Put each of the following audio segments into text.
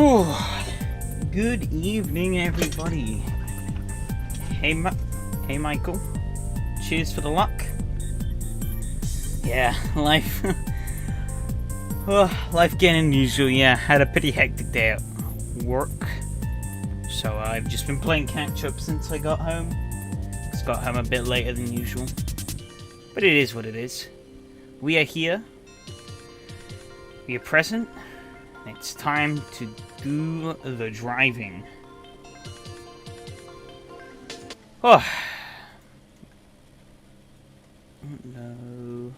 Whew. Good evening, everybody. Hey, hey, Michael. Cheers for the luck. Yeah, life. Life getting unusual. Yeah, had a pretty hectic day at work, so I've just been playing catch up since I got home. Just got home a bit later than usual, but it is what it is. We are here. We are present. It's time to do the driving. Oh. No.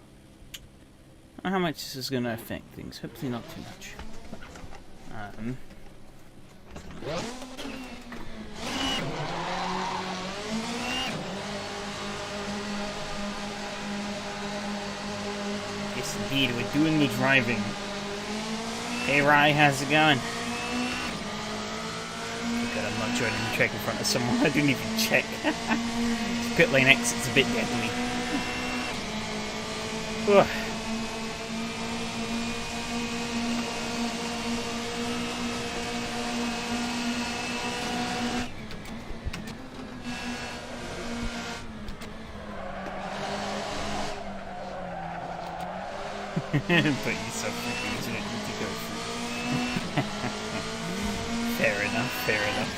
How much this is going to affect things? Hopefully not too much. Yes, indeed, we're doing the driving. Hey, Rye, how's it going? God, I'm not joining the track in front of someone. I didn't even check. Pit lane exit's a bit deadly. Ugh. Put yourself through things you don't need to go through. Fair enough, fair enough.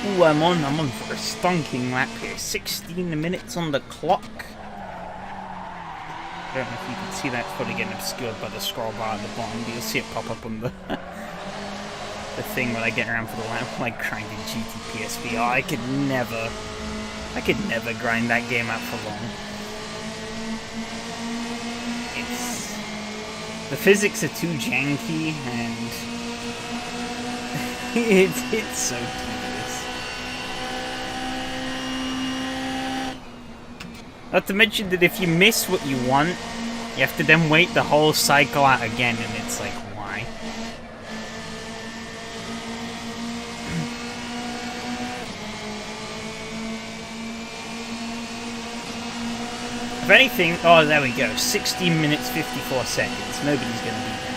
Ooh, I'm on for a stonking lap here. 16 minutes on the clock. I don't know if you can see that, it's probably getting obscured by the scroll bar at the bottom, but you'll see it pop up on the the thing when I get around for the lap, like grinding GT PSP. Oh, I could never grind that game out for long. The physics are too janky, and it's so tedious. Not to mention that if you miss what you want, you have to then wait the whole cycle out again, and it's like, why? If anything, oh, there we go. 16 minutes, 54 seconds. Nobody's going to beat them.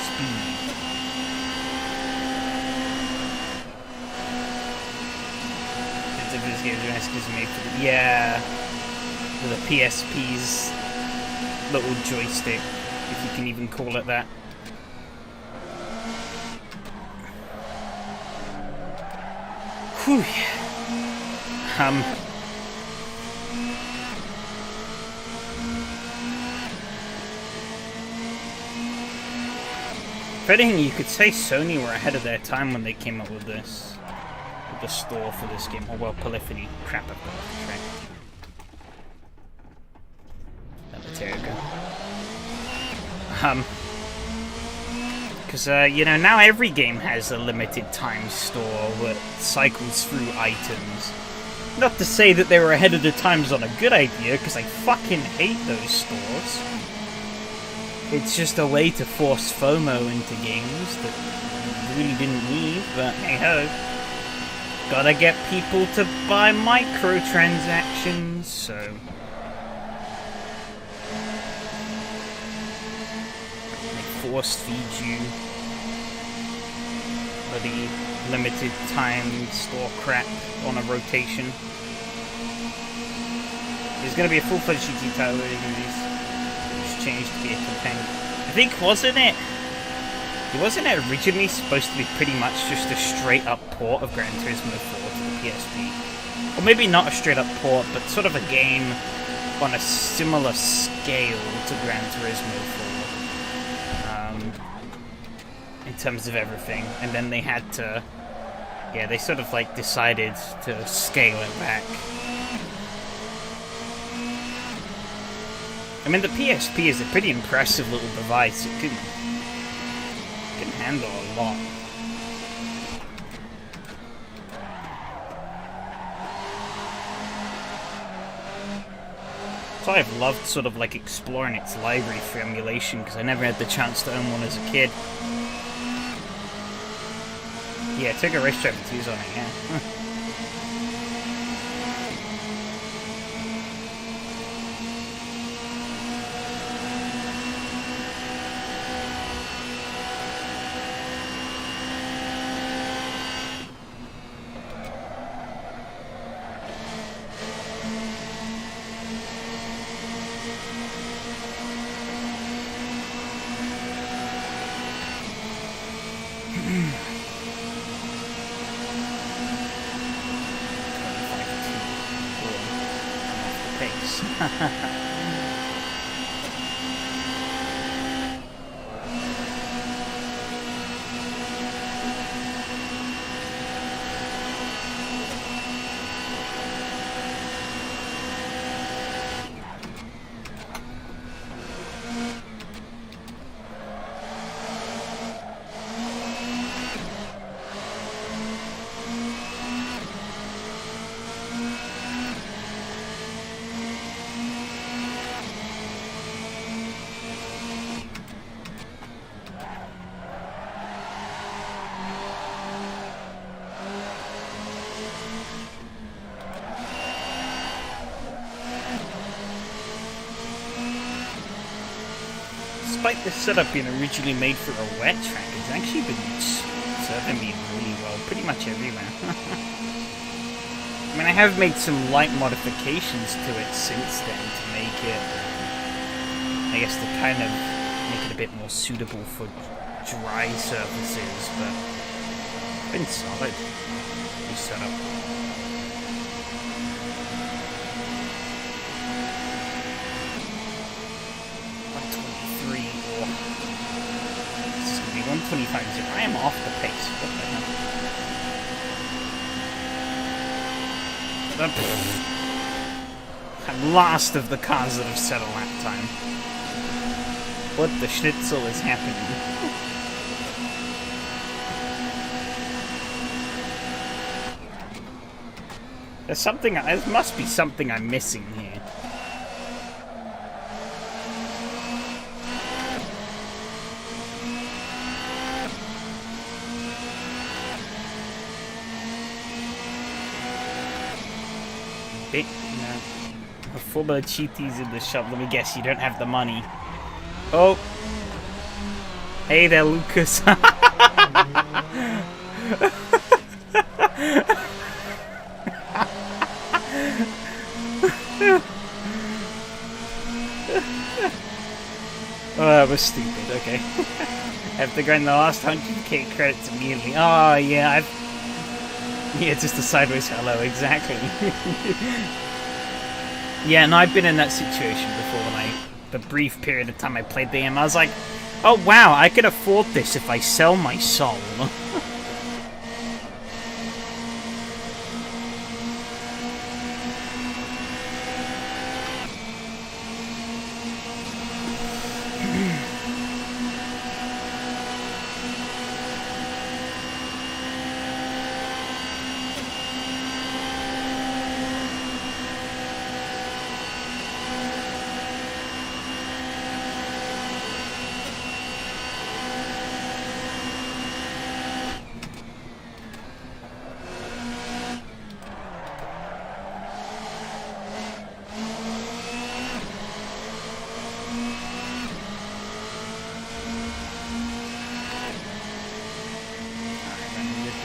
Speed. This game is made for the, yeah, for the PSP's little joystick, if you can even call it that. Whew. If anything, you could say Sony were ahead of their time when they came up with this. With the store for this game. Or, well, Polyphony. Crap, I've got off the track. There we go. Because, you know, now every game has a limited time store that cycles through items. Not to say that they were ahead of their times on a good idea, because I fucking hate those stores. It's just a way to force FOMO into games that really didn't need, but hey ho. Gotta get people to buy microtransactions, so. They force feed you bloody limited time store crap on a rotation. There's gonna be a full-fledged GT title release. Changed to be a companion. I think, wasn't it originally supposed to be pretty much just a straight up port of Gran Turismo 4 to the PSP? Or maybe not a straight up port, but sort of a game on a similar scale to Gran Turismo 4. In terms of everything. And then they had to, yeah, they sort of like decided to scale it back. I mean, the PSP is a pretty impressive little device. It can handle a lot. So I've loved sort of like exploring its library for emulation, because I never had the chance to own one as a kid. Yeah, it took a racetrack to use on it, yeah. Despite this setup being originally made for a wet track, it's actually been serving me really well pretty much everywhere. I mean, I have made some light modifications to it since then to make it, I guess, to kind of make it a bit more suitable for dry surfaces, but it's been solid, this setup. This is going to be 125. I am off the pace. What the hell? I'm last of the cars that have set a lap time. What the schnitzel is happening? There's something. There must be something I'm missing here. A Formula GT's in the shop. Let me guess, you don't have the money. Oh. Hey there, Lucas. Oh, that was stupid. Okay. Have to grind the last 100k credits immediately. Oh, yeah, yeah, just a sideways hello, exactly. Yeah, and I've been in that situation before when the brief period of time I played the game, I was like, oh wow, I could afford this if I sell my soul.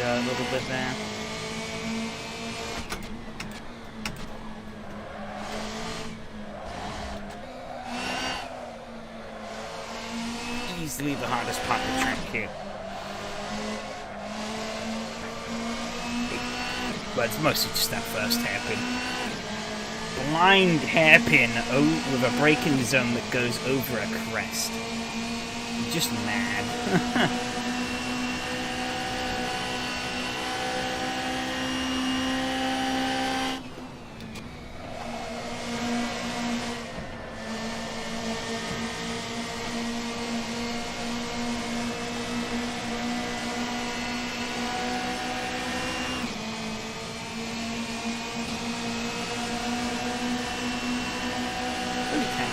A little bit there. Easily the hardest part of the track here. But it's mostly just that first hairpin. Blind hairpin with a braking zone that goes over a crest. I'm just mad.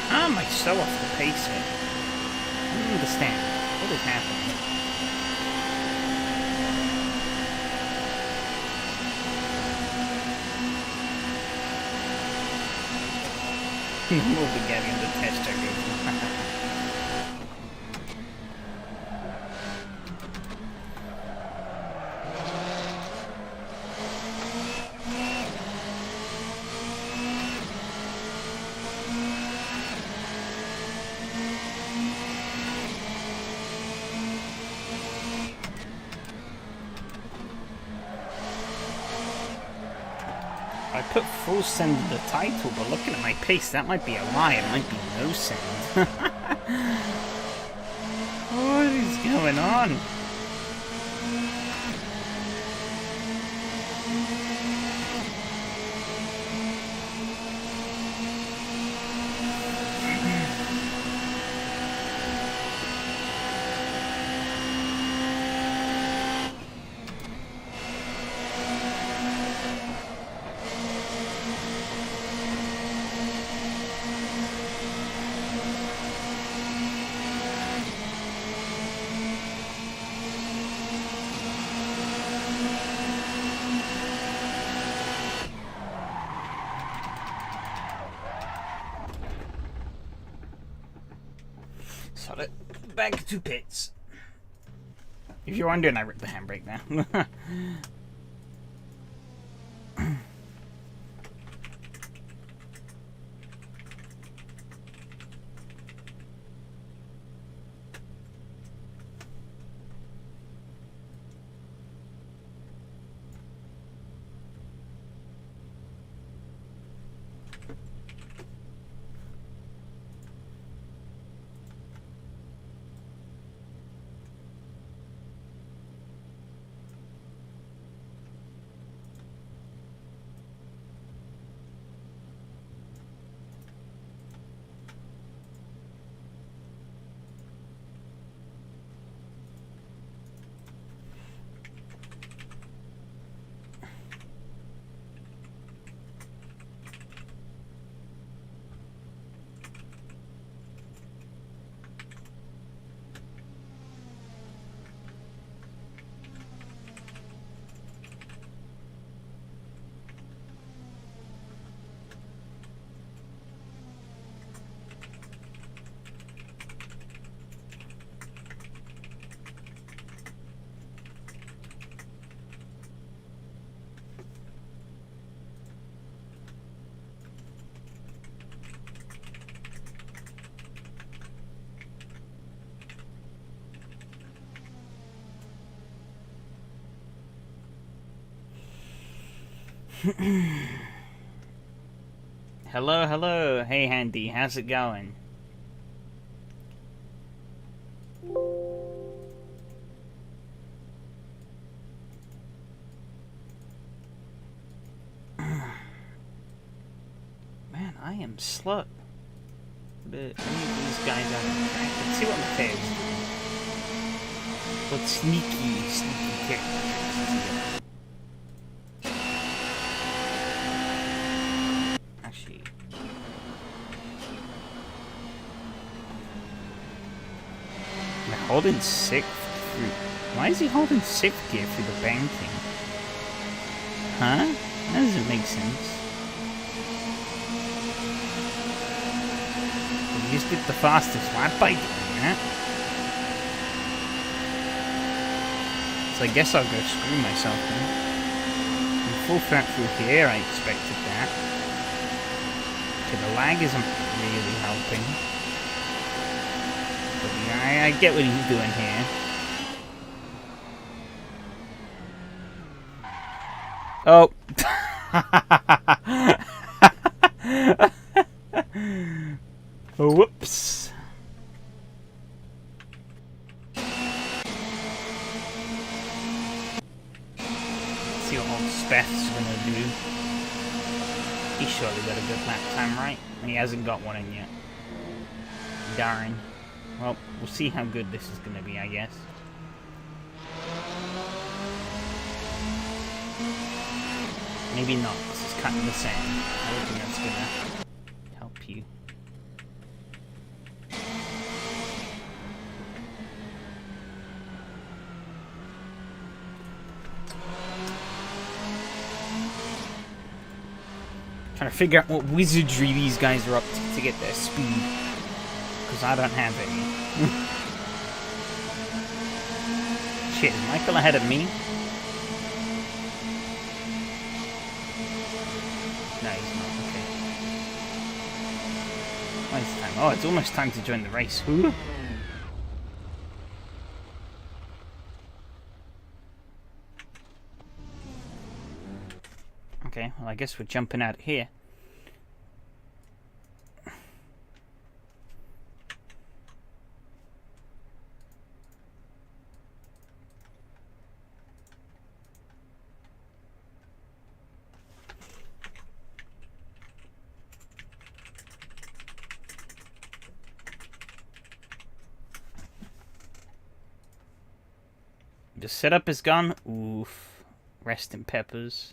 How am I so off the pace here? I don't understand. What is happening? We'll be getting the test check. put full send in the title, but looking at my pace, that might be a lie. It might be no send. What is going on? Solid. Back to pits. If you're wondering, I ripped the handbrake now. Hello, hello. Hey, Handy. How's it going? Man, I am slow. But any of these guys on the track. Let's see what Mateo's doing. What sneaky character. Holding sixth through... Why is he holding sixth gear through the banking? Huh? That doesn't make sense. He just did the fastest lap by doing that. So I guess I'll go screw myself then. I'm full fat through here, I expected that. Okay, the lag isn't really helping. I get what he's doing here. Oh. Whoops. Let's see what old Speth's gonna do. He's surely got a good lap time, right? And he hasn't got one in yet. Darn. Well, we'll see how good this is going to be, I guess. Maybe not, because it's cutting the sand. I don't think that's going to help you. Trying to figure out what wizardry these guys are up to get their speed. Because I don't have any. Shit, is Michael ahead of me? No, he's not. Okay. What is time? Oh, it's almost time to join the race. Who? Okay, well, I guess we're jumping out here. The setup is gone. Oof. Rest in peppers.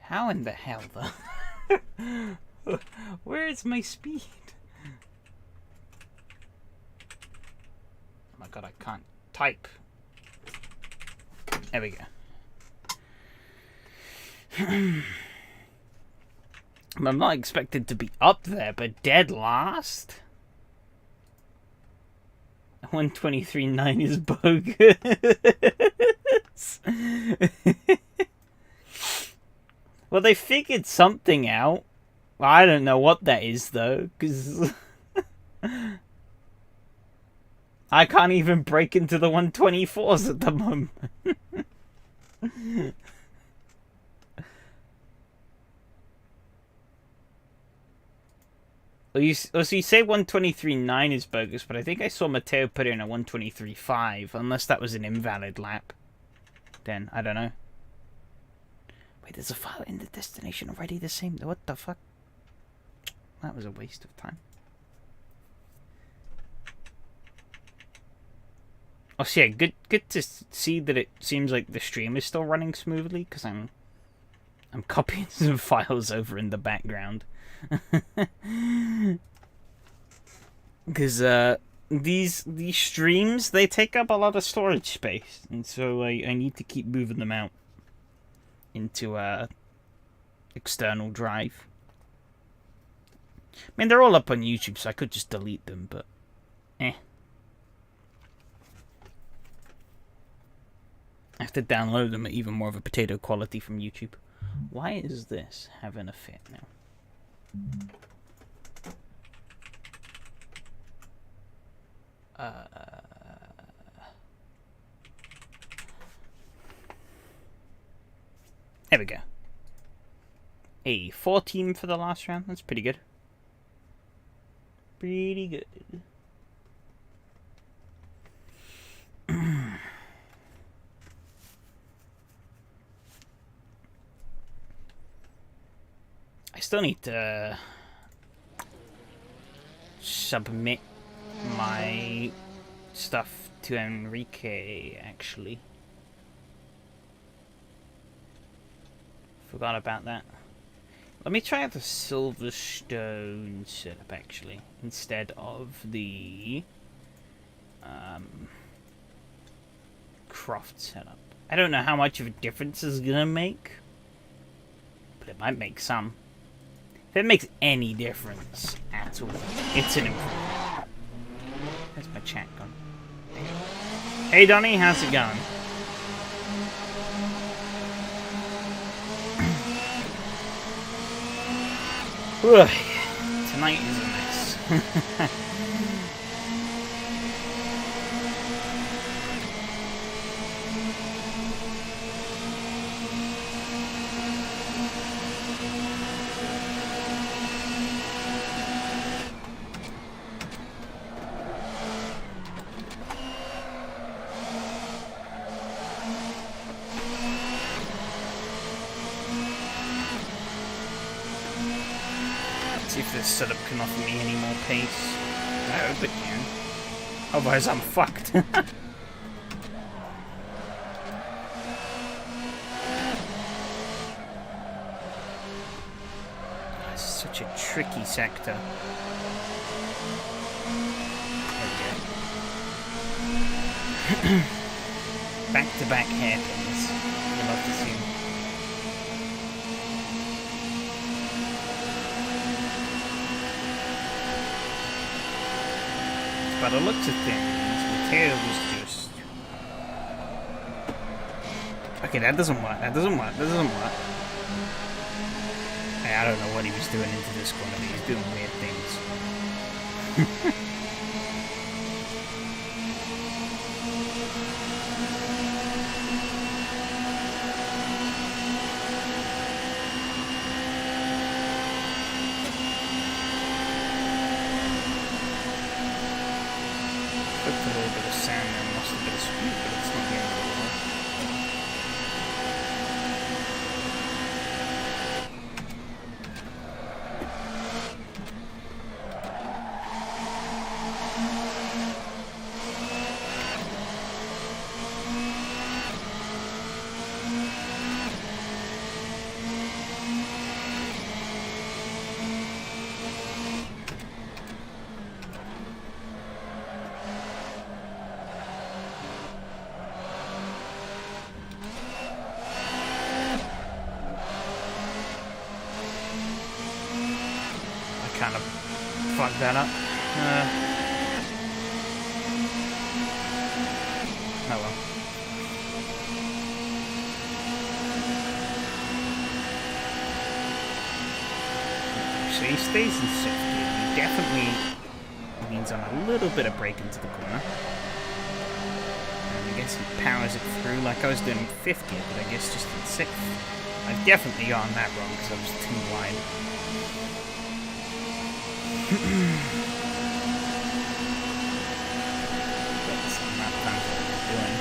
How in the hell, though? Where is my speed? Oh my god, I can't type. There we go. I'm not expected to be up there, but dead last? 123.9 is bogus. Well, they figured something out. Well, I don't know what that is, though, because I can't even break into the 124s at the moment. So you say 123.9 is bogus, but I think I saw Matteo put in a 123.5, unless that was an invalid lap. Then, I don't know. Wait, there's a file in the destination already the same. What the fuck? That was a waste of time. Oh, so yeah, good to see that it seems like the stream is still running smoothly, because I'm copying some files over in the background. Because these streams, they take up a lot of storage space, and so I need to keep moving them out into external drive. I mean, they're all up on YouTube, so I could just delete them, but I have to download them at even more of a potato quality from YouTube. Why is this having a fit now? There we go. A 14 for the last round. That's pretty good. Pretty good. I still need to submit my stuff to Enrique, actually. Forgot about that. Let me try out the Silverstone setup, actually, instead of the Croft setup. I don't know how much of a difference it's gonna make, but it might make some. If it makes any difference at all, it's an improvement. Where's my chat gone? Hey Donnie, how's it going? Tonight is a mess. See if this setup can offer me any more pace. I hope it can. Otherwise I'm fucked. It's such a tricky sector. There we go. Back-to-back hairpins. You'll love to see. By the looks of things, Mateo was just... Okay, that doesn't work. That doesn't work. That doesn't work. Hey, I don't know what he was doing into this corner, but he's doing weird things. kind of fucked that up. Oh well. So he stays in 6th gear. He definitely means I'm a little bit of brake into the corner. And I guess he powers it through like I was doing in 5th gear, but I guess just in 6th. I've definitely gotten that wrong because I was too wide. That's not what I'm doing.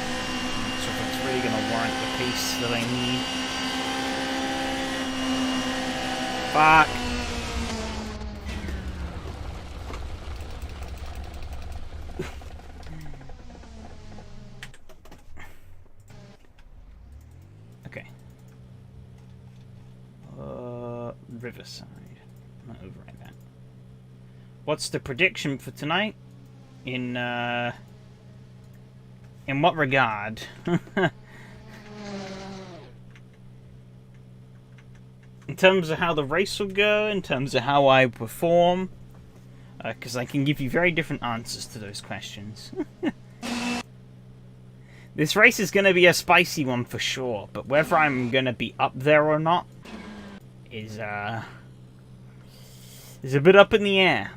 So if it's really going to warrant the pace that I need. Fuck! Okay. Riverside. Not override that. What's the prediction for tonight? In what regard? In terms of how the race will go, in terms of how I perform, because I can give you very different answers to those questions. This race is going to be a spicy one for sure, but whether I'm going to be up there or not is a bit up in the air.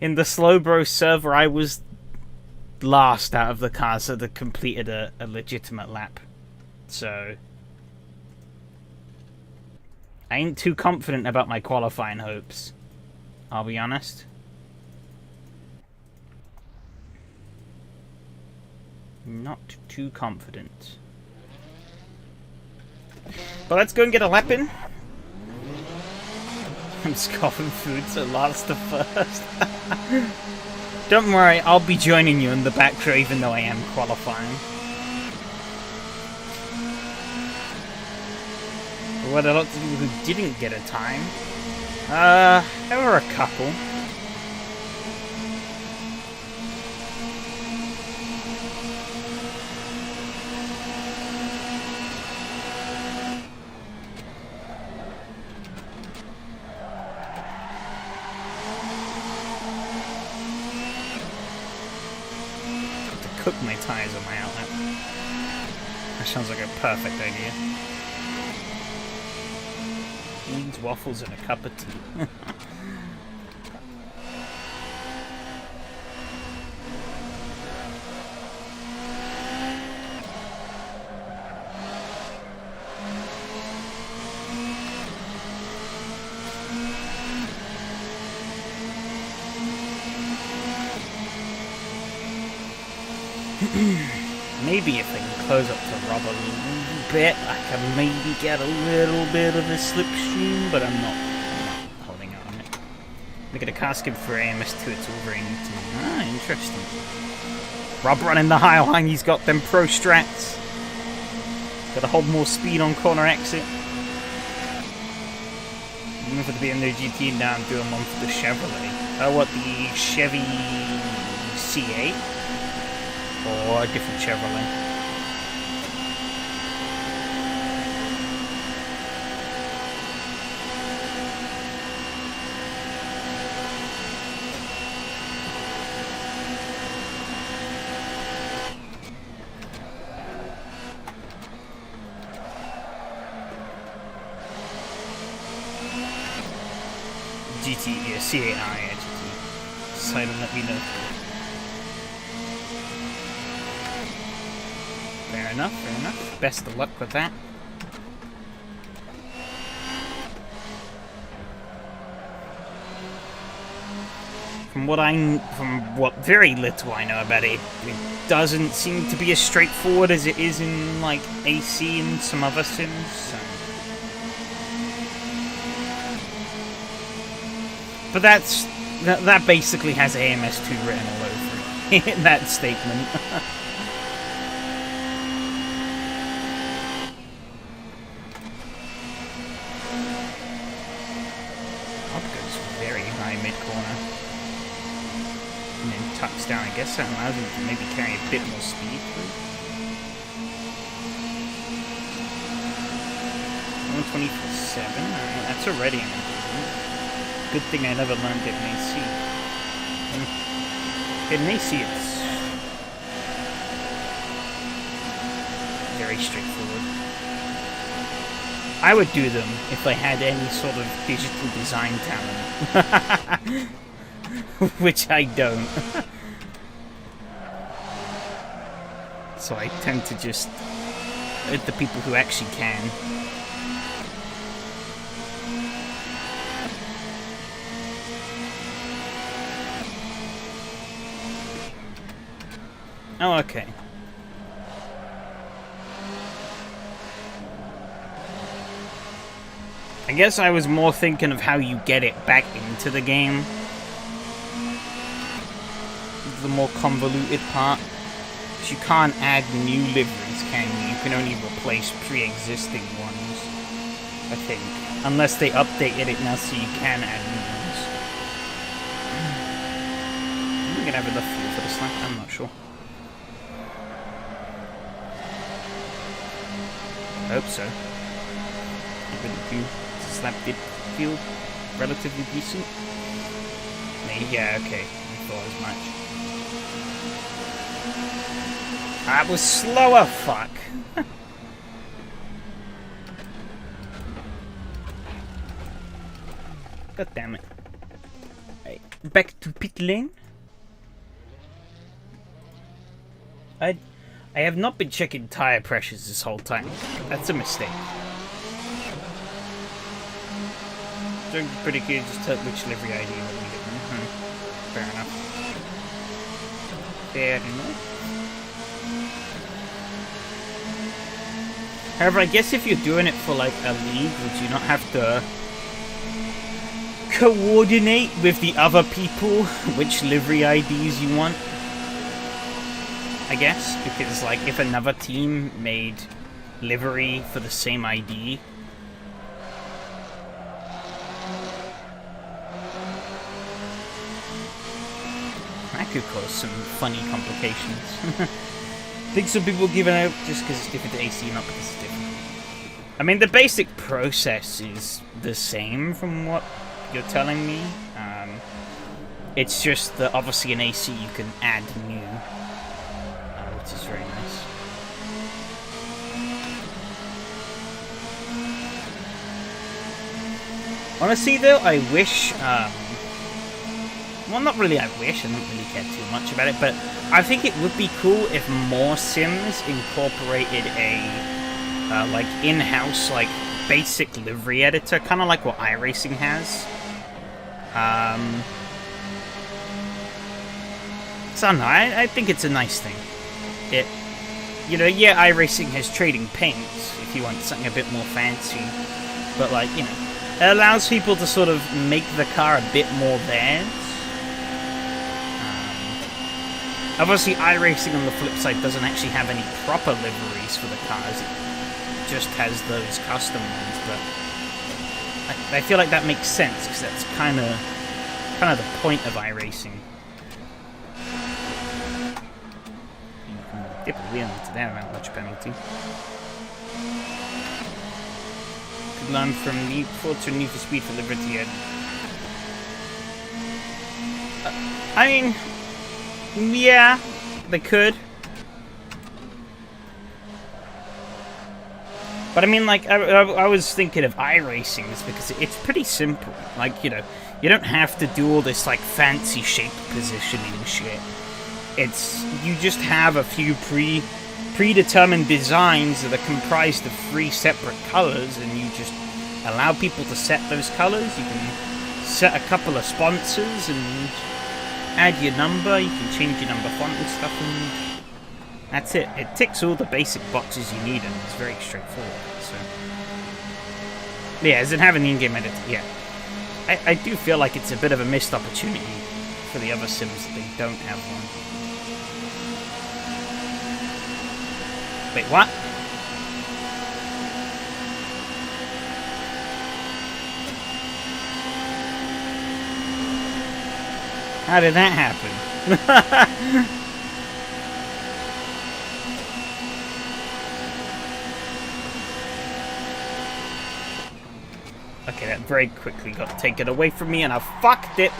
In the Slow Bro server, I was last out of the cars that had completed a legitimate lap. So I ain't too confident about my qualifying hopes, I'll be honest. Not too confident. But let's go and get a lap in. I'm scoffing food, so last to first. Don't worry, I'll be joining you in the back row even though I am qualifying. Were there lots of people who didn't get a time? There were a couple. Cook my tyres on my outlet. That sounds like a perfect idea. Beans, waffles, and a cup of tea. Maybe if I can close up to Rob a little bit, I can maybe get a little bit of a slipstream, but I'm not holding out on it. Look at the car skip for AMS2, it's all very neat. Ah, interesting. Rob running the high line, he's got them pro strats. Gotta hold more speed on corner exit. Even for the BMW GT, now I'm doing one for the Chevrolet. Oh, what, the Chevy C8? Or a different Chevrolet. GT, yeah, C8i, GT. So let me know. Fair enough, fair enough. Best of luck with that. From what very little I know about it, it doesn't seem to be as straightforward as it is in like AC and some other sims. So. But that basically has AMS2 written all over it in that statement. Down, I guess that allows him to maybe carry a bit more speed through. 124.7, that's already an improvement. Good thing I never learned it in AC. In AC, it's very straightforward. I would do them if I had any sort of digital design talent. Which I don't. So I tend to just hit the people who actually can. Oh, okay. I guess I was more thinking of how you get it back into the game. The more convoluted part. Because you can't add new liveries, can you? You can only replace pre-existing ones, I think. Unless they updated it now so you can add new ones. I'm gonna have enough fuel for this lap, I'm not sure. I hope so. I really do. This lap did feel relatively decent. Yeah, okay. I thought as much. That was slower, fuck. God damn it. Right, back to pit lane. I have not been checking tire pressures this whole time. That's a mistake. Doing pretty good, just tell which livery ID you want to get them. Fair enough. Fair enough. However, I guess if you're doing it for like a league, would you not have to coordinate with the other people which livery IDs you want? I guess, because like if another team made livery for the same ID, that could cause some funny complications. I think some people give it out just because it's different to AC, not because it's different. I mean, the basic process is the same from what you're telling me. It's just that obviously in AC you can add new, which is very nice. Honestly though, I wish, well, not really I wish, I don't really care too much about it, but I think it would be cool if more sims incorporated a, like, in-house, like, basic livery editor, kind of like what iRacing has. So I don't know, I think it's a nice thing. It, you know, yeah, iRacing has trading paints, if you want something a bit more fancy, but, like, you know, it allows people to sort of make the car a bit more theirs. Obviously, iRacing on the flip side doesn't actually have any proper liveries for the cars. It just has those custom ones, but I feel like that makes sense because that's kind of the point of iRacing. You can dip a wheel into there without much penalty. Could learn from Need for Speed for Liberty. I mean. Yeah, they could. But I mean, like, I was thinking of iRacing because it's pretty simple. Like, you know, you don't have to do all this, like, fancy shape positioning shit. It's, you just have a few predetermined designs that are comprised of 3 separate colors, and you just allow people to set those colors. You can set a couple of sponsors and add your number, you can change your number font and stuff, and that's it. It ticks all the basic boxes you need, and it's very straightforward. So, yeah, as in having the in-game editor, yeah. I do feel like it's a bit of a missed opportunity for the other sims that they don't have one. Wait, what? How did that happen? Okay, that very quickly got taken away from me, and I fucked it.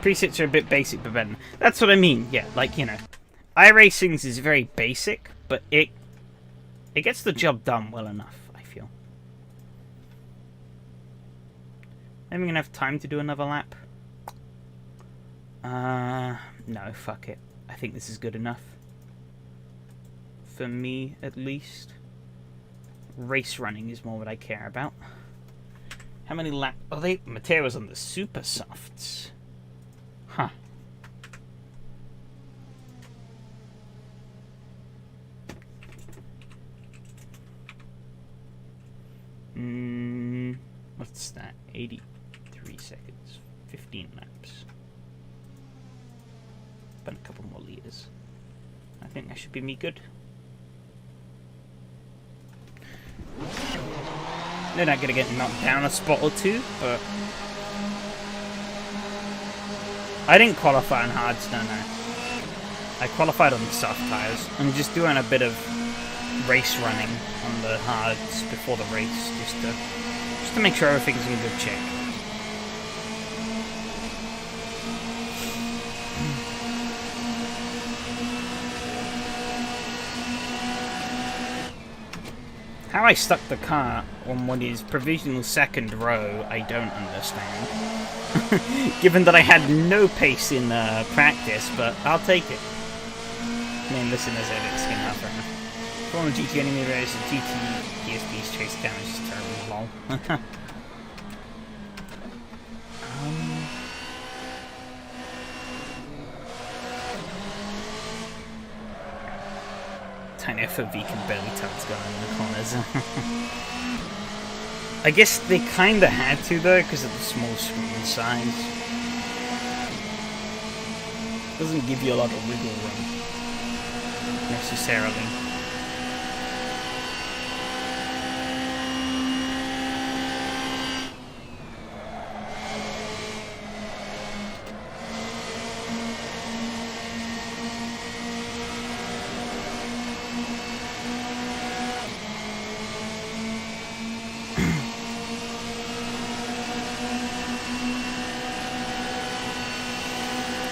Presets are a bit basic, but better. That's what I mean. Yeah, like, you know, iRacing's is very basic, but it gets the job done well enough, I feel. Am I gonna have time to do another lap? No, fuck it. I think this is good enough. For me, at least. Race running is more what I care about. How many laps? Oh, Matteo's on the super softs. Huh. What's that? 83 seconds. 15 laps. But a couple more liters. I think that should be me good. They're not gonna get knocked down a spot or two, but I didn't qualify on hards, no. I qualified on the soft tires. I'm just doing a bit of race running on the hards before the race, just to make sure everything's in good shape. How I stuck the car on what is provisional second row, I don't understand. Given that I had no pace in practice, but I'll take it. I mean, listen, there's edits skin out right now. Former GT enemy versus GT PSP's chase down is just terrible, lol. Tiny FOV can barely tell what's going on in the corners. I guess they kinda had to though, because of the small screen size. Doesn't give you a lot of wiggle room, necessarily.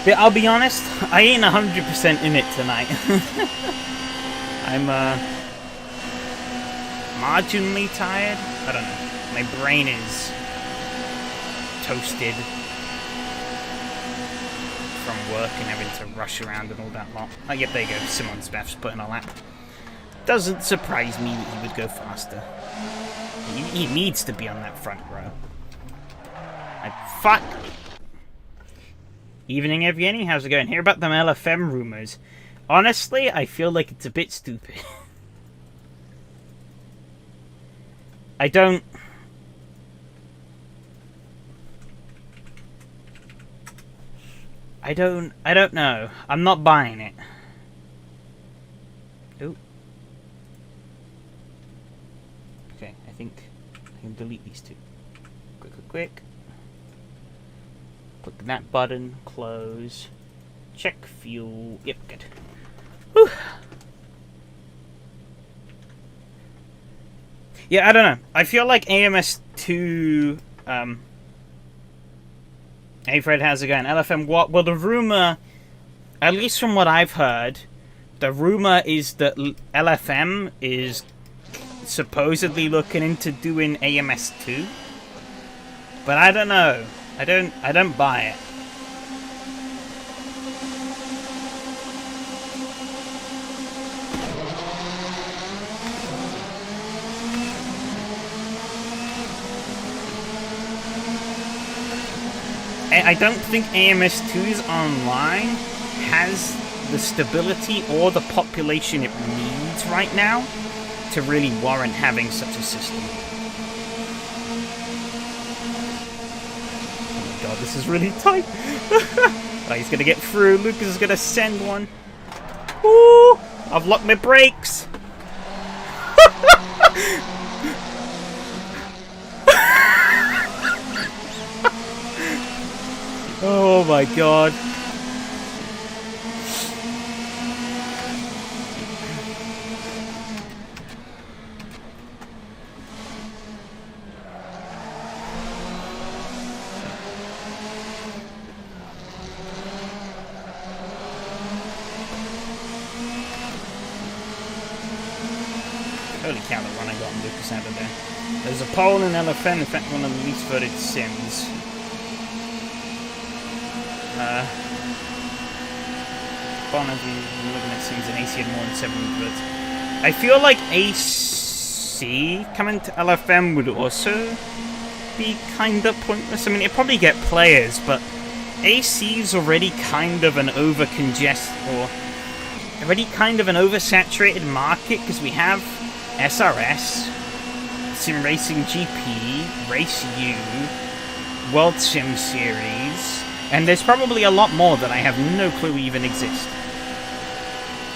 But I'll be honest, I ain't 100% in it tonight. I'm marginally tired. I don't know. My brain is toasted from work and having to rush around and all that lot. Oh, yep, there you go. Simon's Beth's putting a lap. Doesn't surprise me that he would go faster. He needs to be on that front row. Like, fuck. Evening, Evgeny. How's it going? Hear about them LFM rumors. Honestly, I feel like it's a bit stupid. I don't know. I'm not buying it. Ooh. Okay, I think I can delete these two. Quick. Click that button, close, check fuel, yep, good. Whew. Yeah, I don't know. I feel like AMS2, hey Fred, how's it going? LFM, what? Well, the rumor, at least from what I've heard, the rumor is that LFM is supposedly looking into doing AMS2, but I don't know. I don't buy it. I don't think AMS2's online has the stability or the population it needs right now to really warrant having such a system. God, this is really tight. Oh, he's gonna get through. Lucas is gonna send one. Ooh, I've locked my brakes. Oh my God. Holy cow, the one I got on Lucas out of there. There's a pole in LFM, in fact one of the least voted sims. One of you looking at sims and AC had more than 7 votes. I feel like AC coming to LFM would also be kind of pointless. I mean, it'd probably get players, but AC's already kind of an oversaturated market because we have SRS, SimRacing GP, Race U, World Sim Series, and there's probably a lot more that I have no clue even exist.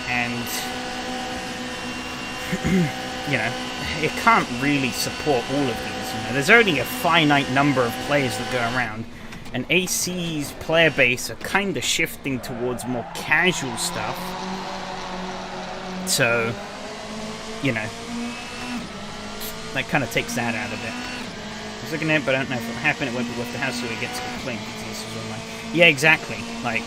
And, you know, it can't really support all of these. You know, there's only a finite number of players that go around, and AC's player base are kind of shifting towards more casual stuff. So, you know, that kind of takes that out of it. I was looking at it, but I don't know if it'll happen. It won't be worth the house, so it gets complained. Yeah, exactly. Like,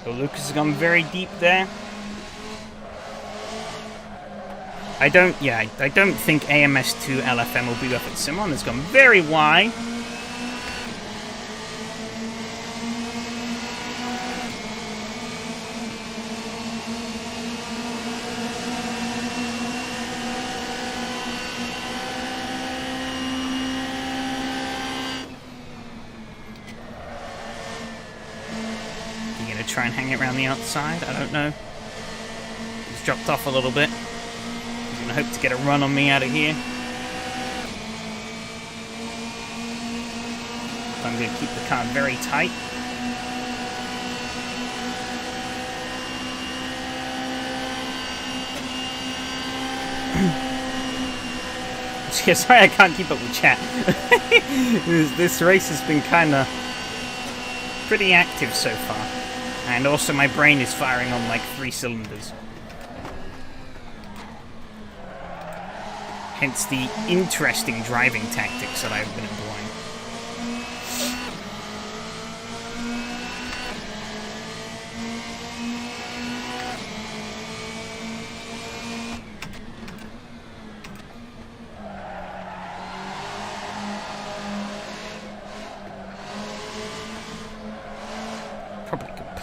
oh, Lucas has gone very deep there. I don't think AMS2 LFM will be worth it. Simon has gone very wide. Try and hang it around the outside. I don't know. He's dropped off a little bit. He's going to hope to get a run on me out of here. I'm going to keep the car very tight. Yeah, sorry I can't keep up with chat. This race has been kind of pretty active so far. And also my brain is firing on like 3 cylinders. Hence the interesting driving tactics that I've been employing.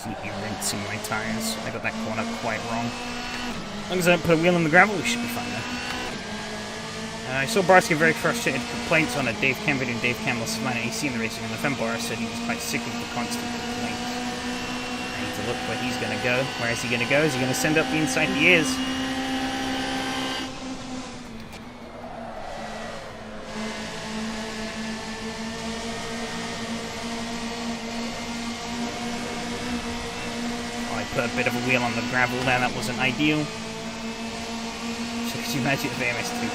Completely rinsing my tyres. I got that corner quite wrong. As long as I don't put a wheel on the gravel, we should be fine though. I saw Bars get very frustrated complaints on a Dave Cam video, and Dave Cam was fine AC in the racing, and the Fembar said he was quite sick of the constant complaints. I need to look where he's going to go. Where is he going to go? Is he going to send up the inside? He is. Put a bit of a wheel on the gravel there, that wasn't ideal. So could you imagine if AMS2?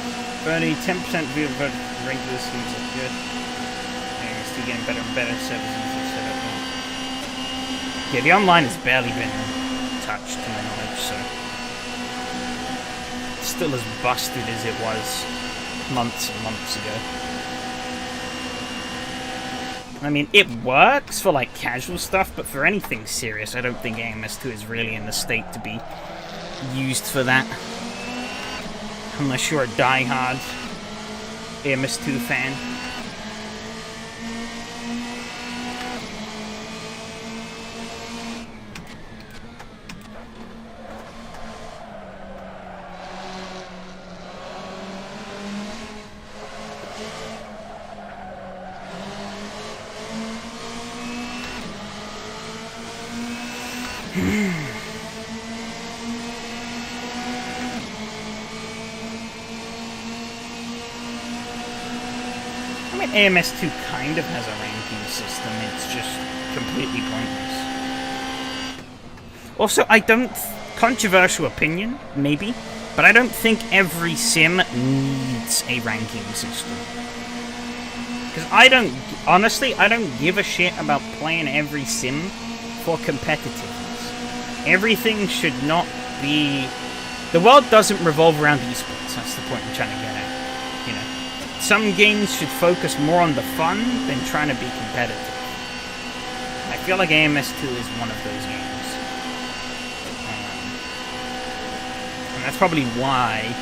Only 10% view of regular seems like good. AMS2 getting better and better, services and set up now. Yeah, the online has barely been touched to my knowledge, so it's still as busted as it was months and months ago. I mean, it works for, like, casual stuff, but for anything serious, I don't think AMS2 is really in the state to be used for that. Unless you're a die-hard AMS2 fan. I mean, AMS2 kind of has a ranking system, it's just completely pointless. Also, I don't... Controversial opinion, maybe, but I don't think every sim needs a ranking system. Because I don't... Honestly, I don't give a shit about playing every sim for competitiveness. Everything should not be... The world doesn't revolve around esports, that's the point I'm trying to get at. You know, some games should focus more on the fun than trying to be competitive. I feel like AMS2 is one of those games. And that's probably why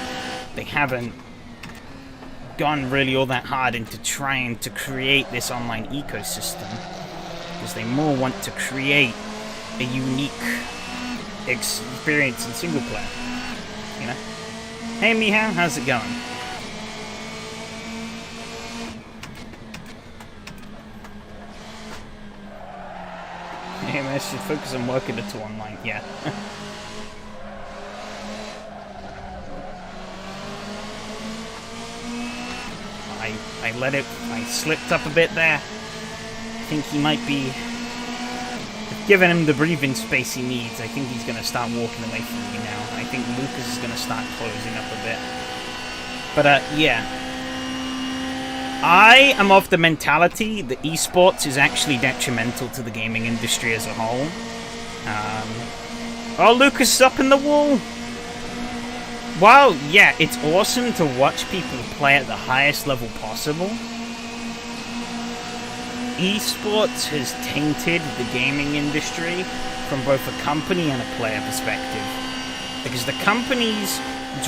they haven't gone really all that hard into trying to create this online ecosystem. Because they more want to create a unique experience in single player. You know? Hey Mihao, how's it going? AMS should focus on working it to online, yeah. I slipped up a bit there. I think he might be... Giving him the breathing space he needs, I think he's going to start walking away from me now. I think Lucas is going to start closing up a bit. But, yeah. I am of the mentality that esports is actually detrimental to the gaming industry as a whole. Oh, Lucas is up in the wall! While, yeah, it's awesome to watch people play at the highest level possible, esports has tainted the gaming industry from both a company and a player perspective. Because the companies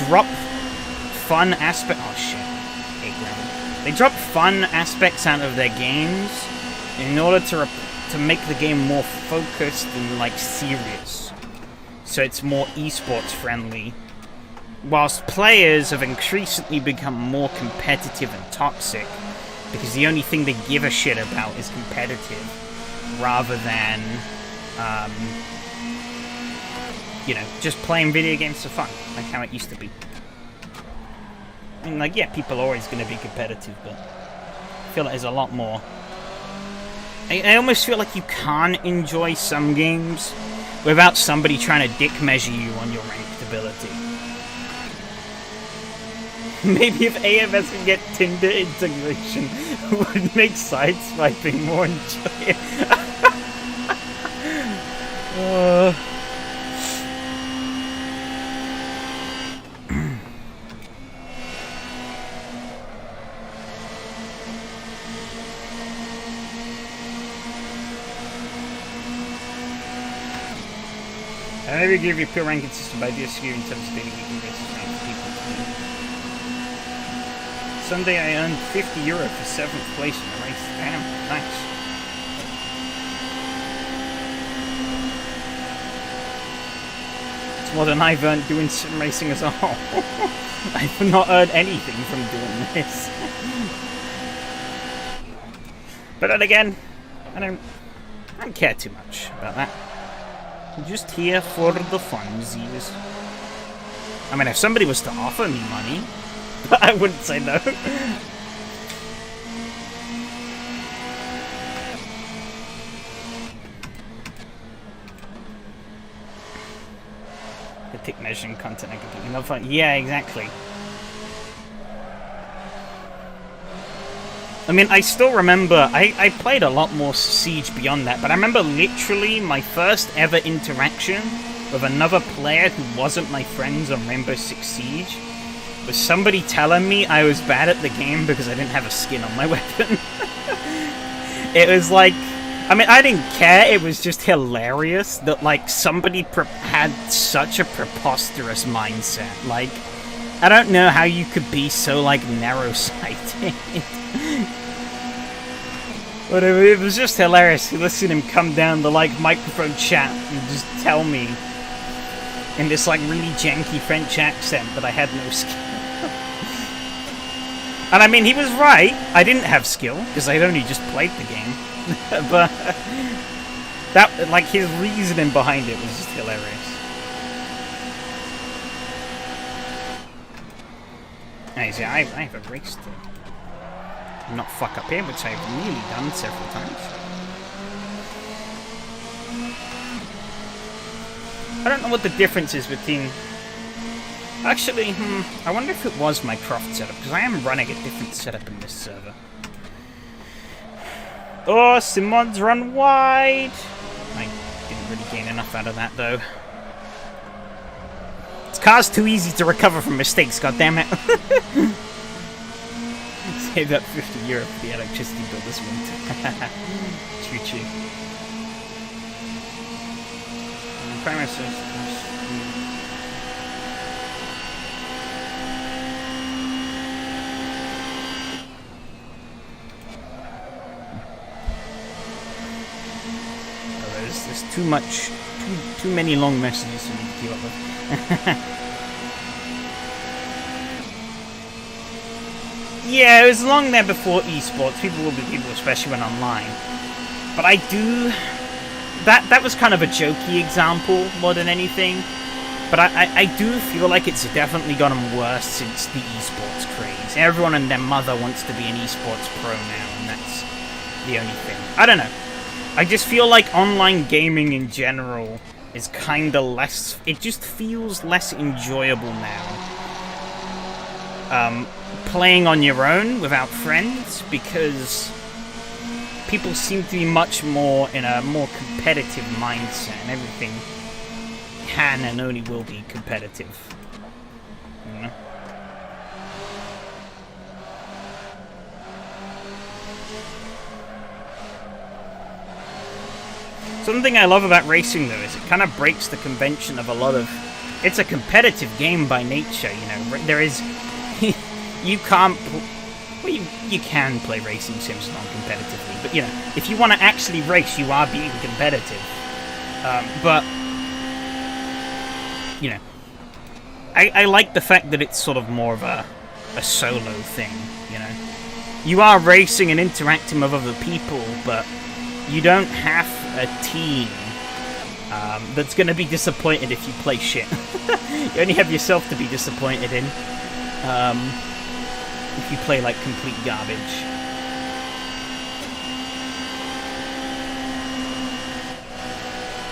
drop fun aspects... Oh, shit. They drop fun aspects out of their games in order to make the game more focused and, like, serious. So it's more esports friendly. Whilst players have increasingly become more competitive and toxic, because the only thing they give a shit about is competitive, rather than, you know, just playing video games for fun, like how it used to be. I mean, like, yeah, people are always going to be competitive, but I feel like there's a lot more. I almost feel like you can't enjoy some games without somebody trying to dick measure you on your ranked ability. Maybe if AMS can get Tinder integration, it would make sideswiping more enjoyable. I maybe give you a pure ranking system by this year in terms of daily weekly races ranked people. Sunday I earned €50 for 7th place in the race. Damn, nice. It's more than I've earned doing sim racing as a whole. I've not earned anything from doing this. But then again, I don't care too much about that. I'm just here for the funsies. I mean, if somebody was to offer me money, I wouldn't say no. The tick measuring content I completely not fun. Yeah, exactly. I mean, I still remember, I played a lot more Siege beyond that, but I remember literally my first ever interaction with another player who wasn't my friends on Rainbow Six Siege was somebody telling me I was bad at the game because I didn't have a skin on my weapon. It was like, I mean, I didn't care, it was just hilarious that, like, somebody had such a preposterous mindset. Like, I don't know how you could be so, like, narrow-sighted. But it was just hilarious to listen to him come down the, like, microphone chat and just tell me in this, like, really janky French accent that I had no skill. And I mean, he was right. I didn't have skill, because I'd only just played the game. But that, like, his reasoning behind it was just hilarious. Anyways, yeah, I have a race to not fuck up here, which I've nearly done several times. I don't know what the difference is between... Actually, I wonder if it was my Croft setup, because I am running a different setup in this server. Oh, Simon's run wide! I didn't really gain enough out of that, though. This car's too easy to recover from mistakes, goddammit. Save that €50 for the electricity bill this winter. Choo-choo. too many long messages for me to keep up with. Yeah, it was long there before esports. People will be people, especially when online. But I do... That was kind of a jokey example more than anything. But I do feel like it's definitely gotten worse since the esports craze. Everyone and their mother wants to be an esports pro now, and that's the only thing. I don't know. I just feel like online gaming in general is kind of less... It just feels less enjoyable now. Playing on your own without friends, because people seem to be much more in a more competitive mindset, and everything can and only will be competitive. You know? Something I love about racing, though, is it kind of breaks the convention of a lot of... It's a competitive game by nature, you know. There is... you can't... Well, you can play racing sims non-competitively, but, you know, if you want to actually race, you are being competitive. But, you know, I like the fact that it's sort of more of a solo thing, you know. You are racing and interacting with other people, but you don't have a team that's going to be disappointed if you play shit. You only have yourself to be disappointed in if you play like complete garbage.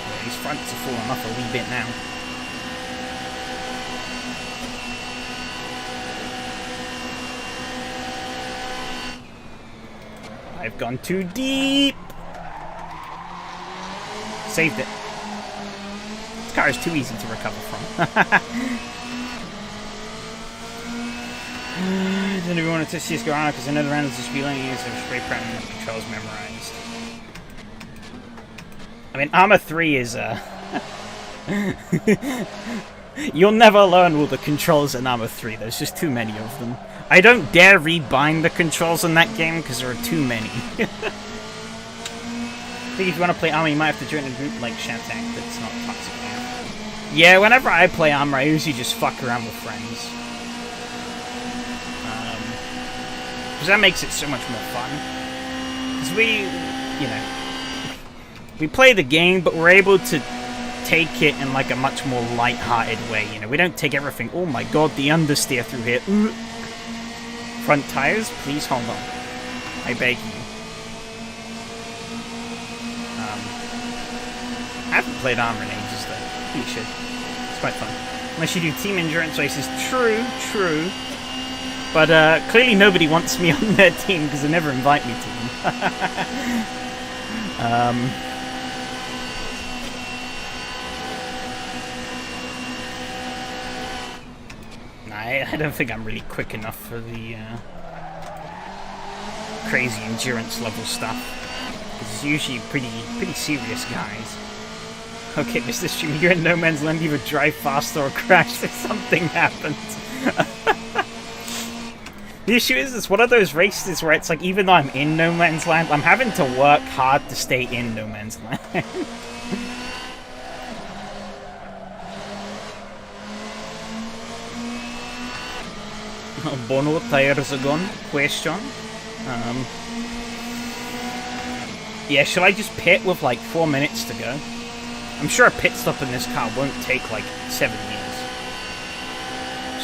Yeah, these fronts are falling off a wee bit now. I've gone too deep. Saved it. This car is too easy to recover from. I don't even want to test CSGO on because another round is just feeling is a spray prime and the controls memorized. I mean, Armor 3 is you'll never learn all the controls in Armor 3. There's just too many of them. I don't dare rebind the controls in that game because there are too many. I think if you want to play Armor, you might have to join a group like Shatak that's not toxic now. Yeah, whenever I play Armor, I usually just fuck around with friends. Because that makes it so much more fun. Because we, you know, we play the game, but we're able to take it in like a much more light-hearted way. You know, we don't take everything, oh my god, the understeer through here. Front tires, please hold on. I beg you. I haven't played Armor in ages, though. You should. It's quite fun. Unless you do team endurance races. True, true. But clearly nobody wants me on their team because they never invite me to them. I don't think I'm really quick enough for the crazy endurance level stuff. It's usually pretty serious guys. Okay, Mr. Streamer, you're in no man's land. Either drive faster or crash if something happens. The issue is, it's one of those races where it's like, even though I'm in no man's land, I'm having to work hard to stay in no man's land. Bono tires are gone? Question. Yeah, should I just pit with like 4 minutes to go? I'm sure a pit stop in this car won't take like 7 years.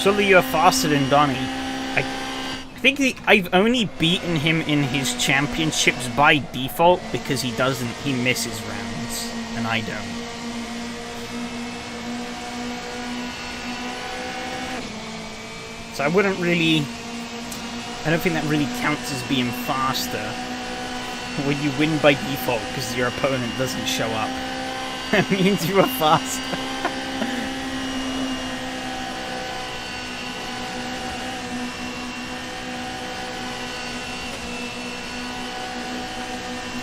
Surely you're faster than Donnie. I think I've only beaten him in his championships by default because he misses rounds, and I don't. So I don't think that really counts as being faster when you win by default because your opponent doesn't show up. That means you are faster.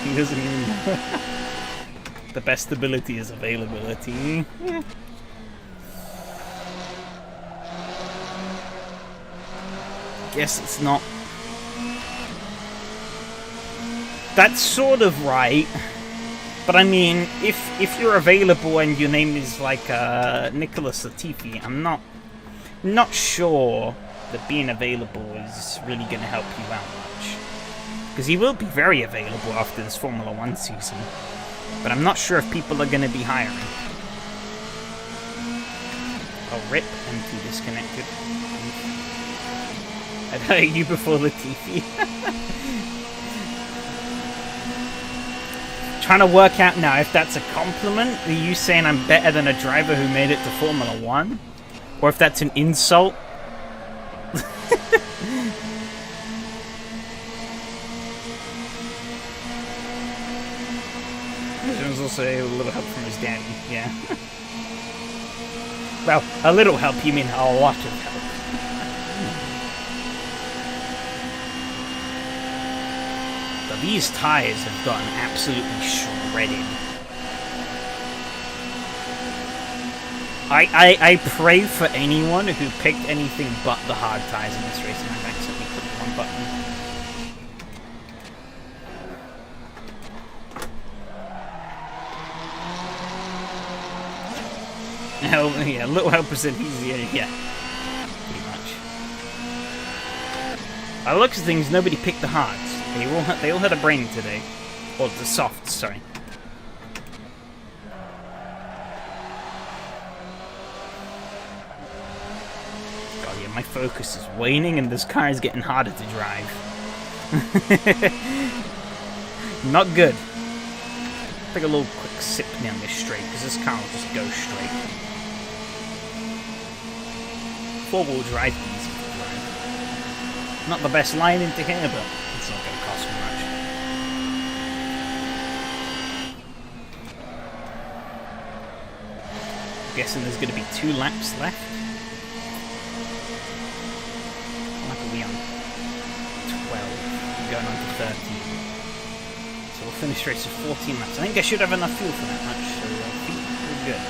He doesn't even know. The best ability is availability. Yeah. Guess it's not. That's sort of right. But I mean, if you're available and your name is like Nicholas Latifi, I'm not sure that being available is really going to help you out much. Because he will be very available after this Formula 1 season. But I'm not sure if people are going to be hiring. Oh, rip, M2 disconnected. I'd hire you before Latifi. Trying to work out now if that's a compliment. Are you saying I'm better than a driver who made it to Formula 1? Or if that's an insult? There was also a little help from his daddy, yeah. Well, a little help, you mean a lot of help. But these tires have gotten absolutely shredded. I pray for anyone who picked anything but the hard tires in this race, and I've accidentally clicked the wrong button. Hell, yeah, little help is easier, yeah. Pretty much. By the looks of things, nobody picked the hards. They all had a brain today. Or the softs, sorry. God, yeah, my focus is waning and this car is getting harder to drive. Not good. Take a little quick sip down this straight, because this car will just go straight. Four-wheel drive, easy to drive. Not the best line into here, but it's not going to cost me much. I'm guessing there's going to be 2 laps left. What are we on? 12. Going on to 13. So we'll finish the race with 14 laps. I think I should have enough fuel for that much, so I think we're good.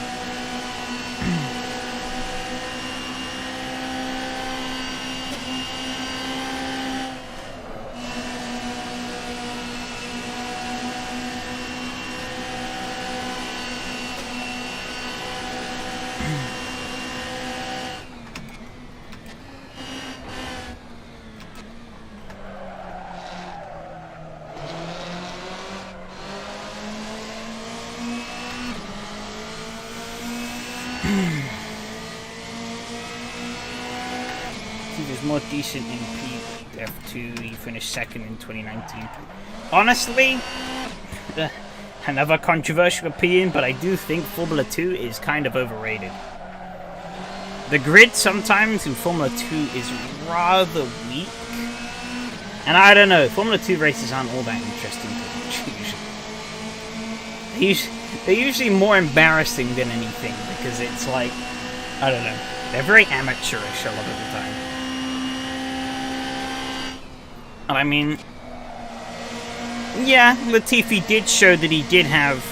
More decent in F2, he finished second in 2019. Honestly, another controversial opinion, but I do think Formula 2 is kind of overrated. The grid sometimes in Formula 2 is rather weak, and I don't know, Formula 2 races aren't all that interesting to watch usually. They're usually more embarrassing than anything, because it's like, I don't know, they're very amateurish a lot of the time. I mean, yeah, Latifi did show that he did have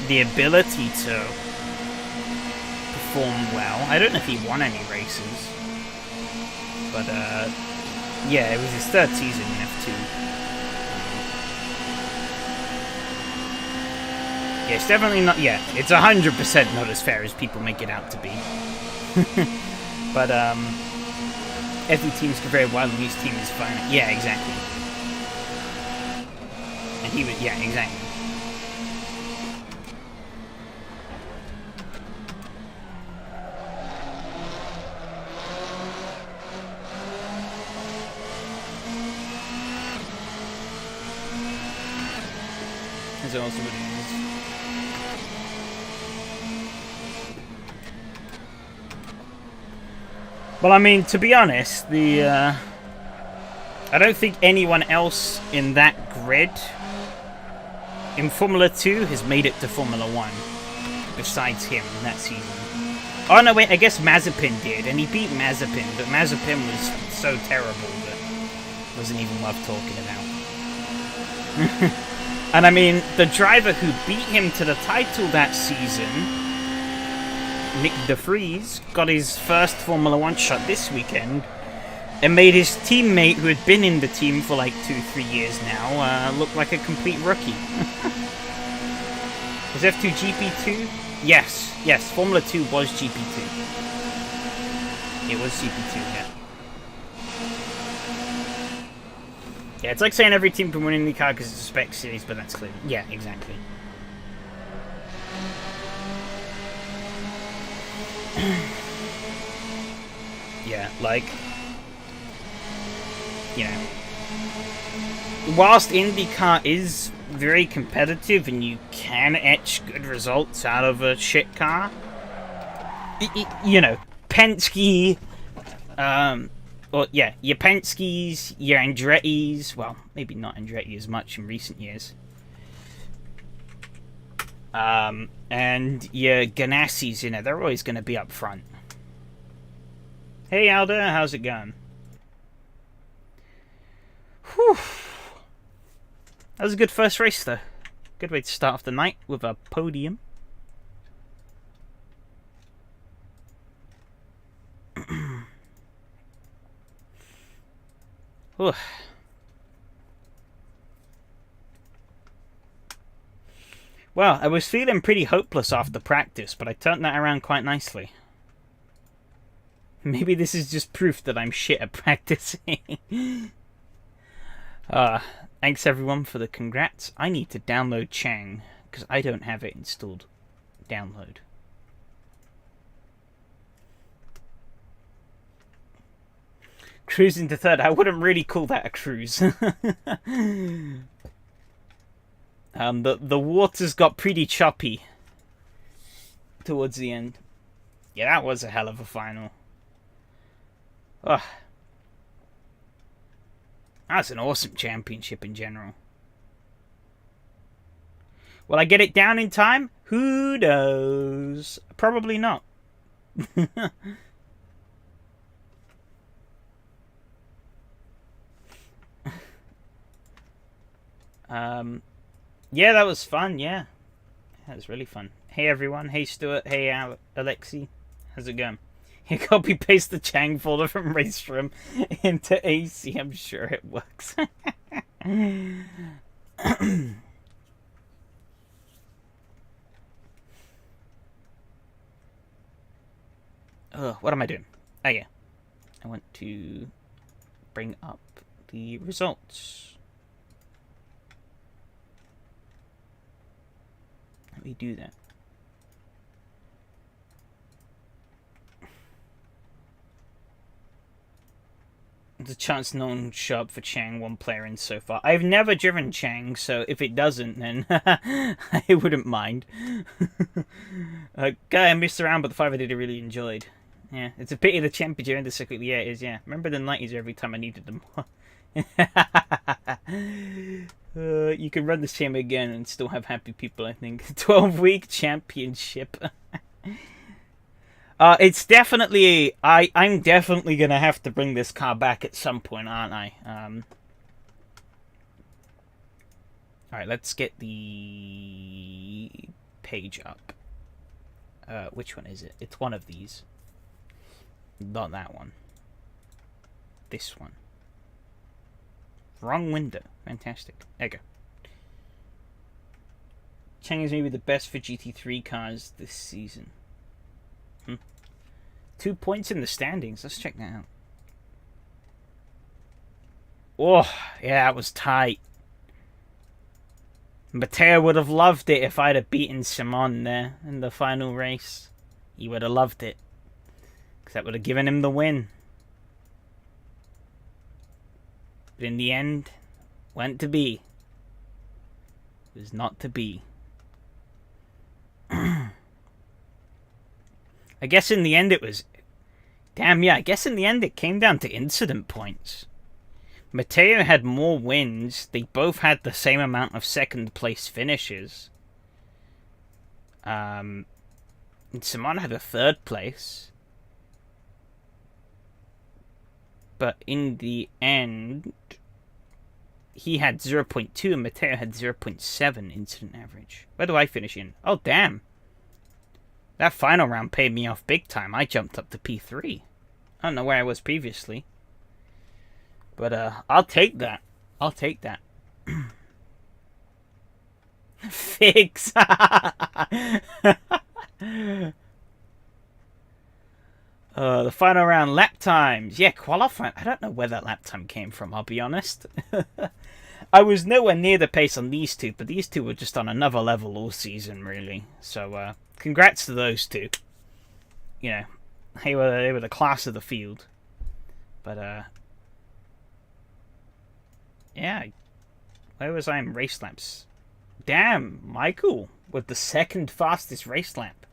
the ability to perform well. I don't know if he won any races, but yeah, it was his 3rd season in F2. Yeah, it's definitely not, yeah, it's 100% not as fair as people make it out to be. But, every team's very well, and his team is fine. Yeah, exactly. And he was, yeah, exactly. That's also what it is. Well, I mean, to be honest, I don't think anyone else in that grid in Formula 2 has made it to Formula 1 besides him in that season. Oh, no, wait, I guess Mazepin did, and he beat Mazepin, but Mazepin was so terrible that it wasn't even worth talking about. And I mean, the driver who beat him to the title that season, Nick De Vries, got his first Formula 1 shot this weekend and made his teammate, who had been in the team for like 2-3 years now, look like a complete rookie. Was F2 GP2? Yes, Formula 2 was GP2. It was GP2, yeah. Yeah, it's like saying every team can win in the car because it's a spec series, but that's clear. Yeah, exactly. Yeah, like, you know, whilst IndyCar is very competitive and you can etch good results out of a shit car, you know, Penske, well, yeah, your Penskes, your Andretti's, well, maybe not Andretti as much in recent years, and your Ganassis, you know, they're always going to be up front. Hey, Alda, how's it going? Whew. That was a good first race, though. Good way to start off the night with a podium. Well, I was feeling pretty hopeless after practice, but I turned that around quite nicely. Maybe this is just proof that I'm shit at practicing. Thanks everyone for the congrats. I need to download Chang, because I don't have it installed. Download. Cruising to third. I wouldn't really call that a cruise. The waters got pretty choppy towards the end. Yeah, that was a hell of a final. Ugh. That's an awesome championship in general. Will I get it down in time? Who knows? Probably not. Yeah, that was fun, yeah. That was really fun. Hey everyone, hey Stuart, hey Alexi. How's it going? You copy paste the Chang folder from Race Room into AC. I'm sure it works. What am I doing? Oh yeah, I want to bring up the results. Let me do that. There's a chance no one show up for Chang, one player in so far. I've never driven Chang, so if it doesn't, then I wouldn't mind. Guy I missed around, but the 5 I did I really enjoyed. Yeah, it's a pity the championship ended so quickly. Yeah, it is, yeah. Remember the 90s every time I needed them. You can run the same again and still have happy people, I think. 12-week championship. It's definitely... I'm definitely going to have to bring this car back at some point, aren't I? Alright, let's get the page up. Which one is it? It's one of these. Not that one. This one. Wrong window. Fantastic. There you go. Chang is maybe the best for GT3 cars this season. 2 points in the standings. Let's check that out. Oh, yeah, that was tight. Matteo would have loved it if I'd have beaten Simon there in the final race. He would have loved it. Because that would have given him the win. But in the end, went to be. It was not to be. I guess in the end it was... Damn, yeah, I guess in the end it came down to incident points. Matteo had more wins. They both had the same amount of second place finishes. And Simon had a third place. But in the end, he had 0.2 and Matteo had 0.7 incident average. Where do I finish in? Oh, damn. That final round paid me off big time. I jumped up to P3. I don't know where I was previously. But I'll take that. I'll take that. Figs. The final round lap times. Yeah, qualifying. I don't know where that lap time came from, I'll be honest. I was nowhere near the pace on these two, but these two were just on another level all season, really. So, congrats to those two. You know, they were the class of the field. But, yeah. Where was I in race laps? Damn, Michael with the second fastest race lap.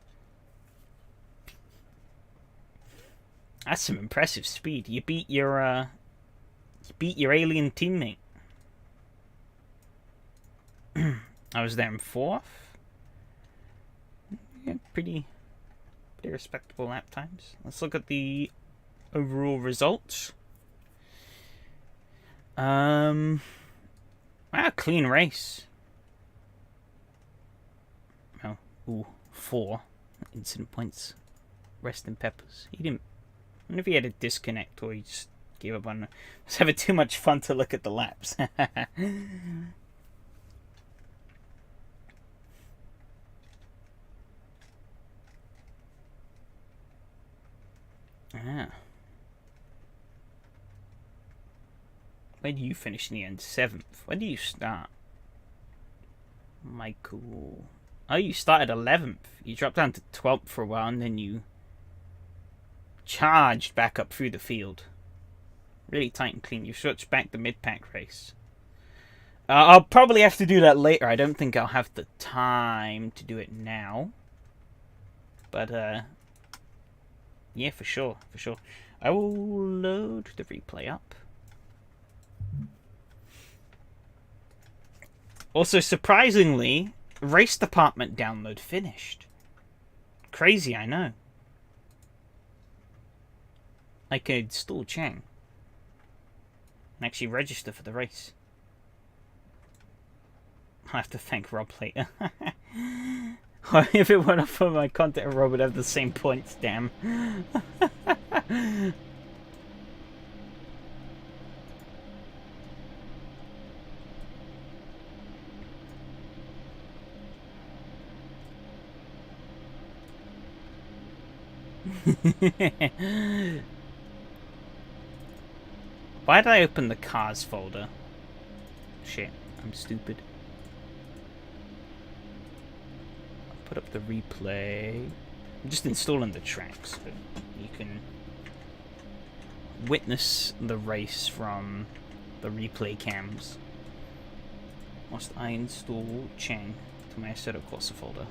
That's some impressive speed. You beat your alien teammate. I was there in 4th. Yeah, pretty respectable lap times. Let's look at the overall results. Wow, clean race. Oh, ooh, 4 incident points. Rest in peppers. He didn't. I wonder if he had a disconnect or he just gave up on. I was having too much fun to look at the laps. Ah. Where do you finish in the end? 7th. Where do you start? Michael. Oh, you started 11th. You dropped down to 12th for a while and then you charged back up through the field. Really tight and clean. You switched back the mid-pack race. I'll probably have to do that later. I don't think I'll have the time to do it now. But, yeah, for sure. For sure. I will load the replay up. Also, surprisingly, race department download finished. Crazy, I know. I could install Chang and actually register for the race. I'll have to thank Rob later. If it went off for my content, Rob would have the same points, damn. Why did I open the cars folder? Shit, I'm stupid. I'll put up the replay. I'm just installing the tracks so you can witness the race from the replay cams. Must I install Chang to my Assetto Corsa folder?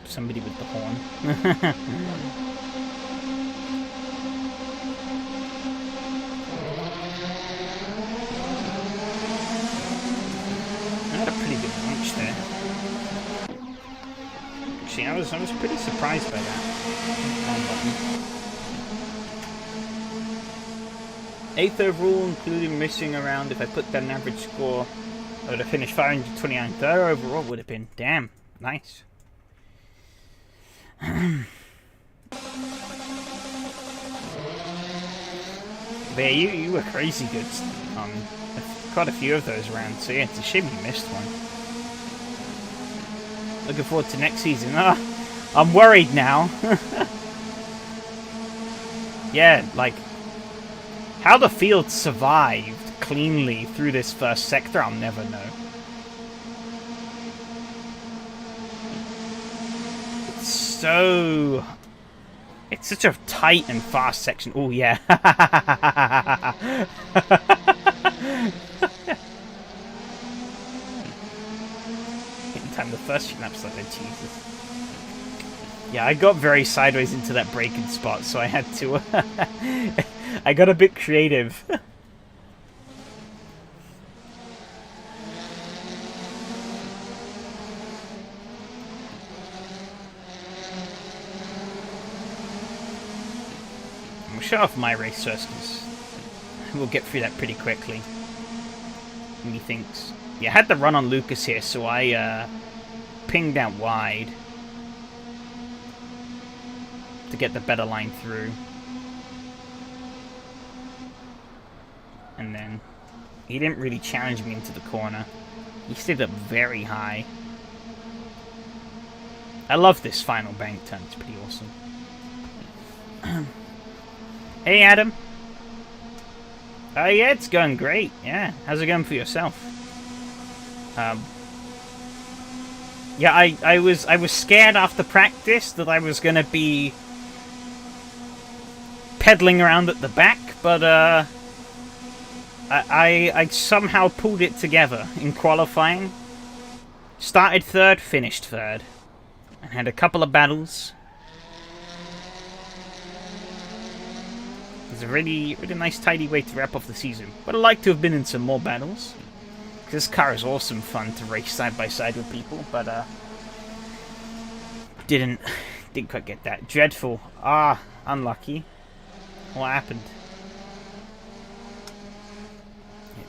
Somebody with the horn. I had a pretty good launch there. Actually, I was pretty surprised by that. 8th overall, including missing around. If I put that an average score, I would have finished 529. 3rd overall would have been. Damn, nice. But yeah, you were crazy good on quite a few of those rounds, so yeah, it's a shame you missed one. Looking forward to next season. I'm worried now. Yeah, like, how the field survived cleanly through this first sector, I'll never know. It's such a tight and fast section. Oh, yeah. In time, the first few laps, like, Jesus. Yeah, I got very sideways into that braking spot, so I had to... I got a bit creative. Shut off my race first, because we'll get through that pretty quickly. Methinks. Yeah, I had to run on Lucas here, so I pinged out wide. to get the better line through. And then he didn't really challenge me into the corner. He stayed up very high. I love this final bank turn. It's pretty awesome. Hey, Adam. Yeah, it's going great. Yeah, how's it going for yourself? Yeah, I was scared after practice that I was gonna be pedaling around at the back, but I somehow pulled it together in qualifying. Started third, finished third, and had a couple of battles. It's a really nice, tidy way to wrap off the season. But I'd like to have been in some more battles. This car is awesome fun to race side by side with people, but didn't quite get that. Dreadful. Unlucky. What happened?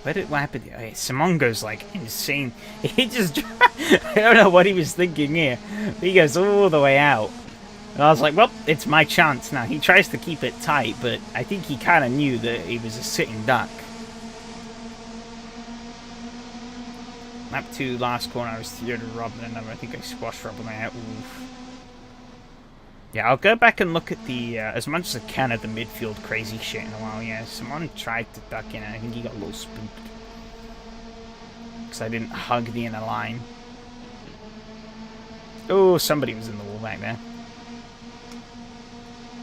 What happened? Hey, Simon goes like insane. He just I don't know what he was thinking here. He goes all the way out. And I was like, well, it's my chance now. He tries to keep it tight, but I think he kind of knew that he was a sitting duck. Lap 2, last corner, I was through to Robin, and I think I squashed Robin out. Oof. Yeah, I'll go back and look at the, as much as I can, at the midfield crazy shit in a while. Yeah, someone tried to duck in, and I think he got a little spooked. Because I didn't hug the inner line. Oh, somebody was in the wall back there.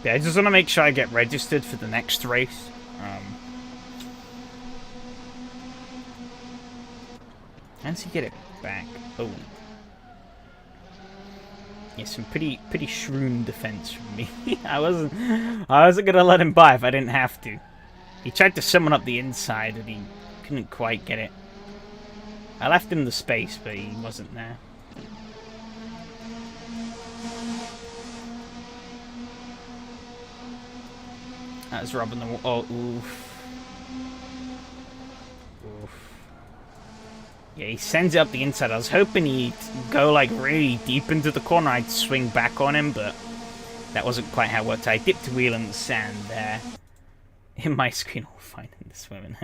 Yeah, I just want to make sure I get registered for the next race. How does he get it back? Oh. Yeah, some pretty shrewd defense from me. I wasn't gonna let him by if I didn't have to. He tried to summon up the inside and he couldn't quite get it. I left him the space, but he wasn't there. That was robbing the wall. Oh, oof. Oof. Yeah, he sends it up the inside. I was hoping he'd go like really deep into the corner. I'd swing back on him, but that wasn't quite how it worked. I dipped a wheel in the sand there. In my screen, I'll find in the swimming.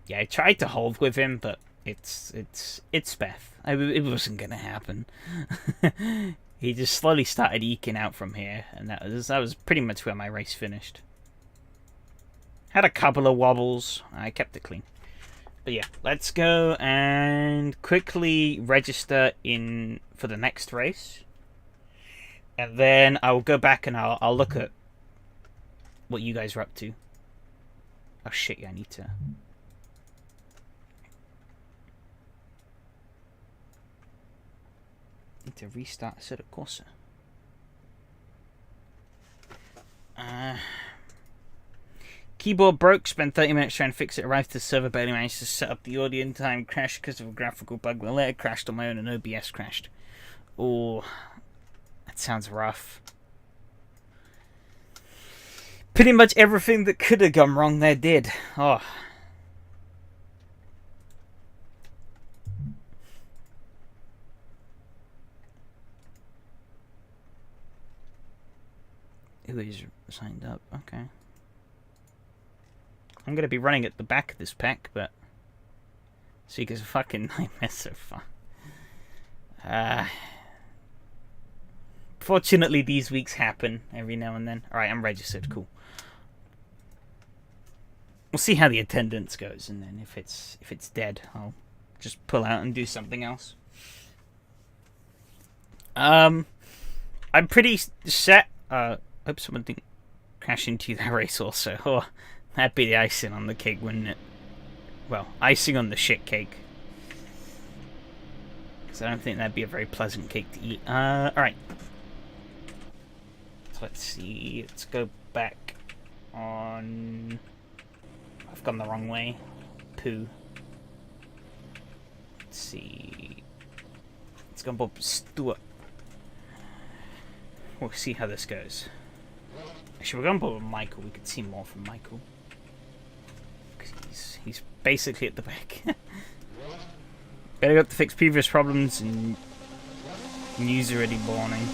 Yeah, I tried to hold with him, but it's Beth. It wasn't gonna happen. He just slowly started eking out from here, and that was pretty much where my race finished. Had a couple of wobbles. I kept it clean. But yeah, let's go and quickly register in for the next race. And then I'll go back and I'll look at what you guys are up to. Oh shit, yeah, I need to... restart Assetto Corsa. Keyboard broke, spent 30 minutes trying to fix it, arrived to the server, barely managed to set up the audio in time, crashed because of a graphical bug, well, later crashed on my own and OBS crashed. Oh, that sounds rough. Pretty much everything that could have gone wrong there did. Oh. Who is signed up? Okay. I'm gonna be running at the back of this pack, but Seeker's a fucking nightmare so far. Fortunately, these weeks happen every now and then. Alright, I'm registered. Cool. We'll see how the attendance goes, and then if it's dead, I'll just pull out and do something else. I'm pretty set. Hope someone didn't crash into that race also. Oh, that'd be the icing on the cake, wouldn't it? Well, icing on the shit cake. Because I don't think that'd be a very pleasant cake to eat. Alright. So let's see. Let's go back on... I've gone the wrong way. Poo. Let's see. Let's go Bob Stewart. We'll see how this goes. Actually, we're going to put with Michael. We could see more from Michael. Because he's basically at the back. Better got to fix previous problems and News already morning.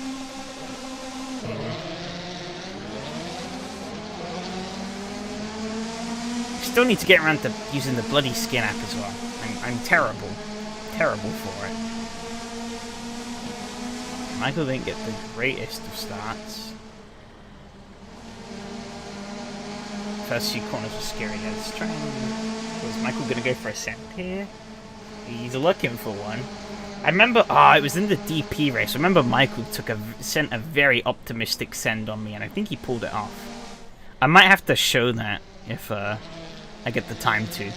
Still need to get around to using the bloody skin app as well. I'm terrible. Terrible for it. Michael didn't get the greatest of starts. First few corners were scary. Let's try and... Was Michael going to go for a send here? He's looking for one. I remember... it was in the DP race. I remember Michael sent a very optimistic send on me, and I think he pulled it off. I might have to show that if I get the time to.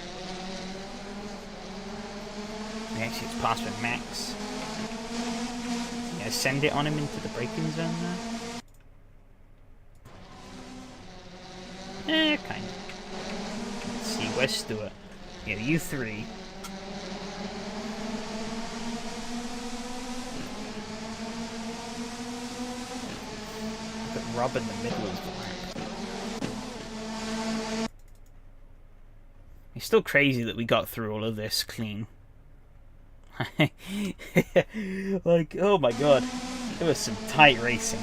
Actually, it's passed with Max. Yeah, send it on him into the braking zone there. Kind of. Let's see, where's Stuart? Yeah, you three. Put Rob in the middle of the lap. It's still crazy that we got through all of this clean. Like, oh my god. It was some tight racing.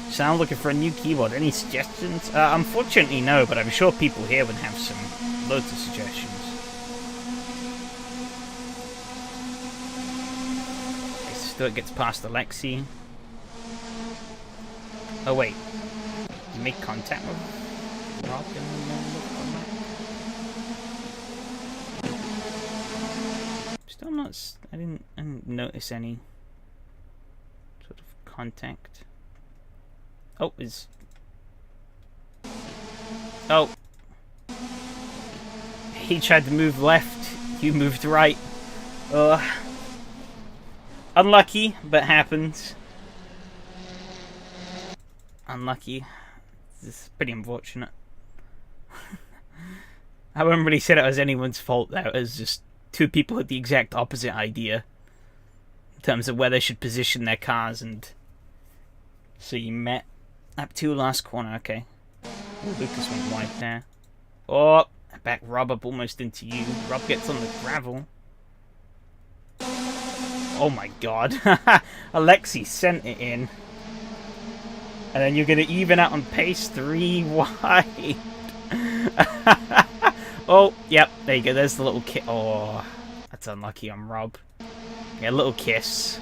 So I'm looking for a new keyboard. Any suggestions? Unfortunately, no, but I'm sure people here would have some loads of suggestions. Okay, Stuart gets past Alexei. Oh, wait. You make contact with Rob in the middle of the map? Still not... I didn't notice any sort of contact. Oh, is... Oh. He tried to move left. You moved right. Unlucky, but happens. Unlucky. This is pretty unfortunate. I wouldn't really say that was anyone's fault, though. It was just two people had the exact opposite idea in terms of where they should position their cars, and so you met. Lap 2, last corner, okay. Ooh, Lucas went wide there. Oh, I back Rob up almost into you. Rob gets on the gravel. Oh my god. Alexei sent it in. And then you're going to even out on pace 3 wide. Oh, yep, there you go. There's the little kiss. Oh, that's unlucky on Rob. Yeah, little kiss.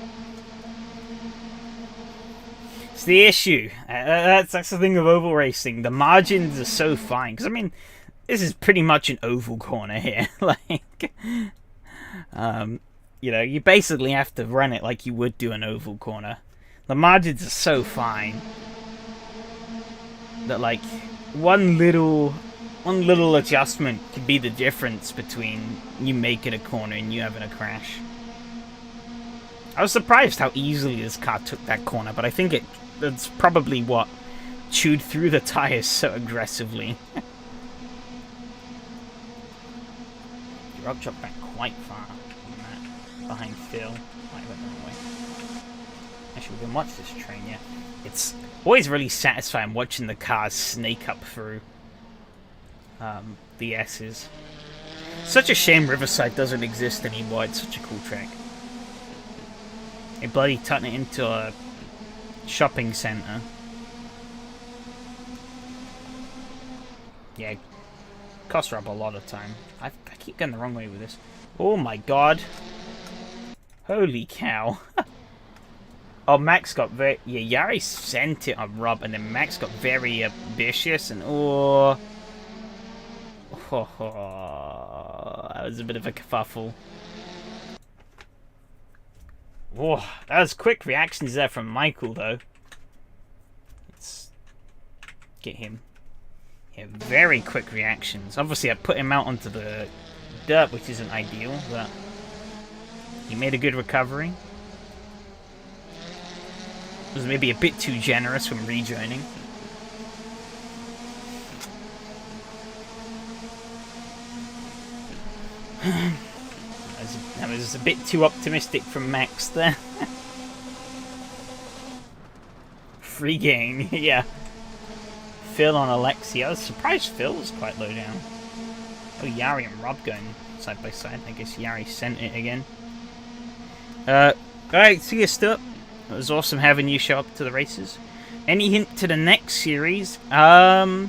It's the issue. That's the thing of oval racing. The margins are so fine. Because, I mean, this is pretty much an oval corner here. Like, you know, you basically have to run it like you would do an oval corner. The margins are so fine that, like, one little adjustment could be the difference between you making a corner and you having a crash. I was surprised how easily this car took that corner, but I think it's probably what chewed through the tires so aggressively. Rob dropped back quite far from that, behind Phil. Might have went the wrong way. Actually, we haven't watched this train yet. It's always really satisfying watching the cars snake up through the S's. Such a shame Riverside doesn't exist anymore. It's such a cool track. They bloody turned it into a shopping centre. Yeah, cost Rob a lot of time. I keep going the wrong way with this. Oh my god. Holy cow. Oh, Max got very... Yeah, Yari sent it on Rob, and then Max got very ambitious, and oh, that was a bit of a kerfuffle. Whoa, that was quick reactions there from Michael, though. Let's get him. Yeah, very quick reactions. Obviously, I put him out onto the dirt, which isn't ideal, but he made a good recovery. Was maybe a bit too generous when rejoining. That was a bit too optimistic from Max there. Free gain, yeah. Phil on Alexei. I was surprised Phil was quite low down. Oh, Yari and Rob going side by side. I guess Yari sent it again. Alright, see you, Stuart. It was awesome having you show up to the races. Any hint to the next series? We're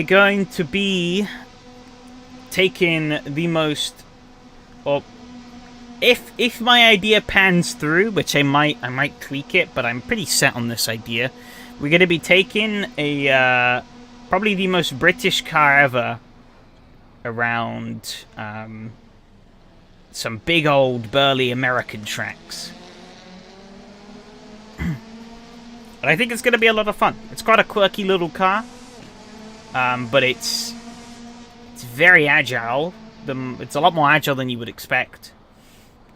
going to be taking the most, well, if my idea pans through, which I might tweak it, but I'm pretty set on this idea. We're going to be taking a probably the most British car ever around some big old burly American tracks. But I think it's going to be a lot of fun. It's quite a quirky little car, but it's very agile. It's a lot more agile than you would expect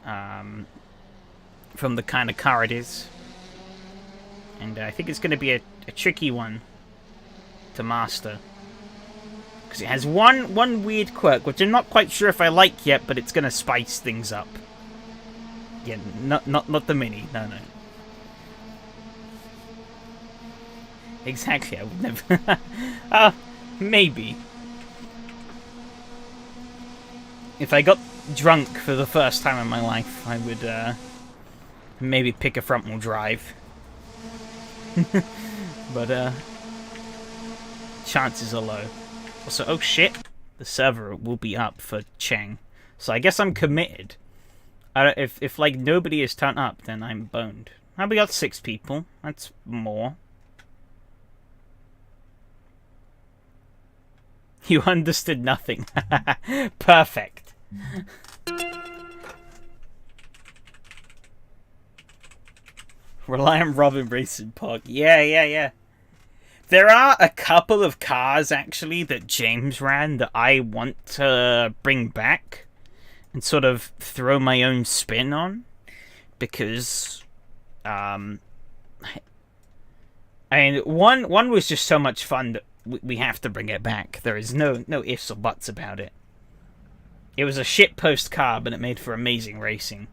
from the kind of car it is. And I think it's going to be a tricky one to master. Because it has one weird quirk, which I'm not quite sure if I like yet, but it's going to spice things up. Yeah, not the Mini. No. Exactly, I would never... maybe. If I got drunk for the first time in my life, I would maybe pick a front-wheel drive. But chances are low. Also, oh shit, the server will be up for Cheng. So I guess I'm committed. If like nobody has turned up, then I'm boned. Now we got 6 people. That's more. You understood nothing. Perfect. Reliant Robin Racing Pog. Yeah. There are a couple of cars, actually, that James ran that I want to bring back and sort of throw my own spin on. Because, I mean, one was just so much fun that we have to bring it back. There is no ifs or buts about it. It was a shitpost car, but it made for amazing racing.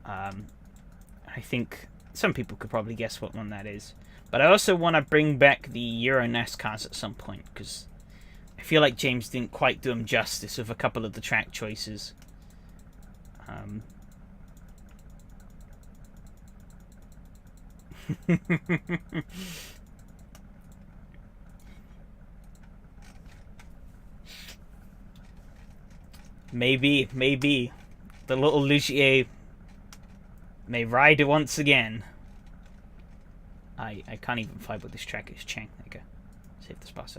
I think some people could probably guess what one that is. But I also want to bring back the Euro NASCARs at some point, because I feel like James didn't quite do them justice with a couple of the track choices. Maybe the little Lugier may ride once again. I can't even find what this track is. Chang, there you go. Save the spot.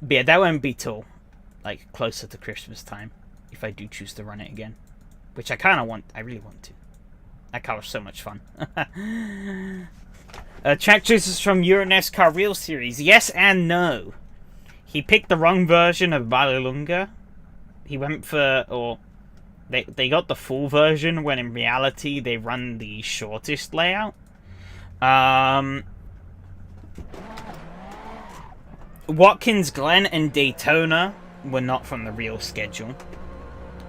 But yeah, that won't be till like closer to Christmas time if I do choose to run it again, which I kind of want. I really want to. That car was so much fun. Track choices from Euro NASCAR Real Series. Yes and no. He picked the wrong version of Balilunga. He went for... or they got the full version when in reality they run the shortest layout. Watkins Glen and Daytona were not from the real schedule.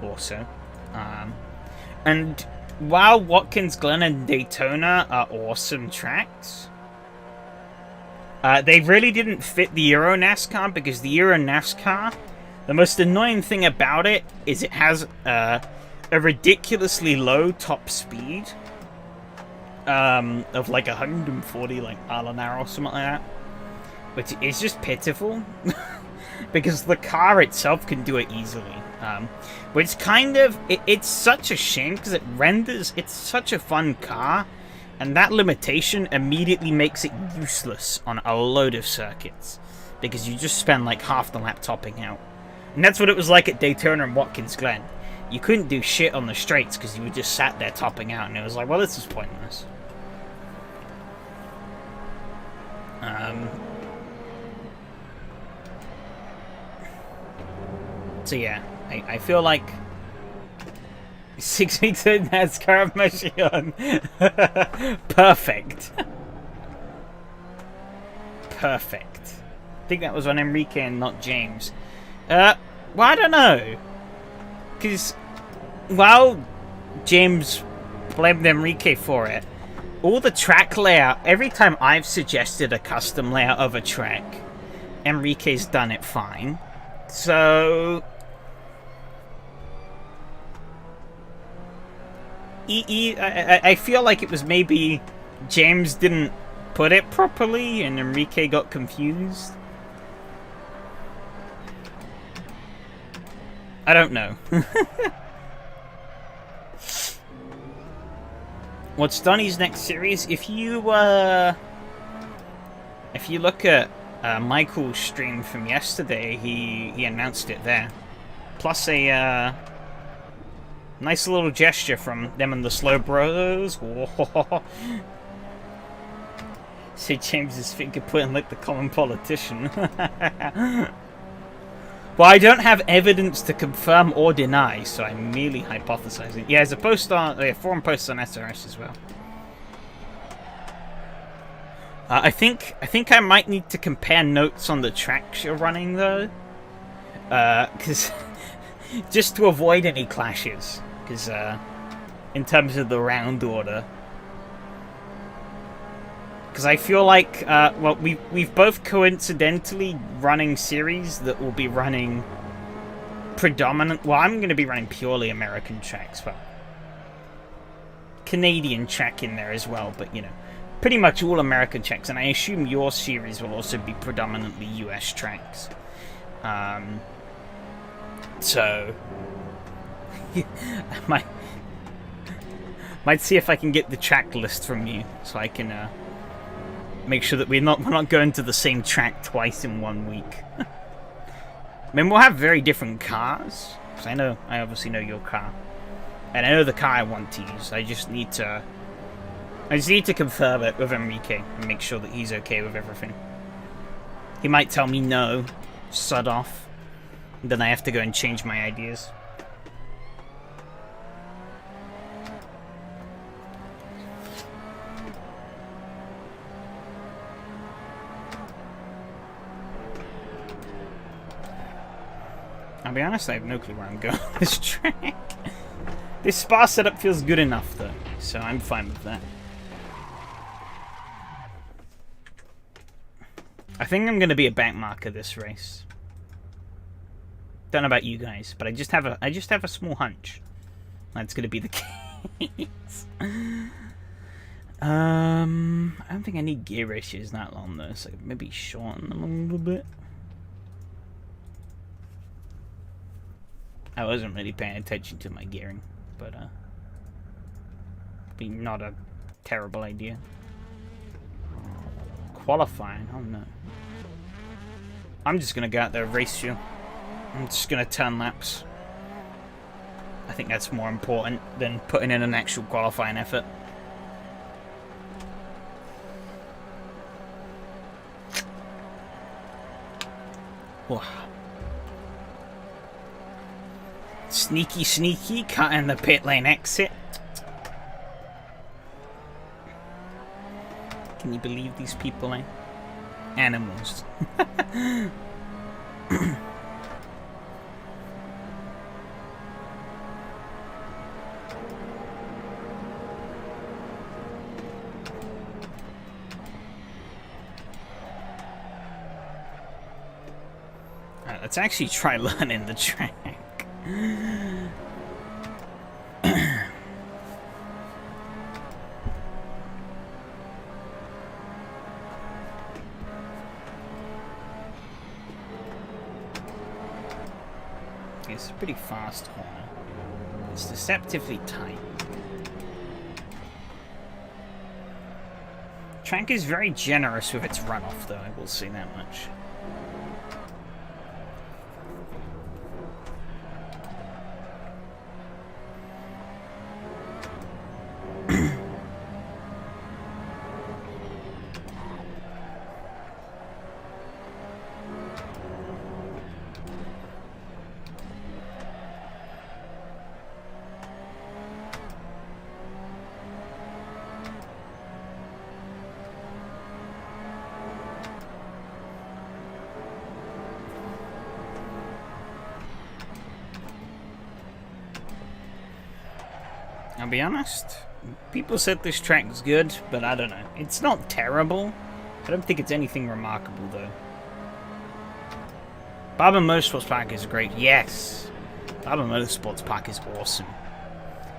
Also. And while Watkins Glen and Daytona are awesome tracks, they really didn't fit the Euro NASCAR, because the Euro NASCAR, the most annoying thing about it is it has a ridiculously low top speed of like 140 mile an hour or something like that, which is just pitiful because the car itself can do it easily. Which kind of, it's such a shame because it's such a fun car, and that limitation immediately makes it useless on a load of circuits because you just spend like half the lap topping out. And that's what it was like at Daytona and Watkins Glen. You couldn't do shit on the straights because you were just sat there topping out, and it was like, well, this is pointless. So yeah, I feel like 6 weeks in NASCAR machine. Perfect. Perfect. I think that was on Enrique and not James. Well, I don't know. Because while James blamed Enrique for it, all the track layout, every time I've suggested a custom layout of a track, Enrique's done it fine. So I feel like it was maybe James didn't put it properly and Enrique got confused. I don't know. What's Donnie's next series? If you look at Michael's stream from yesterday, he announced it there. Plus a nice little gesture from them and the Slow Bros. Say James's finger pointing like the common politician. Well, I don't have evidence to confirm or deny, so I'm merely hypothesizing. Yeah, there's a post on a forum post on SRS as well. I think I might need to compare notes on the tracks you're running though, because just to avoid any clashes. Because in terms of the round order, because I feel like well, we've both coincidentally running series that will be running predominant. Well, I'm going to be running purely American tracks, well, Canadian track in there as well, but you know, pretty much all American tracks, and I assume your series will also be predominantly US tracks. So I might see if I can get the track list from you, so I can make sure that we're not going to the same track twice in 1 week. I mean, we'll have very different cars, because I obviously know your car, and I know the car I want to use. I just need to confirm it with Enrique and make sure that he's okay with everything. He might tell me no, sod off, and then I have to go and change my ideas. I'll be honest, I have no clue where I'm going with this track. This spa setup feels good enough, though, so I'm fine with that. I think I'm going to be a back marker this race. Don't know about you guys, but I just have a small hunch that's going to be the case. I don't think I need gear ratios that long, though, so maybe shorten them a little bit. I wasn't really paying attention to my gearing, but be not a terrible idea. Qualifying? Oh no. I'm just gonna go out there and race you. I'm just gonna turn laps. I think that's more important than putting in an actual qualifying effort. Whoa. Sneaky, sneaky, cutting the pit lane exit. Can you believe these people, eh? Animals. Alright, let's actually try learning the track. It's a pretty fast corner. It's deceptively tight. Track is very generous with its runoff, though, I will say that much. I'll be honest, people said this track's good, but I don't know. It's not terrible. I don't think it's anything remarkable, though. Barber Motorsports Park is great. Yes. Barber Motorsports Park is awesome.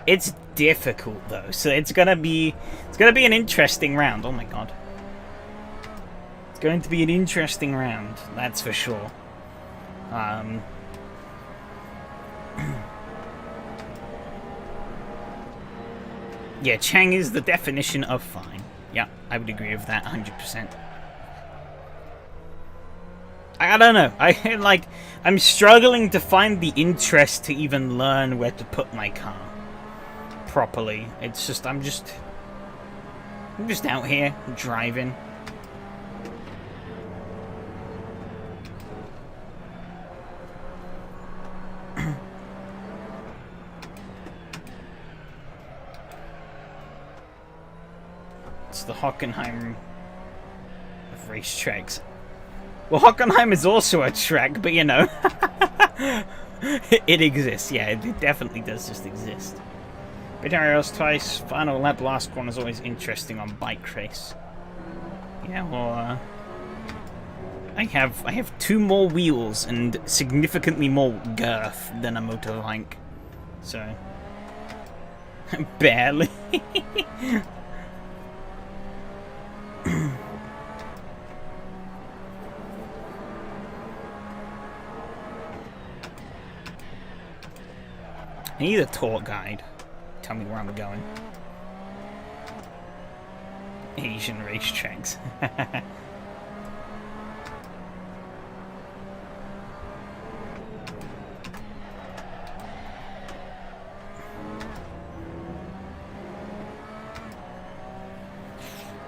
It's difficult though, so it's gonna be an interesting round. Oh my god. It's going to be an interesting round, that's for sure. Yeah, Chang is the definition of fine. Yeah, I would agree with that 100%. I don't know. I'm struggling to find the interest to even learn where to put my car properly. It's just I'm just out here driving. It's the Hockenheim of racetracks. Well, Hockenheim is also a track, but you know, it exists. Yeah, it definitely does just exist. Bit aerials twice. Final lap, last corner is always interesting on bike race. Yeah, well, I have 2 more wheels and significantly more girth than a motorbike, so barely. I need a tour guide. Tell me where I'm going. Asian racetracks. I'm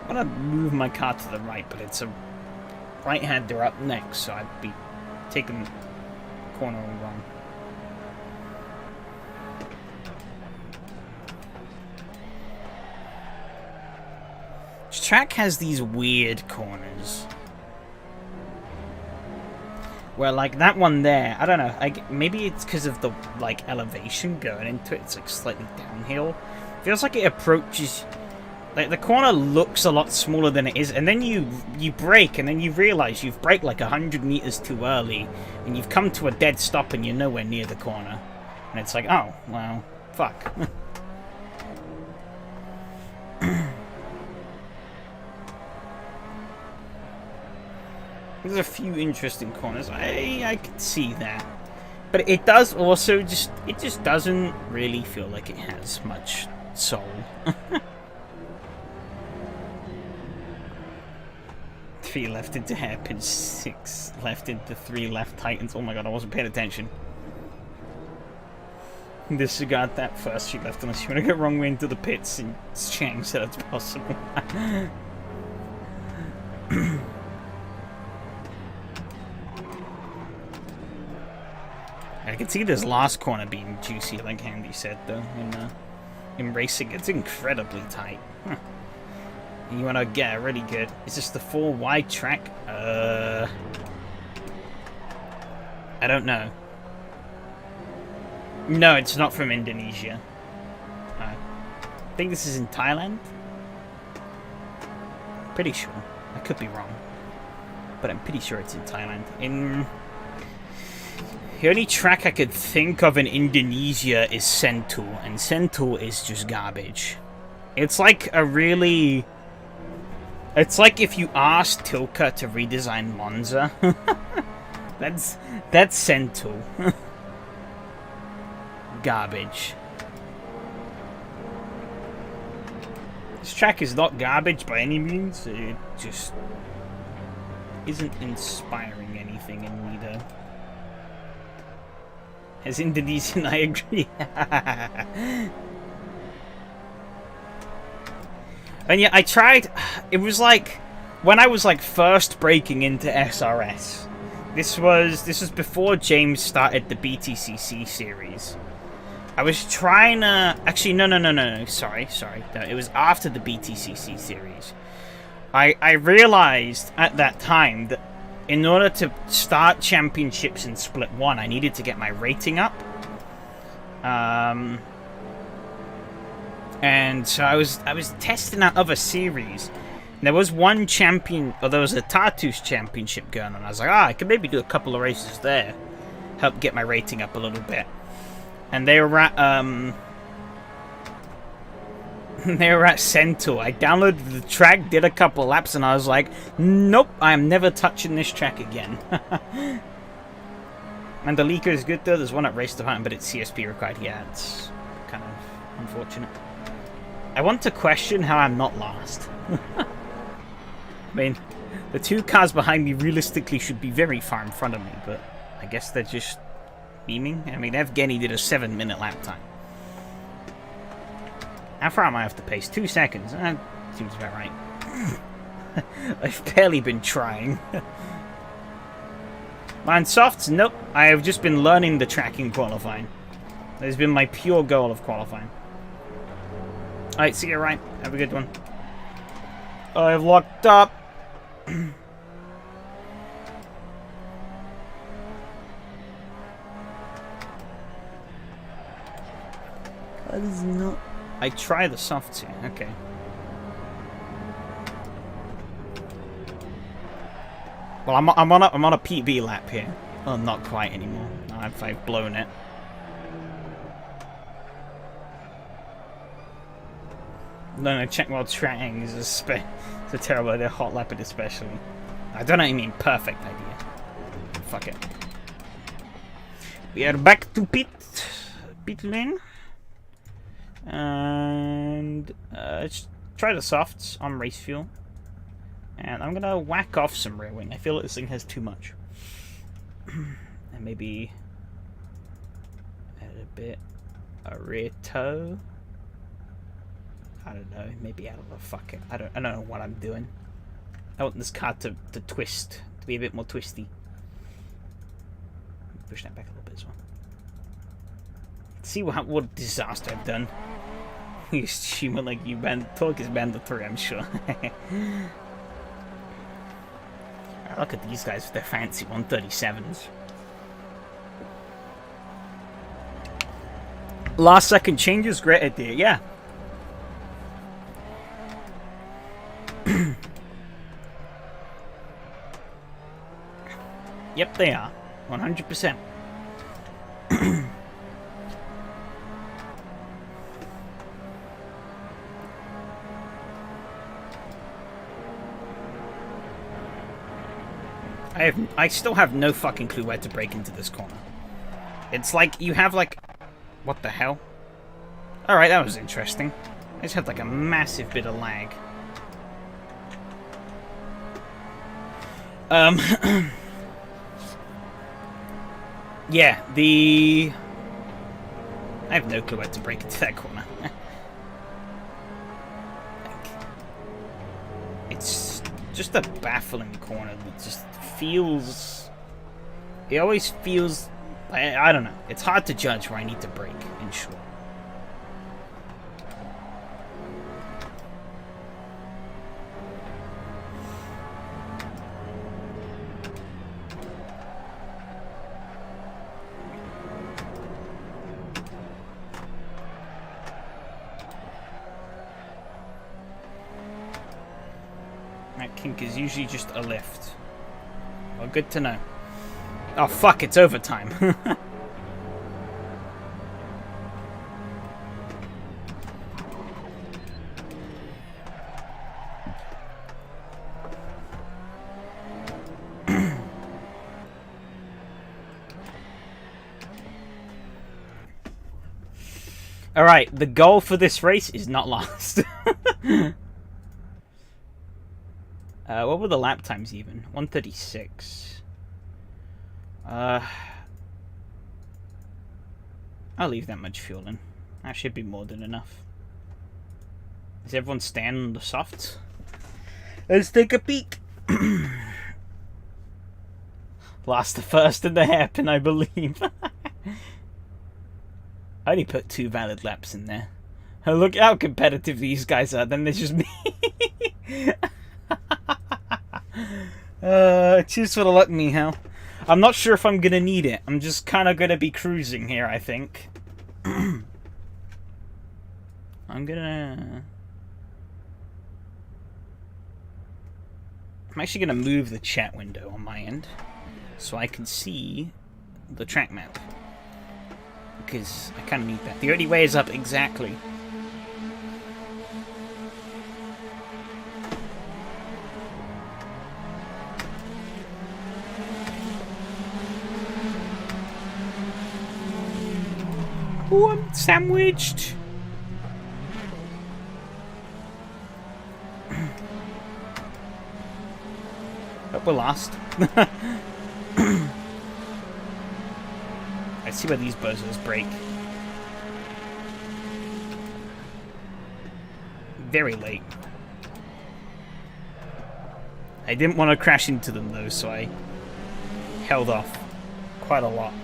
gonna move my car to the right, but it's a right-hander up next, so I'd be taking the corner wrong. This track has these weird corners. Well, like that one there, I don't know. Maybe it's because of the like elevation going into it. It's like slightly downhill. Feels like it approaches. Like the corner looks a lot smaller than it is, and then you brake, and then you realize you've braked like 100 meters too early, and you've come to a dead stop, and you're nowhere near the corner. And it's like, oh well, fuck. There's a few interesting corners. I could see that. But it does also it just doesn't really feel like it has much soul. 3 left into hairpin, 6 left into 3 left tightens. Oh my god, I wasn't paying attention. Disregard that first she left unless you want to go wrong way into the pits and Chang said it's possible. I can see this last corner being juicy, like Andy said, though. In racing, it's incredibly tight. Huh. You want to get really good. Is this the 4 wide track? I don't know. No, it's not from Indonesia. I think this is in Thailand. Pretty sure. I could be wrong. But I'm pretty sure it's in Thailand. The only track I could think of in Indonesia is Sentul, and Sentul is just garbage. It's like a really... It's like if you asked Tilka to redesign Monza. That's Sentul. Garbage. This track is not garbage by any means. It just isn't inspiring anything in me, though. As Indonesian, I agree. And yeah, I tried. It was like when I was like first breaking into SRS. This was before James started the BTCC series. I was trying to actually no. Sorry. No, it was after the BTCC series. I realized at that time that in order to start championships in Split 1, I needed to get my rating up. And so I was testing out other series, There was one champion, or there was a Tartus championship going on. I was like, I could maybe do a couple of races there. Help get my rating up a little bit. And they were at, they were at Centaur. I downloaded the track, did a couple laps, and I was like, nope, I am never touching this track again. And the leaker is good though. There's one at Race Department, but it's CSP required. Yeah, it's kind of unfortunate. I want to question how I'm not last. I mean, the two cars behind me realistically should be very far in front of me, but I guess they're just beaming. I mean, Evgeny did a 7-minute lap time. How far am I off the pace? 2 seconds. Seems about right. I've barely been trying. Mine softs? Nope. I have just been learning the track in qualifying. That has been my pure goal of qualifying. Alright, see you, Ryan. Have a good one. I've locked up. That is not... I try the softs here. Okay. Well, I'm on a PB lap here. Oh, not quite anymore. I've blown it. No, check while trying is it's a terrible idea. Hot lap it especially. I don't know what you mean perfect idea. Fuck it. We are back to pit lane. And let's try the softs on race fuel. And I'm gonna whack off some rear wing. I feel like this thing has too much. And maybe add a bit a rear toe. I don't know. Maybe I don't know. Fuck it. I don't know what I'm doing. I want this car to twist, to be a bit more twisty. Push that back a little bit as well. See what disaster I've done. You human like you talk is mandatory, I'm sure. Look at these guys with their fancy 137s. Last second changes, great idea, yeah. Yep, they are. 100%. I still have no fucking clue where to brake into this corner. It's like you have like... What the hell? Alright, that was interesting. I just had like a massive bit of lag. Yeah, I have no clue where to brake into that corner. It's just a baffling corner that just feels... It always feels... I don't know. It's hard to judge where I need to brake, in short. That kink is usually just a lift. Well, good to know. Oh, fuck, it's overtime. Alright, the goal for this race is not last. What were the lap times even? 136. I'll leave that much fuel in. That should be more than enough. Is everyone standing on the softs? Let's take a peek. Last the first in the hairpin, I believe. I only put 2 valid laps in there. Oh, look how competitive these guys are. Then there's just me. Cheers for the luck, Mihal. I'm not sure if I'm gonna need it. I'm just kind of gonna be cruising here, I think. I'm gonna... I'm actually going to move the chat window on my end so I can see the track map. Because I kind of need that. The only way is up exactly. Oh, I'm sandwiched. But we're lost. I see where these bozos break. Very late. I didn't want to crash into them though, so I held off quite a lot.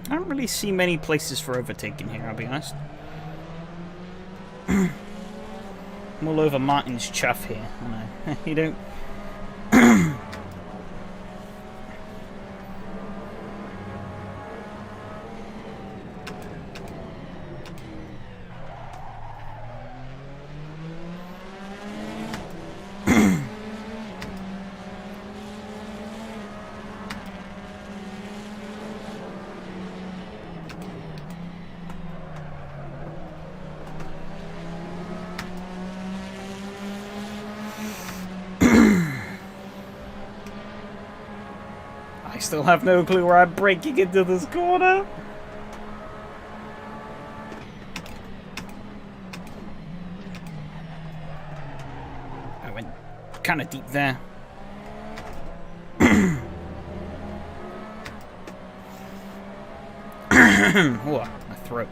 I don't really see many places for overtaking here, I'll be honest. I'm all over Martin's chuff here. I know. You don't... I still have no clue where I'm breaking into this corner. I went kind of deep there. Oh, my throat.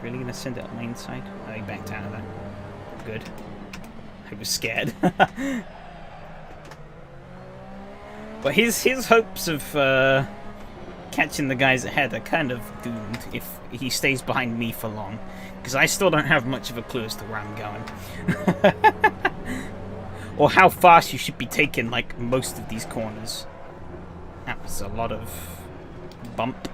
Really gonna send it on my inside? Oh, he backed out of that. Good. I was scared. But his hopes of catching the guys ahead are kind of doomed if he stays behind me for long. Because I still don't have much of a clue as to where I'm going. Or how fast you should be taking, like, most of these corners. That was a lot of bump.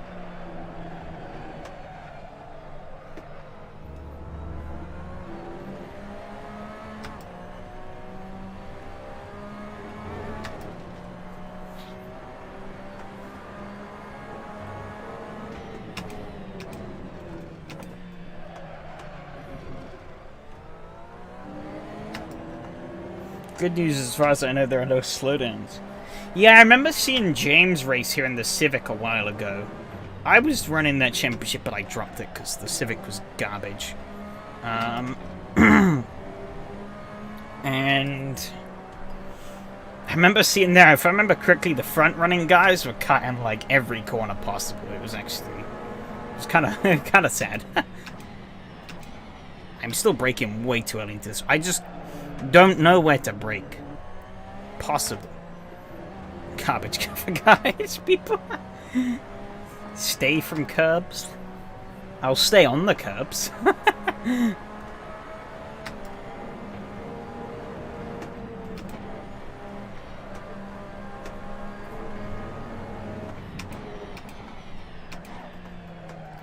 Good news, as far as I know, there are no slowdowns. Yeah, I remember seeing James race here in the Civic a while ago. I was running that championship, but I dropped it because the Civic was garbage. And I remember seeing there, if I remember correctly, the front running guys were cutting like every corner possible. It was kind of sad. I'm still braking way too early into this. I just don't know where to brake. Possible. Garbage cover guys, people. Stay from curbs. I'll stay on the curbs.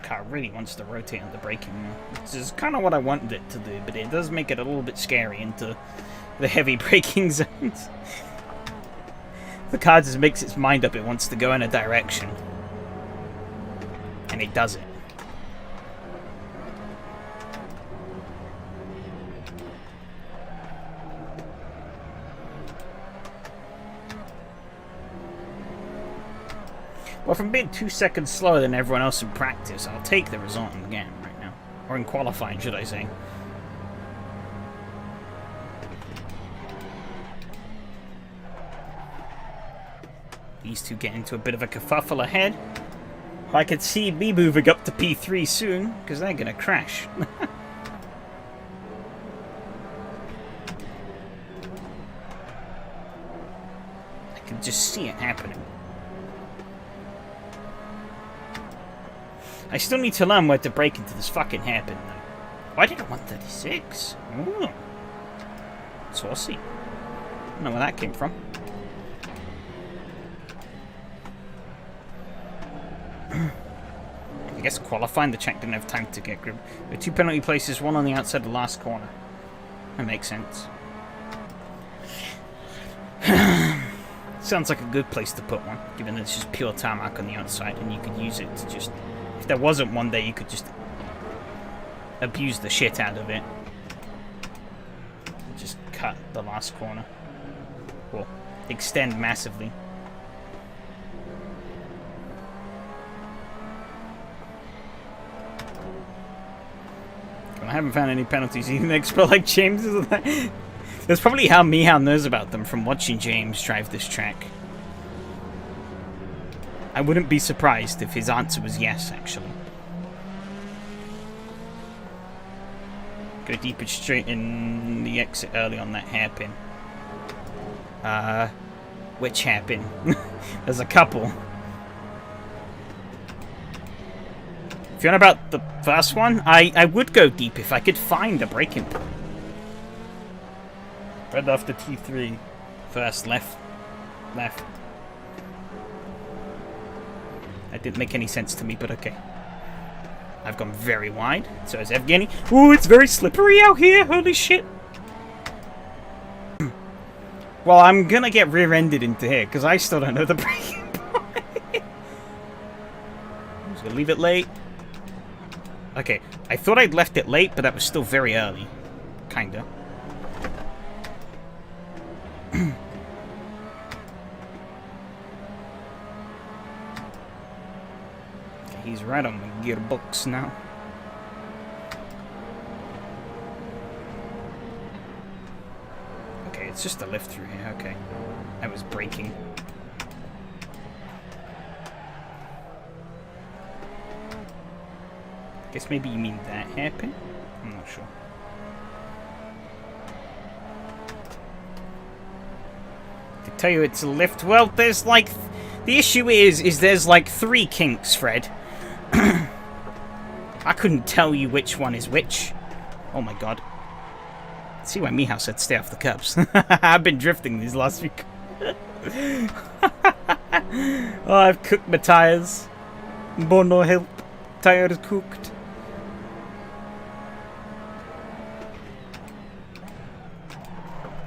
Car really wants to rotate on the braking, which is kind of what I wanted it to do, but it does make it a little bit scary into the heavy braking zones. The car just makes its mind up, it wants to go in a direction. And it does it. Well, if I'm being 2 seconds slower than everyone else in practice, I'll take the result in the game right now. Or in qualifying, should I say. These two get into a bit of a kerfuffle ahead. I could see me moving up to P3 soon, because they're going to crash. I can just see it happening. I still need to learn where to break into this fucking hairpin, though. Why did it 136? Ooh. Saucy. I don't know where that came from. I guess qualifying the track didn't have time to get grip. There were 2 penalty places, one on the outside of the last corner. That makes sense. Sounds like a good place to put one, given that it's just pure tarmac on the outside, and you could use it to just... If there wasn't one there, you could just abuse the shit out of it. Just cut the last corner. Or extend massively. I haven't found any penalties even expert like James. That's probably how Mihal knows about them, from watching James drive this track. I wouldn't be surprised if his answer was yes, actually. Go deep and straight in the exit early on that hairpin. Which hairpin? There's a couple. If you're on about the first one, I would go deep if I could find a braking point. Right after T3. First, left. Left. That didn't make any sense to me, but okay. I've gone very wide. So is Evgeny. Ooh, it's very slippery out here. Holy shit. Well, I'm gonna get rear-ended into here, because I still don't know the braking point. I'm just gonna leave it late. Okay, I thought I'd left it late, but that was still very early. Kinda. Okay, he's right on the gearbox now. Okay, it's just a lift through here, okay. I was braking. Guess maybe you mean that hairpin? I'm not sure. To tell you it's a lift, well, there's like... The issue is there's like 3 kinks, Fred. I couldn't tell you which one is which. Oh my god. See why Mihal said stay off the curbs. I've been drifting these last week. Oh, I've cooked my tires. Bono help. Tires cooked.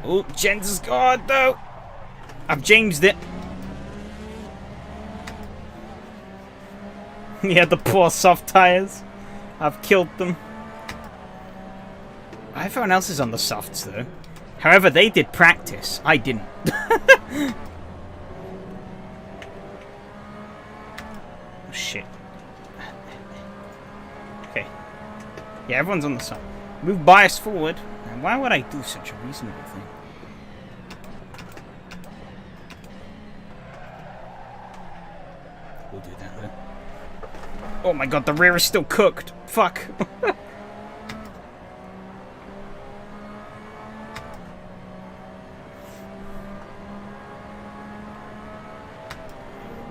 Oh, Jens is gone though. I've Jamesed it. Yeah, the poor soft tires. I've killed them. Everyone else is on the softs though. However, they did practice. I didn't. Oh shit. Okay. Yeah, everyone's on the soft. Move bias forward. And why would I do such a reasonable thing? We'll do that then. Oh my god, the rear is still cooked. Fuck.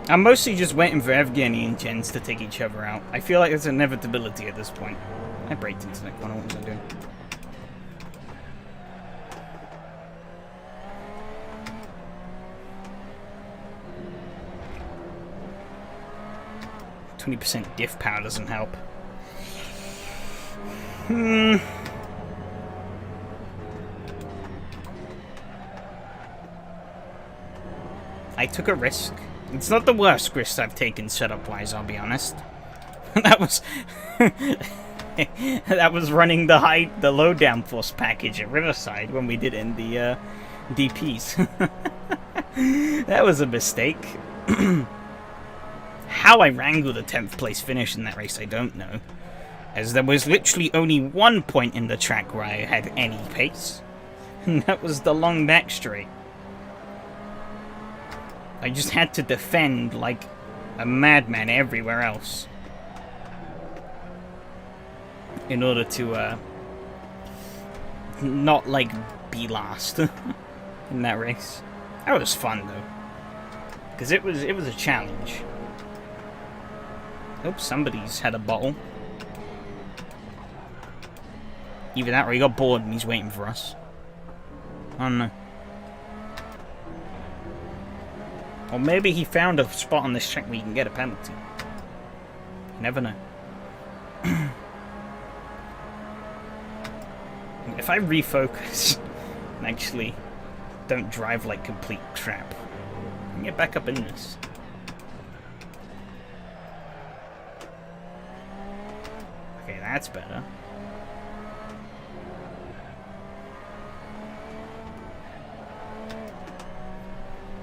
I'm mostly just waiting for Evgeny and Jens to take each other out. I feel like it's an inevitability at this point. I braked into that corner. What was I doing? 20% diff power doesn't help. I took a risk. It's not the worst risk I've taken setup-wise, I'll be honest. That was... that was running the low downforce package at Riverside when we did it in the DPs. That was a mistake. How I wrangled a 10th place finish in that race, I don't know. As there was literally only one point in the track where I had any pace. And that was the long back straight. I just had to defend like a madman everywhere else in order to not like be last in that race. That was fun though, because it was a challenge. Oops, somebody's had a bottle. Either that or he got bored and he's waiting for us. I don't know. Or maybe he found a spot on this track where you can get a penalty. You never know. If I refocus and actually don't drive like complete crap, I can get back up in this. Okay, that's better.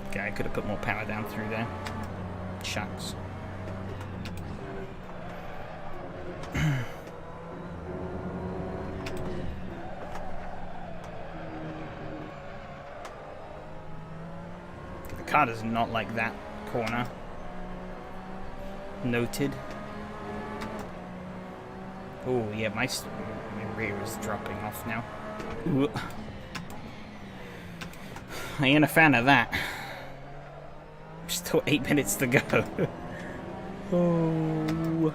Okay, I could have put more power down through there. Shucks. The car does not like that corner. Noted. Oh, yeah, my rear is dropping off now. Ooh. I ain't a fan of that. Still 8 minutes to go. Oh.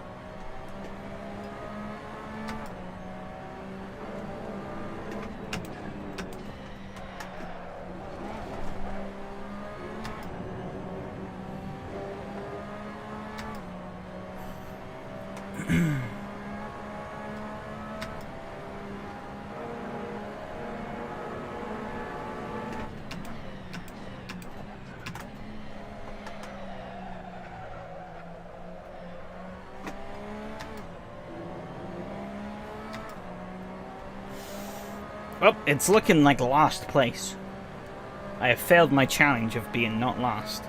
Well, it's looking like last place. I have failed my challenge of being not last.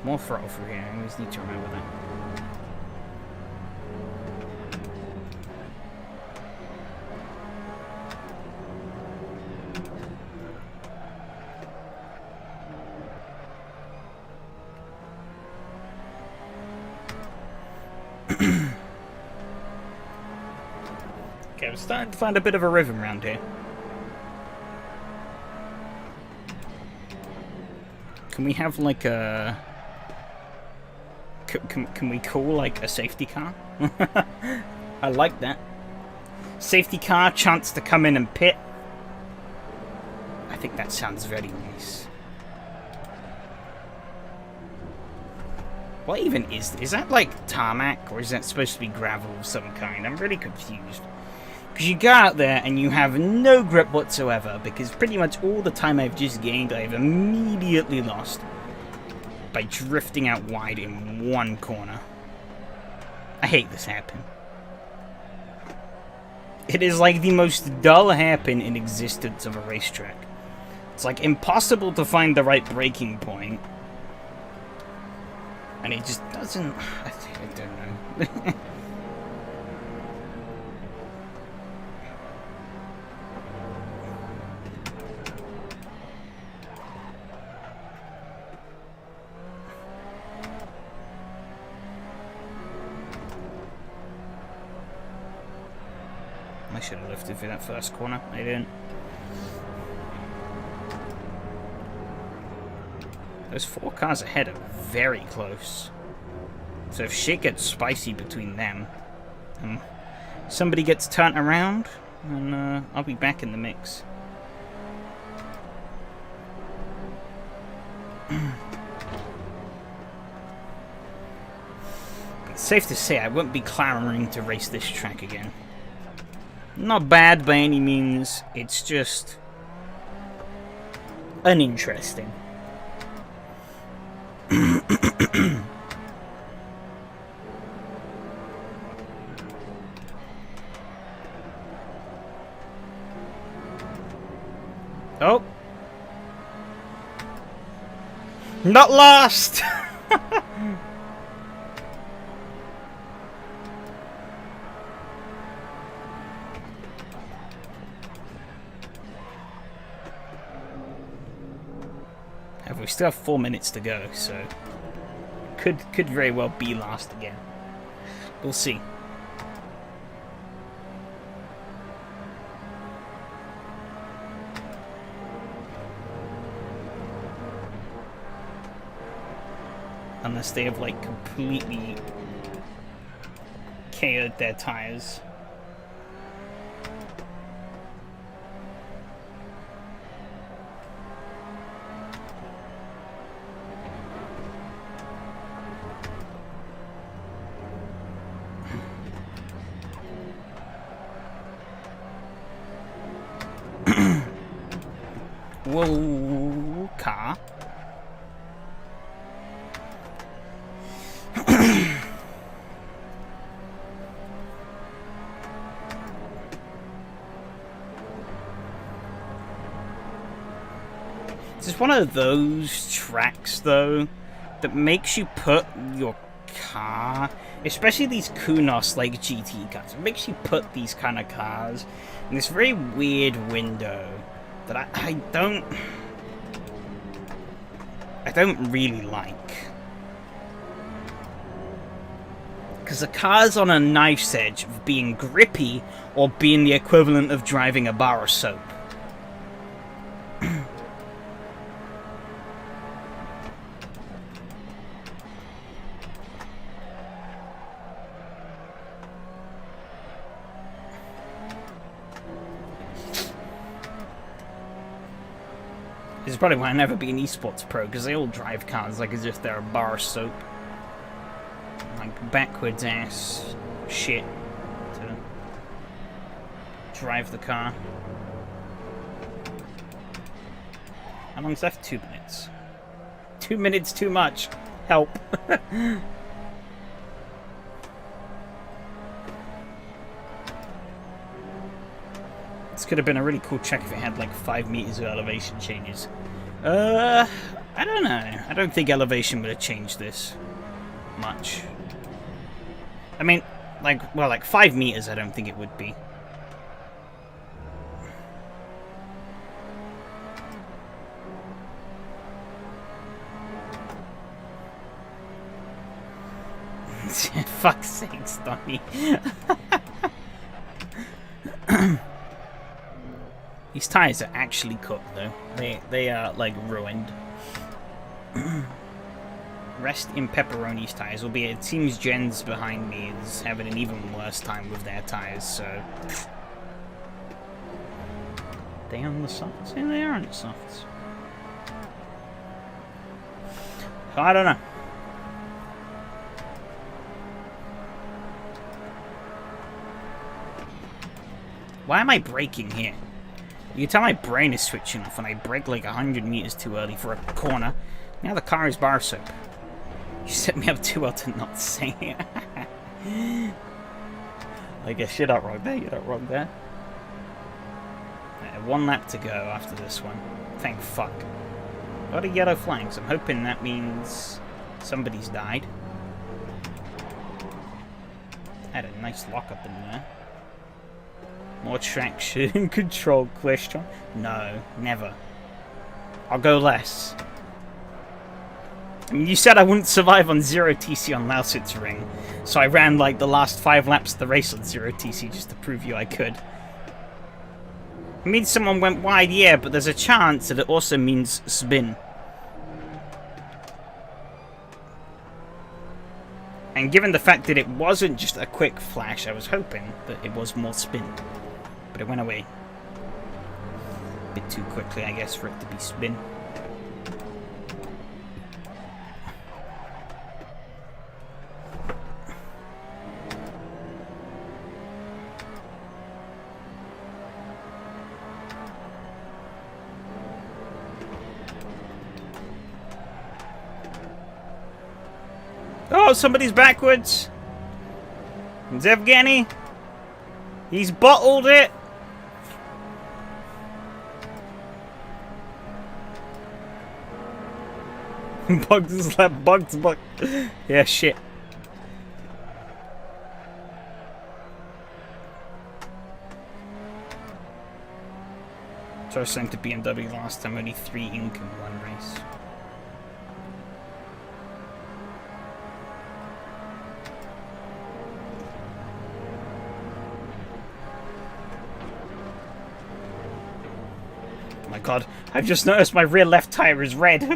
More throttle through here, I always need to remember that. Okay, I'm starting to find a bit of a rhythm around here. Can we have like a... Can we call like a safety car? I like that. Safety car, chance to come in and pit. I think that sounds very nice. What even is that like tarmac, or is that supposed to be gravel of some kind? I'm really confused. Because you go out there and you have no grip whatsoever, because pretty much all the time I've just gained, I've immediately lost by drifting out wide in one corner. I hate this hairpin. It is like the most dull hairpin in existence of a racetrack. It's like impossible to find the right braking point. And it just doesn't... I don't know. I should have lifted for that first corner. I didn't. Those 4 cars ahead are very close. So if shit gets spicy between them, and somebody gets turned around, and I'll be back in the mix. It's safe to say I won't be clamoring to race this track again. Not bad by any means, it's just uninteresting. Not last! We still have 4 minutes to go, so could very well be last again. We'll see. Unless they have like completely KO'd their tires. Whoa, car. This is one of those tracks, though, that makes you put your car, especially these Kunos like GT cars, it makes you put these kind of cars in this very weird window that I don't really like. Because the car's on a knife's edge of being grippy or being the equivalent of driving a bar of soap. This is probably why I'll never be an esports pro, because they all drive cars like as if they're a bar of soap. Like backwards ass shit to drive the car. How long's left? 2 minutes. 2 minutes too much. Help. This could have been a really cool check if it had like 5 meters of elevation changes. I don't know. I don't think elevation would have changed this much. I mean, like 5 meters I don't think it would be. Fuck's sakes, Donnie. These tires are actually cooked, though. They are, like, ruined. Rest in Pepperoni's tires, albeit it seems Jen's behind me is having an even worse time with their tires, so... They on the softs? Yeah, they are on the softs. So, I don't know. Why am I braking here? You can tell my brain is switching off when I brake like 100 meters too early for a corner. Now the car is bar soap. You set me up too well to not say it. I guess you're not wrong there, you're not wrong there. Right, 1 lap to go after this one. Thank fuck. A lot of yellow flags. I'm hoping that means somebody's died. Had a nice lock up in there. More traction and control question? No, never. I'll go less. I mean, you said I wouldn't survive on 0 TC on Lausitz's ring, so I ran like the last 5 laps of the race on 0 TC just to prove you I could. It means someone went wide, yeah, but there's a chance that it also means spin. And given the fact that it wasn't just a quick flash, I was hoping that it was more spin. But it went away. A bit too quickly, I guess, for it to be spin. Oh, somebody's backwards. It's Evgeny. He's bottled it. Bugs slap bugs. Yeah, shit. So I was sent to BMW last time, only 3 ink in one race. Oh my god, I've just noticed my rear left tire is red.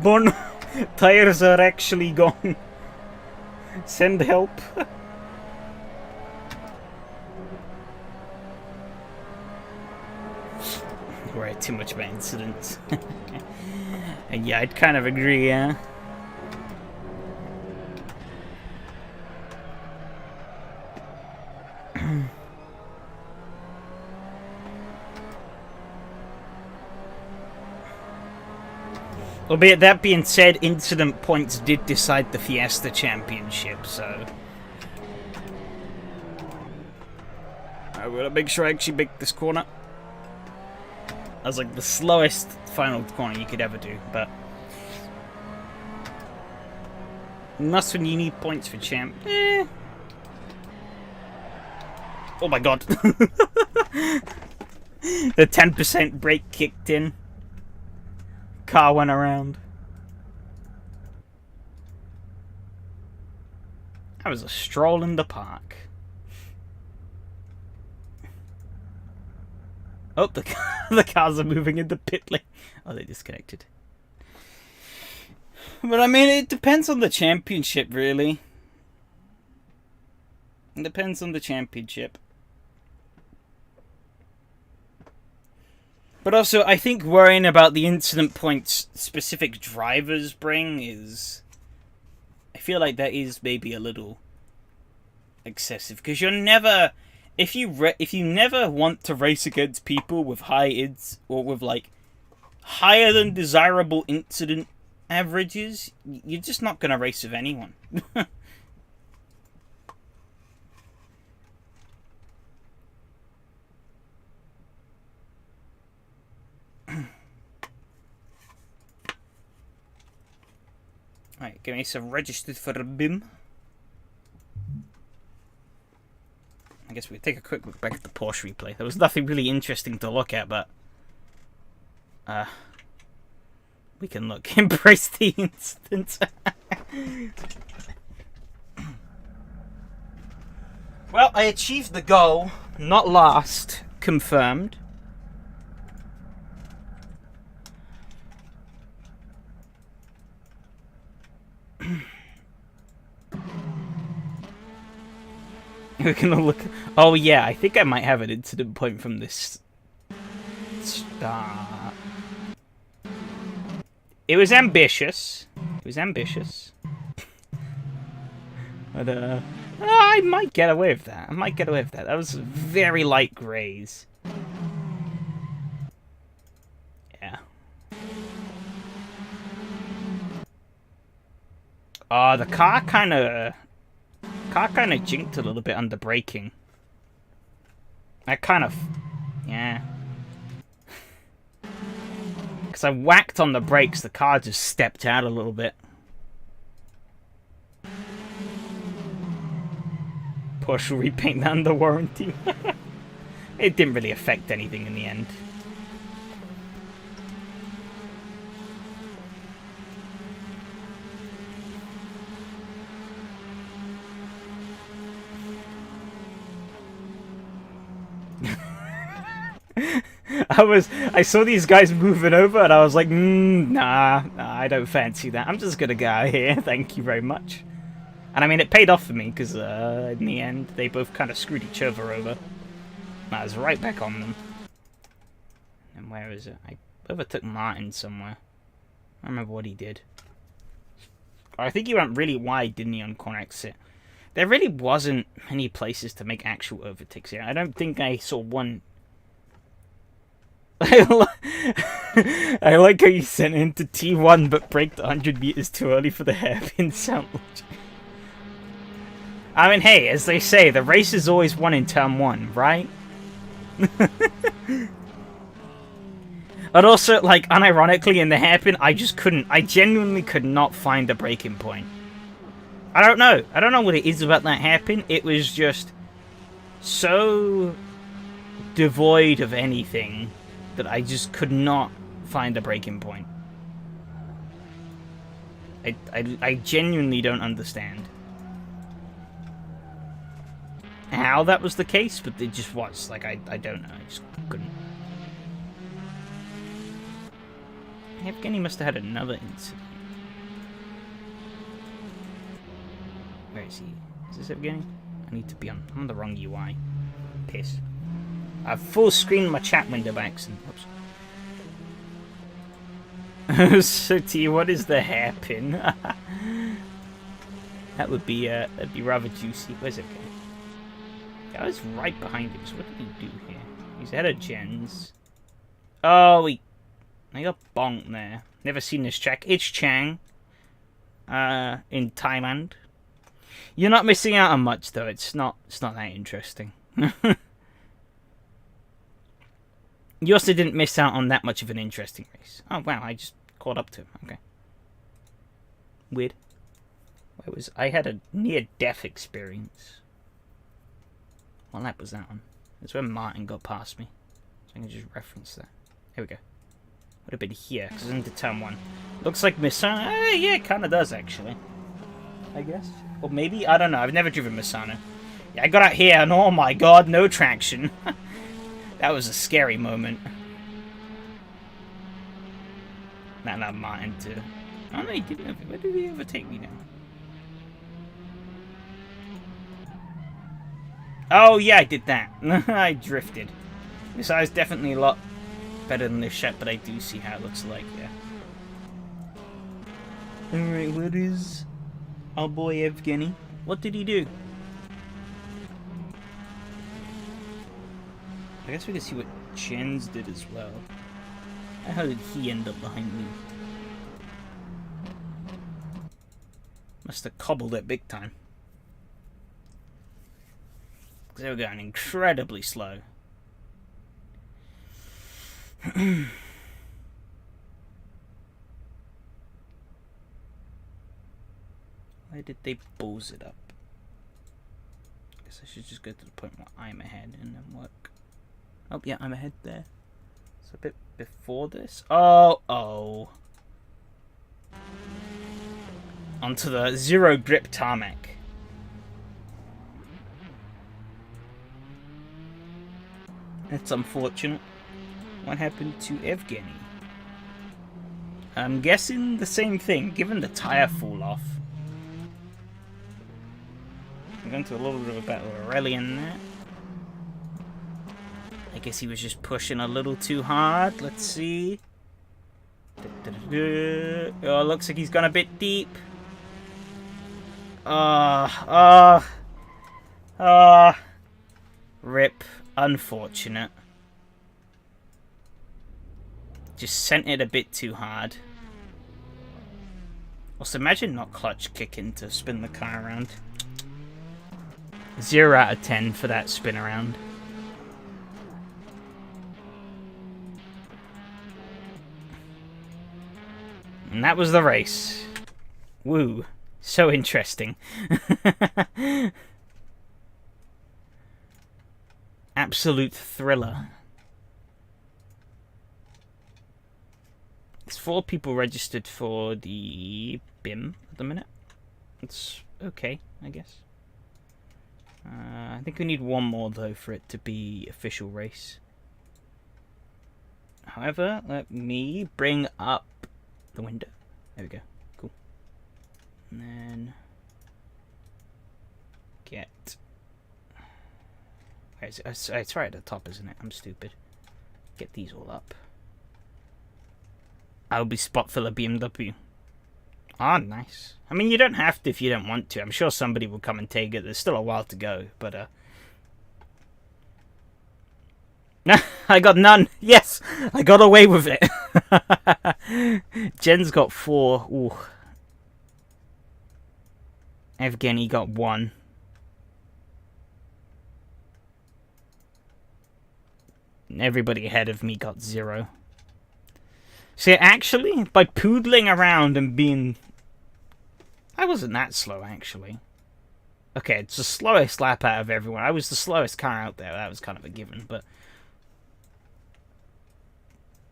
Bon, tires are actually gone. Send help. Right, too much by incidents. And yeah, I'd kind of agree, yeah. Albeit that being said, incident points did decide the Fiesta Championship, so... I will make sure I actually make this corner. That was like the slowest final corner you could ever do, but... Must when you need points for champ. Eh. Oh my god. The 10% brake kicked in. Car went around. That was a stroll in the park. Oh, the cars are moving into pit lane. Oh, they disconnected. But I mean, it depends on the championship, really. It depends on the championship. But also, I think worrying about the incident points specific drivers bring is... I feel like that is maybe a little excessive. Because you're never... If you never want to race against people with high IDs, or with, like, higher than desirable incident averages, you're just not going to race with anyone. Right, get me some registered for a BIM. I guess we take a quick look back at the Porsche replay. There was nothing really interesting to look at, but we can look. Embrace the instant. Well, I achieved the goal. Not last. Confirmed. We can look. Oh yeah, I think I might have an incident point from this start. It was ambitious. It was ambitious. But I might get away with that. I might get away with that. That was very light grays. Yeah. The car kind of jinked a little bit under braking. I kind of... Yeah. Because I whacked on the brakes, the car just stepped out a little bit. Porsche repaint under warranty. It didn't really affect anything in the end. I saw these guys moving over and I was like, nah, I don't fancy that. I'm just gonna go out here, thank you very much. And I mean, it paid off for me, because in the end, they both kind of screwed each other over. I was right back on them. And where is it? I overtook Martin somewhere. I don't remember what he did. I think he went really wide, didn't he, on corner exit? There really wasn't many places to make actual overtakes here. I don't think I saw one... I like how you sent into T1 but braked 100 meters too early for the hairpin sandwich. I mean, hey, as they say, the race is always won in turn 1, right? And also, like, unironically, in the hairpin, I genuinely could not find a breaking point. I don't know what it is about that hairpin. It was just so devoid of anything that I just could not find a breaking point. I genuinely don't understand how that was the case, but it just was. Like, I don't know. I just couldn't. Evgeny must have had another incident. Where is he? Is this Evgeny? I need to be on... I'm on the wrong UI. Piss. I've full screened my chat window by accident. Whoops. So, T, what is the hairpin? That would be rather juicy. Where's Evgeny? I was right behind him, so what did he do here? He's ahead of Jens. Oh, he got bonked there. Never seen this track. It's Chang. In Thailand. You're not missing out on much, though. It's not that interesting. You also didn't miss out on that much of an interesting race. Oh, wow, I just caught up to him. Okay. Weird. I had a near-death experience. What lap was that on? That's when Martin got past me. So I can just reference that. Here we go. Would have been here, because it's into turn 1. Looks like Misano. Yeah, it kind of does, actually. I guess. Or maybe? I don't know. I've never driven Misano. Yeah, I got out here, and oh my god, no traction. That was a scary moment. That allowed Martin to... Oh, no, he didn't. Where did he overtake me now? Oh, yeah, I did that. I drifted. This eye's definitely a lot better than this shot, but I do see how it looks like, yeah. Alright, what is our boy Evgeny? What did he do? I guess we can see what Jens did as well. How did he end up behind me? Must have cobbled it big time. They were going incredibly slow. Why did they balls it up? I guess I should just go to the point where I'm ahead and then work. Oh, yeah, I'm ahead there. It's a bit before this. Oh. Onto the zero grip tarmac. That's unfortunate. What happened to Evgeny? I'm guessing the same thing, given the tire fall off. I'm going to a little bit of a battle with Aurelian there. I guess he was just pushing a little too hard. Let's see. Oh, looks like he's gone a bit deep. Rip. Unfortunate. Just sent it a bit too hard. Also, imagine not clutch kicking to spin the car around. 0 out of 10 for that spin around. And that was the race. Woo. So interesting. Absolute thriller. There's 4 people registered for the BIM at the minute. It's okay, I guess. I think we need 1 more, though, for it to be official race. However, let me bring up the window. There we go. Cool. And then get... It's right at the top, isn't it? I'm stupid. Get these all up. I'll be spot for the BMW. Ah, nice. I mean, you don't have to if you don't want to. I'm sure somebody will come and take it. There's still a while to go, but I got none. Yes, I got away with it. Jen's got 4. Ooh. Evgeny got 1. Everybody ahead of me got 0. See, actually, by poodling around and being... I wasn't that slow, actually. Okay, it's the slowest lap out of everyone. I was the slowest car out there. That was kind of a given, but...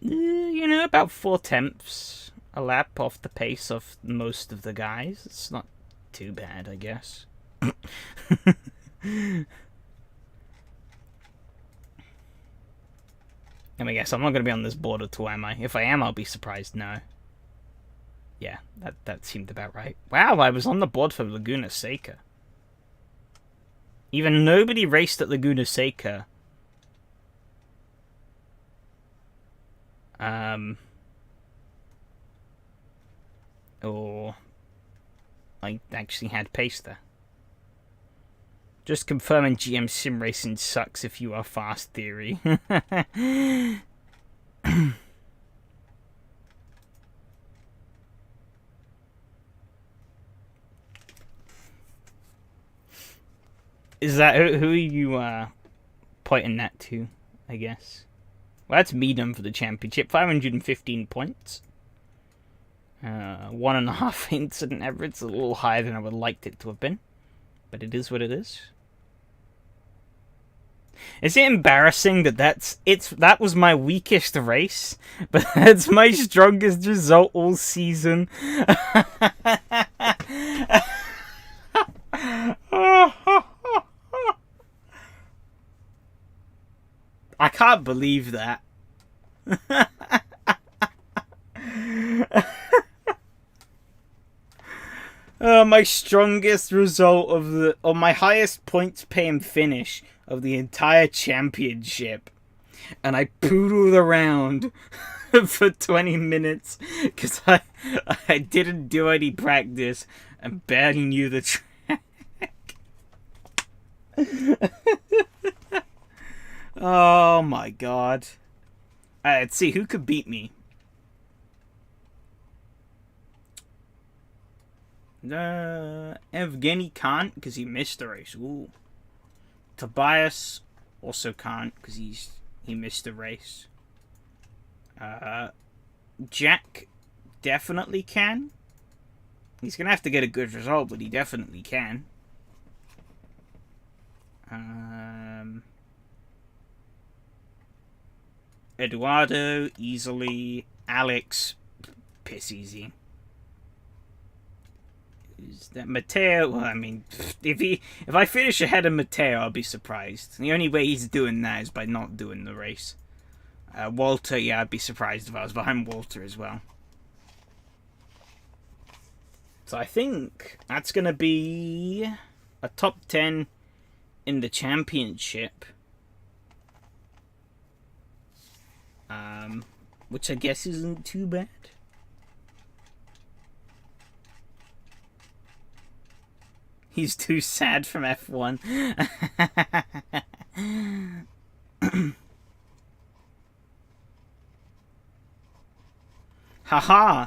you know, about 4/10 a lap off the pace of most of the guys. It's not too bad, I guess. I guess I'm not going to be on this board at all, am I? If I am, I'll be surprised. No. Yeah, that seemed about right. Wow, I was on the board for Laguna Seca. Even nobody raced at Laguna Seca. Or I actually had pace there. Just confirming GM sim racing sucks if you are fast theory. Is that who are you pointing that to? I guess. Well, that's medium for the championship. 515 points. 1.5 incident average. It's a little higher than I would have liked it to have been, but it is what it is. Is it embarrassing that that was my weakest race, but that's my strongest result all season? I can't believe that. My strongest result of my highest points paying finish of the entire championship, and I poodled around for 20 minutes because I didn't do any practice and barely knew the track. Oh my god. Let's see who could beat me. Evgeny can't because he missed the race. Ooh. Tobias also can't because he missed the race. Jack definitely can. He's gonna have to get a good result, but he definitely can. Eduardo easily. Alex piss easy. Is that Matteo? Well, I mean, if I finish ahead of Matteo, I'll be surprised. The only way he's doing that is by not doing the race. Walter, yeah, I'd be surprised if I was behind Walter as well. So I think that's going to be a top 10 in the championship. Which I guess isn't too bad. He's too sad from F1. Haha!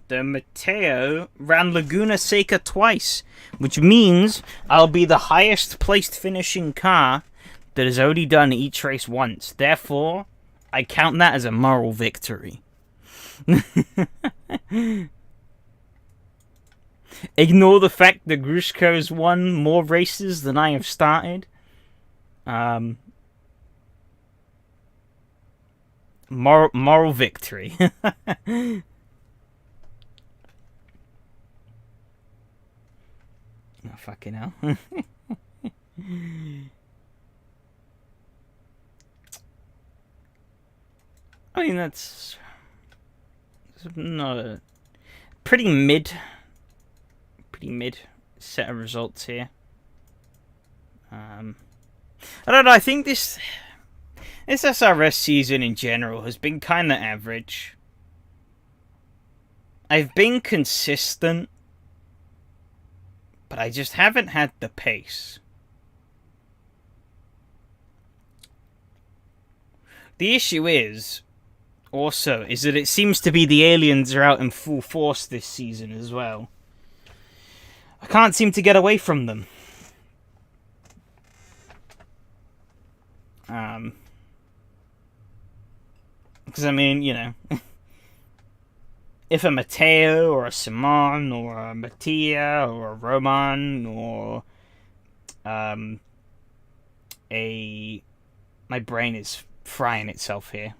The Matteo ran Laguna Seca twice, which means I'll be the highest placed finishing car that has only done each race once. Therefore, I count that as a moral victory. Ignore the fact that Grushko's won more races than I have started. Moral victory. Oh, fucking hell. I mean, that's not a pretty mid set of results here. I don't know, I think this SRS season in general has been kind of average. I've been consistent, but I just haven't had the pace. The issue is that it seems to be the aliens are out in full force this season as well. I can't seem to get away from them. Because, I mean, you know, if a Matteo or a Simon or a Mattia or a Roman or my brain is frying itself here,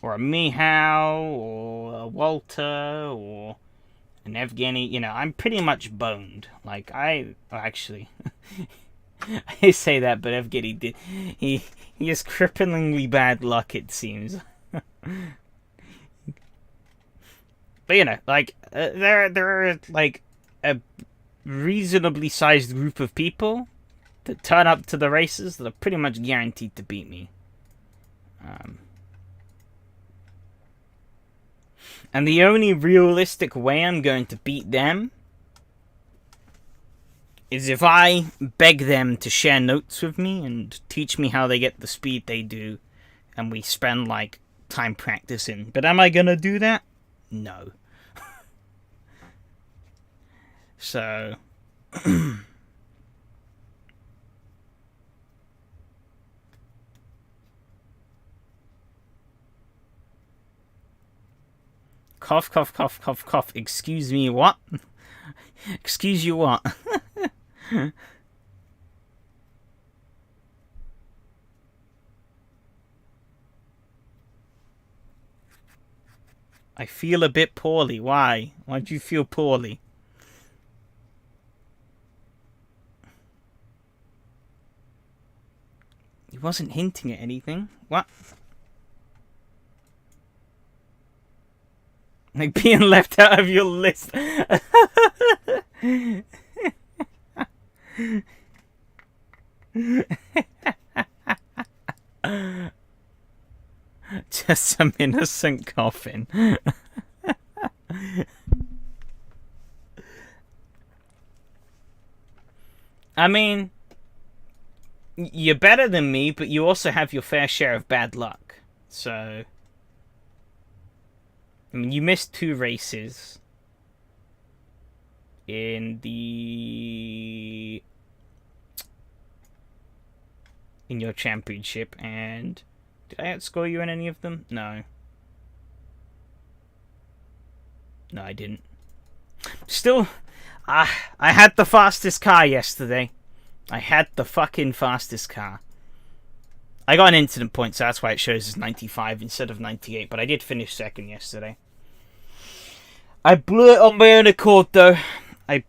or a Mihao or a Walter or an Evgeny, you know, I'm pretty much boned. Like, actually, I say that, but Evgeny did, he has cripplingly bad luck, it seems. But, you know, like, there are, like, a reasonably sized group of people that turn up to the races that are pretty much guaranteed to beat me. And the only realistic way I'm going to beat them is if I beg them to share notes with me and teach me how they get the speed they do, and we spend, like, time practicing. But am I gonna do that? No. So... Cough, cough, cough, cough, cough. Excuse me, what? Excuse you, what? I feel a bit poorly. Why? Why do you feel poorly? He wasn't hinting at anything. What? Like being left out of your list. Just some innocent coughing. I mean, you're better than me, but you also have your fair share of bad luck. So, I mean, you missed 2 races in your championship, and did I outscore you in any of them? No. No, I didn't. Still, I had the fastest car yesterday. I had the fucking fastest car. I got an incident point, so that's why it shows as 95 instead of 98, but I did finish second yesterday. I blew it on my own accord, though. I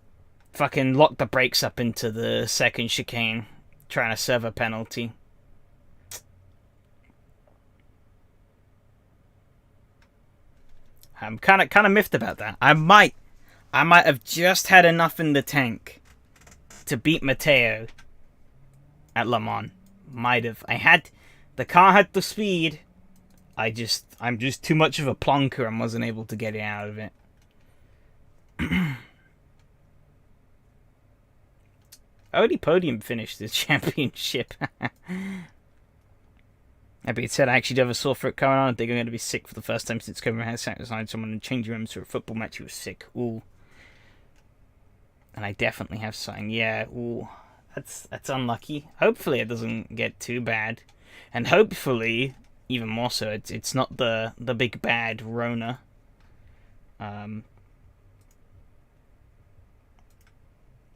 fucking locked the brakes up into the second chicane, trying to serve a penalty. I'm kind of miffed about that. I might have just had enough in the tank to beat Matteo at Le Mans. Might have. The car had the speed. I'm just too much of a plonker and wasn't able to get it out of it. I already podium finished this championship. That being said, I actually do have a sore throat coming on. I think I'm going to be sick for the first time since COVID has sat beside someone in changing rooms for a football match who was sick. Ooh. And I definitely have something. Yeah, ooh. That's unlucky. Hopefully it doesn't get too bad. And hopefully, even more so, it's not the big bad Rona.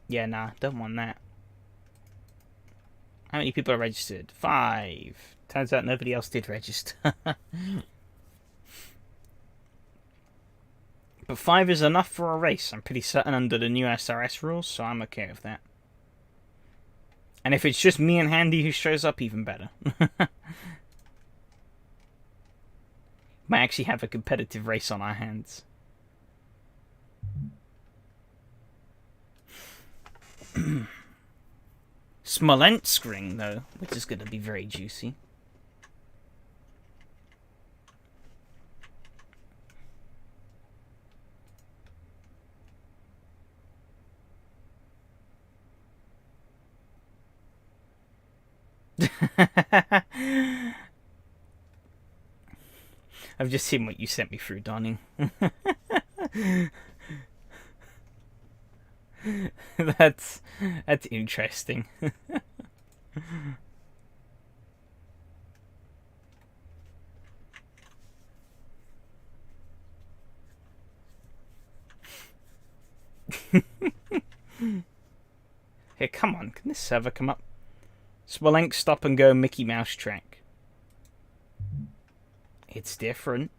Yeah, nah, don't want that. How many people are registered? 5. Turns out nobody else did register. But 5 is enough for a race, I'm pretty certain, under the new SRS rules, so I'm okay with that. And if it's just me and Handy who shows up, even better. Might actually have a competitive race on our hands. Smolensk ring, though, which is going to be very juicy. I've just seen what you sent me through, Donning. That's interesting. Okay, come on. Can this server come up? Smolensk Stop and Go Mickey Mouse track. It's different.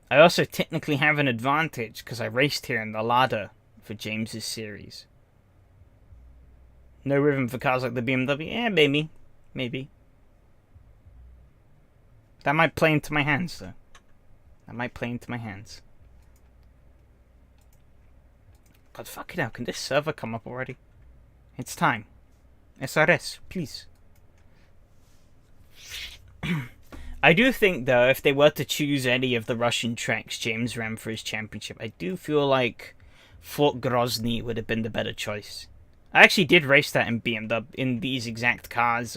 I also technically have an advantage because I raced here in the ladder for James's series. No rhythm for cars like the BMW? Yeah, maybe. Maybe. That might play into my hands, though. That might play into my hands. God, fuck it out. Can this server come up already? It's time. SRS, please. I do think, though, if they were to choose any of the Russian tracks James ran for his championship, I do feel like Fort Grozny would have been the better choice. I actually did race that in BMW, in these exact cars,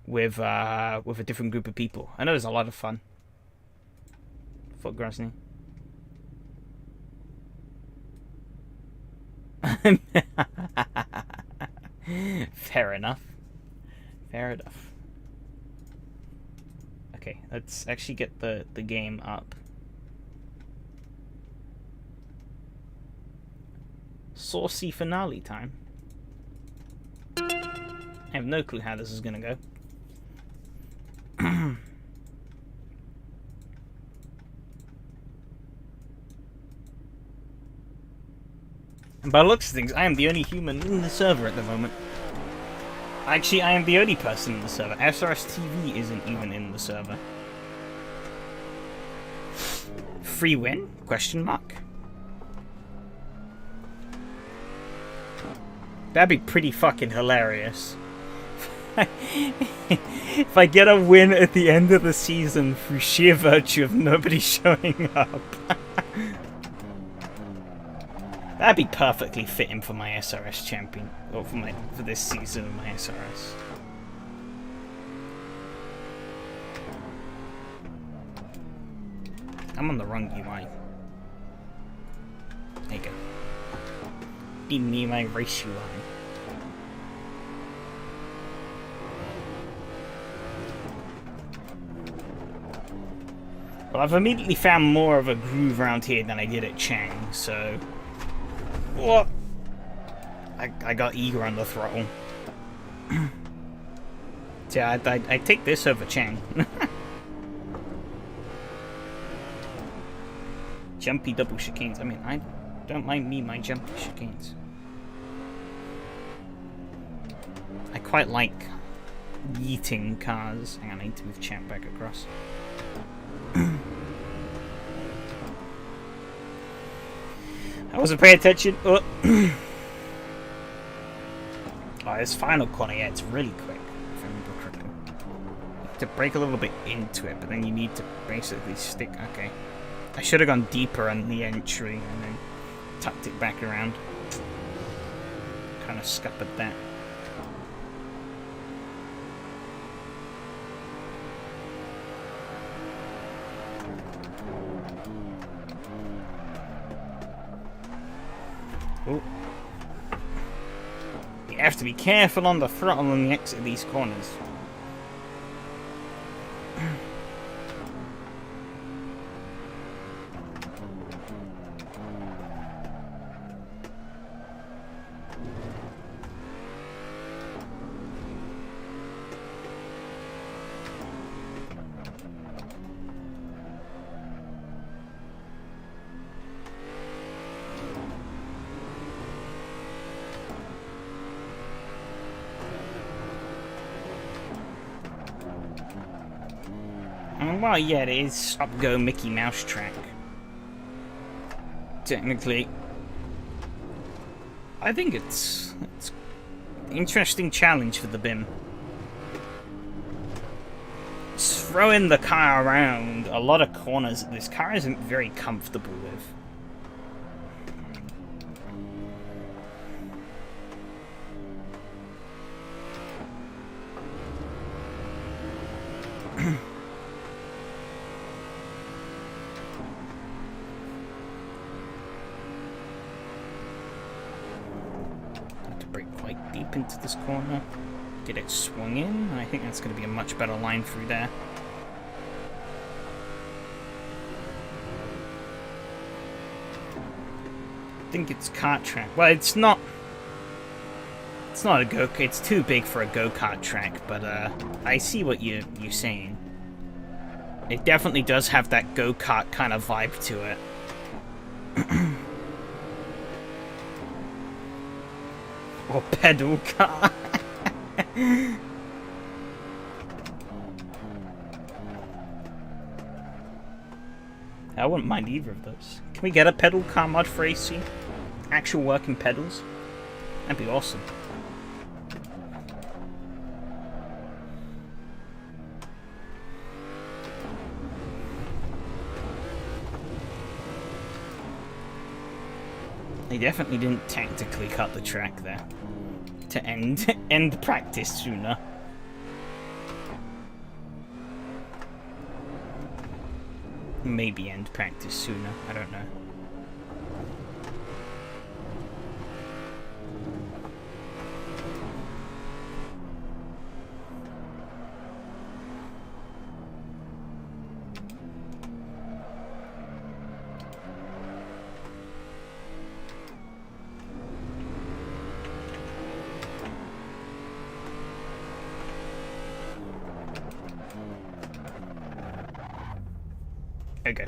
with a different group of people. I know it was a lot of fun. Fort Grozny. Fair enough. Fair enough. Okay, let's actually get the game up. Saucy finale time. I have no clue how this is gonna go. And by the looks of things, I am the only human in the server at the moment. Actually, I am the only person in the server. SRS TV isn't even in the server. Free win? Question mark. That'd be pretty fucking hilarious. If I get a win at the end of the season through sheer virtue of nobody showing up. That'd be perfectly fitting for my SRS champion, or for this season of my SRS. I'm on the wrong UI. There you go. Be me my race UI. Well, I've immediately found more of a groove around here than I did at Chang, so... What? I got eager on the throttle. So yeah, I take this over Chang. Jumpy double chicanes. I mean, I don't mind me my jumpy chicanes. I quite like yeeting cars. Hang on, I need to move chat back across. I wasn't paying attention. Oh. Oh, this final corner, yeah, it's really quick, if I remember correctly. You have to brake a little bit into it, but then you need to basically stick. Okay. I should have gone deeper on the entry and then tucked it back around. Kind of scuppered that. Oh. You have to be careful on the throttle on the exit of these corners. Well, yeah, it is Stop-Go Mickey Mouse track. Technically. I think it's an interesting challenge for the BIM. It's throwing the car around a lot of corners that this car isn't very comfortable with. Into this corner. Get it swung in. I think that's going to be a much better line through there. think it's kart track. Well, it's not. It's not a go-kart. It's too big for a go-kart track. But I see what you're saying. It definitely does have that go-kart kind of vibe to it. Or pedal car. I wouldn't mind either of those. Can we get a pedal car mod for AC? Actual working pedals? That'd be awesome. They definitely didn't tactically cut the track there to end practice sooner. Maybe end practice sooner, I don't know. Okay.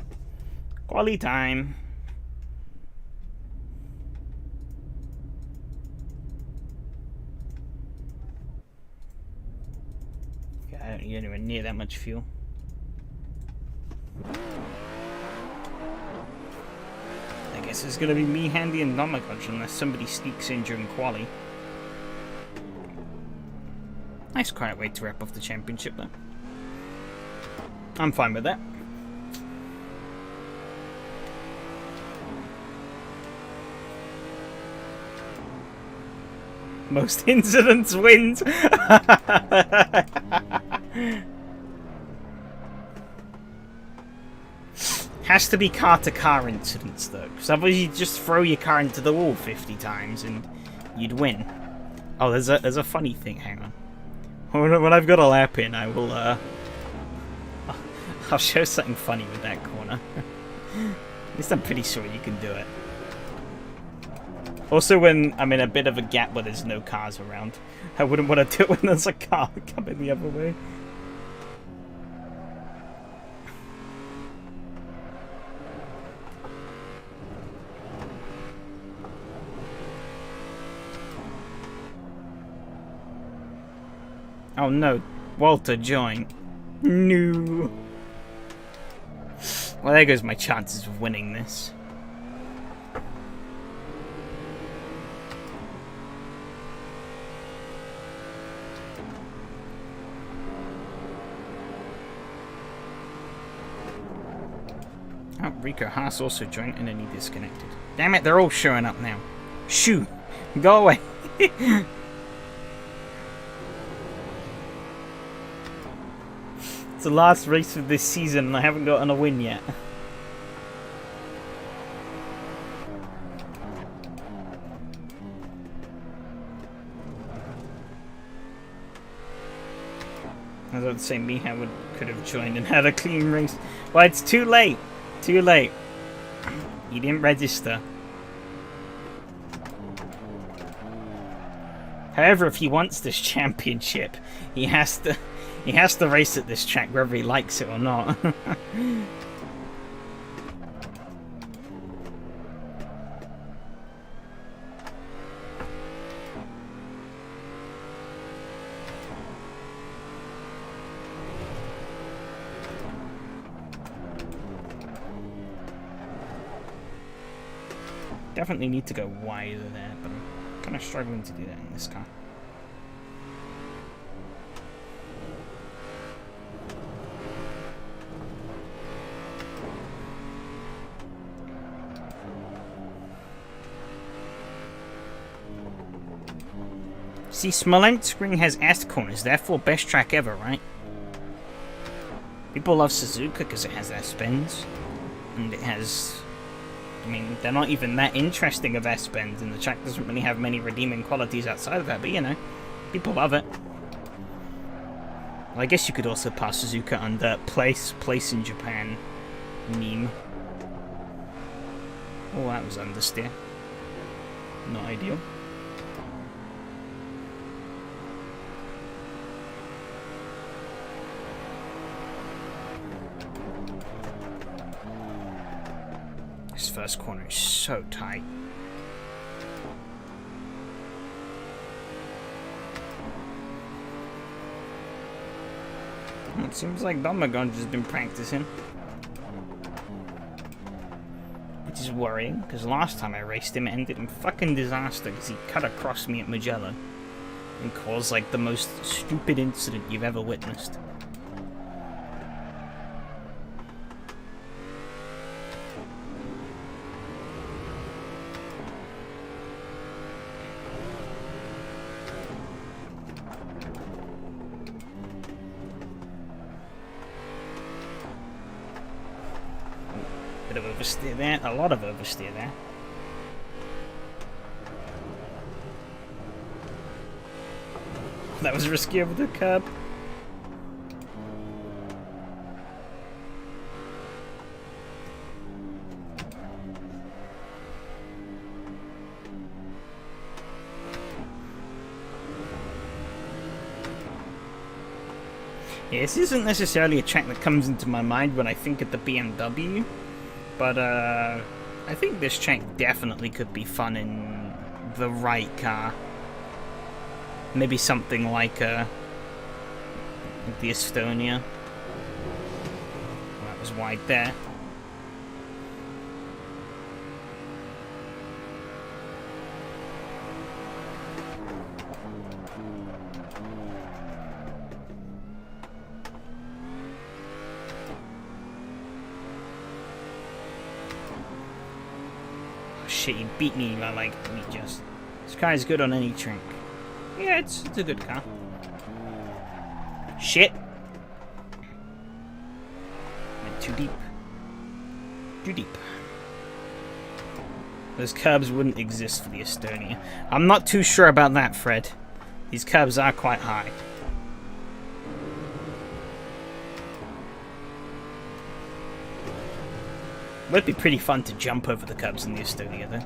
Quality time. Okay, I don't need anywhere near that much fuel. I guess it's gonna be me, Handy, and Nomagoj unless somebody sneaks in during quali. Nice quiet way to wrap off the championship though. I'm fine with that. Most incidents wins. Has to be car-to-car incidents though, because otherwise you just throw your car into the wall 50 times and you'd win. Oh, there's a funny thing. Hang on. When I've got a lap in, I will I'll show something funny with that corner. At least I'm pretty sure you can do it. Also, when I'm in a bit of a gap where there's no cars around, I wouldn't want to do it when there's a car coming the other way. Oh no, Walter joined. No. Well, there goes my chances of winning this. Oh, Rico Haas also joined and then he disconnected. Damn it, they're all showing up now. Shoo! Go away! It's the last race of this season and I haven't gotten a win yet. I was about to say Miha could have joined and had a clean race. Well, it's too late. Too late. You didn't register. However, if he wants this championship, he has to race at this track whether he likes it or not. Definitely need to go wider there, but I'm kind of struggling to do that in this car. See, Smolensk Ring has S corners, therefore best track ever, right? People love Suzuka because it has S-bends, and it has... I mean, they're not even that interesting of S-bends, and the track doesn't really have many redeeming qualities outside of that, but you know, people love it. Well, I guess you could also pass Suzuka under place in Japan meme. Oh, that was understeer. Not ideal. This first corner is so tight. It seems like Donington has been practicing. Which is worrying, because last time I raced him, it ended in fucking disaster because he cut across me at Mugello and caused like the most stupid incident you've ever witnessed. Bit of oversteer there, a lot of oversteer there. That was risky over the curb. Yeah, this isn't necessarily a track that comes into my mind when I think of the BMW. But, I think this track definitely could be fun in the right car. Maybe something like the Estonia. That was wide there. Shit, he beat me by like meters. This car is good on any track. Yeah, it's a good car. Shit. Went too deep. Too deep. Those curbs wouldn't exist for the Estonia. I'm not too sure about that, Fred. These curbs are quite high. Would be pretty fun to jump over the curbs in the Estonia, though.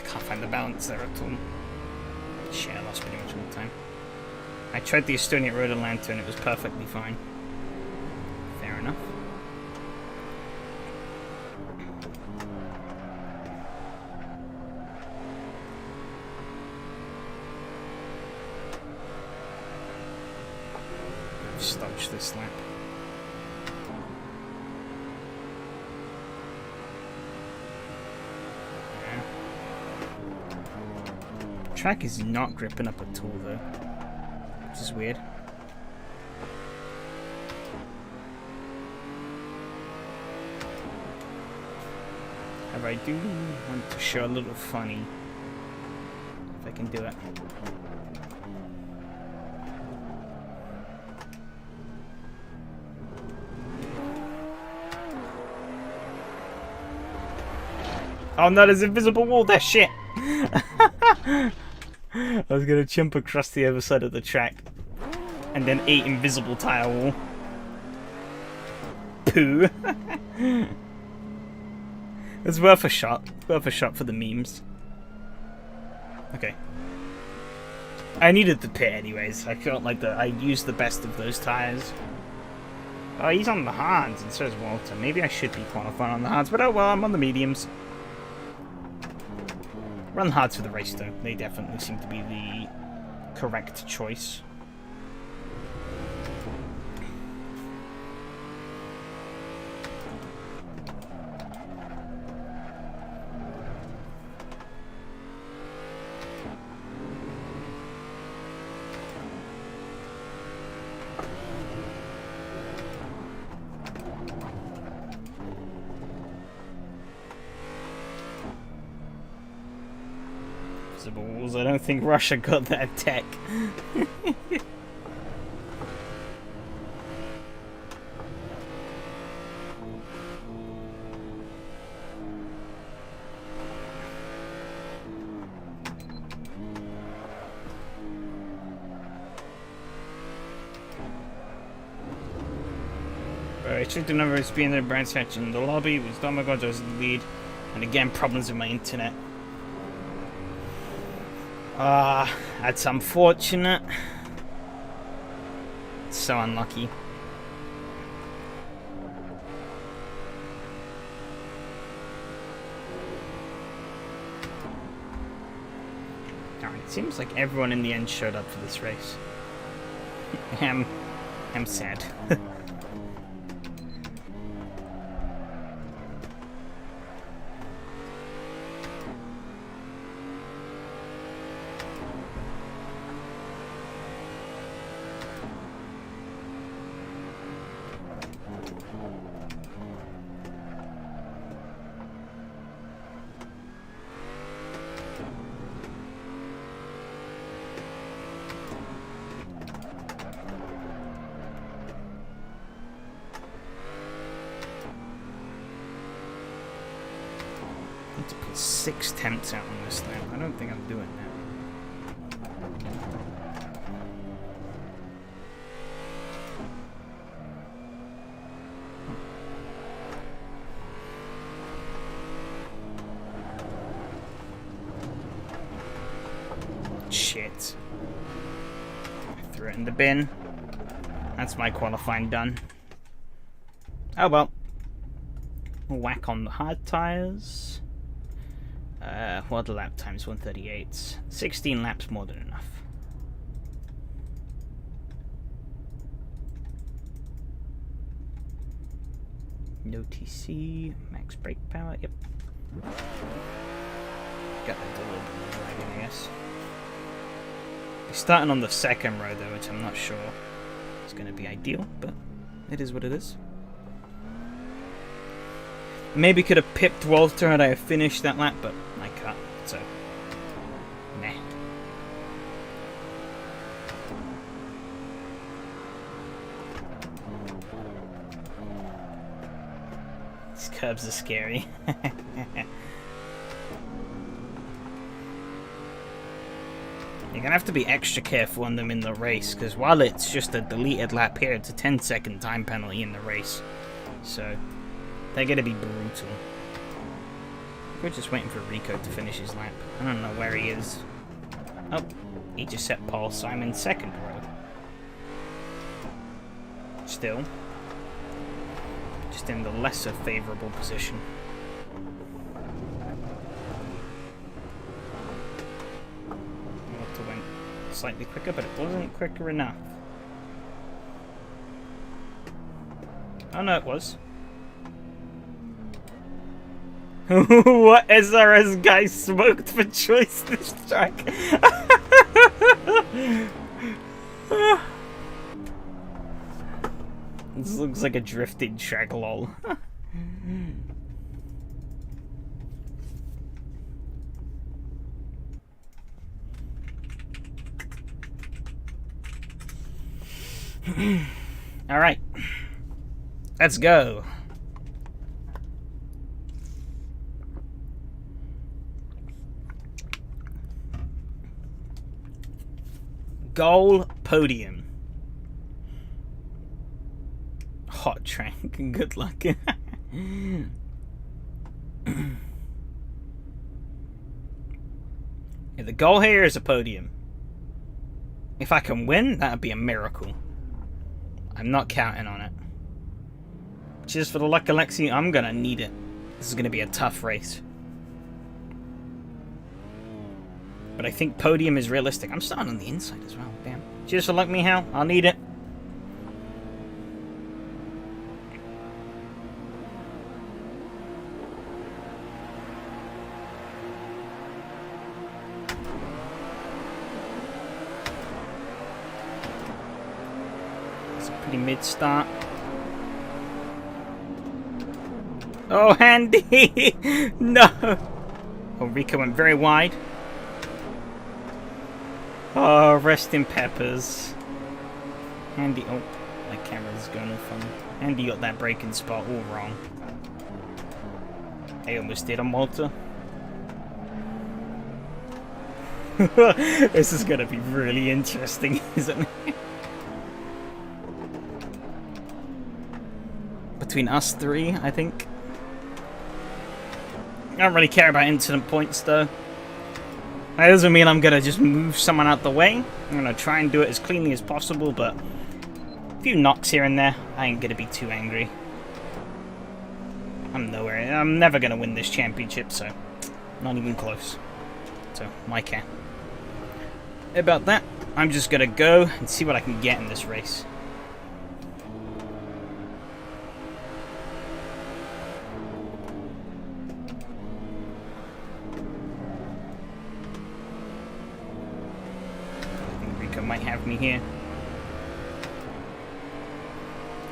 Can't find the balance there at all. Shit, I lost pretty much all the time. I tried the Estonia Road Atlanta and it was perfectly fine. Fair enough. I've stodged this lap. Track is not gripping up at all though, which is weird. However, I do want to show a little funny, if I can do it. Oh no, there's an invisible wall there, shit! I was gonna jump across the other side of the track and then eat invisible tire wall. Poo. It's worth a shot. Worth a shot for the memes. Okay. I needed the pit anyways. I felt like I used the best of those tires. Oh, he's on the hards and so is Walter. Maybe I should be qualifying on the hards, but oh well, I'm on the mediums. Run hards for the race though. They definitely seem to be the correct choice. invisible walls. I don't think Russia got that tech. I checked the number of speed in the brand section. In the lobby was Domagoj was the lead, and again problems with my internet. That's unfortunate. So unlucky. Alright, it seems like everyone in the end showed up for this race. I'm sad. To put 6 temps out on this thing. I don't think I'm doing that. Shit. I threw it in the bin. That's my qualifying done. Oh well. We'll whack on the hard tires. What are the lap times? 138. 16 laps more than enough. No TC. Max brake power. Yep. Got that a little bit more dragging, I guess. We're starting on the second row though, which I'm not sure is going to be ideal, but it is what it is. Maybe could have pipped Walter had I finished that lap, but I can't, so nah. These curbs are scary. You're gonna have to be extra careful on them in the race, because while it's just a deleted lap here, it's a 10-second time penalty in the race. So they're gonna be brutal. We're just waiting for Rico to finish his lap. I don't know where he is. Oh, he just set pole, so I'm in second row. Still, just in the lesser favourable position. Walter went slightly quicker, but it wasn't quicker enough. Oh no, it was. What SRS guy smoked for choice this track? This looks like a drifting track, lol. Alright. Let's go. Goal podium. Hot track. Good luck. Yeah, the goal here is a podium. If I can win, that'd be a miracle. I'm not counting on it. Cheers for the luck, Alexi. I'm gonna need it. This is gonna be a tough race. But I think podium is realistic. I'm starting on the inside as well. Damn. Cheers for luck, Mihal. I'll need it. It's a pretty mid-start. Oh, Andy! No! Oh, Rico went very wide. Oh, rest in peppers. Andy, oh, my camera's going off on. Andy got that braking spot all wrong. I almost did on Walter. This is gonna be really interesting, isn't it? Between us three, I think. I don't really care about incident points, though. That doesn't mean I'm gonna just move someone out the way. I'm gonna try and do it as cleanly as possible, but a few knocks here and there, I ain't gonna be too angry. I'm never gonna win this championship, so not even close. So, my care. About that, I'm just gonna go and see what I can get in this race. Might have me here.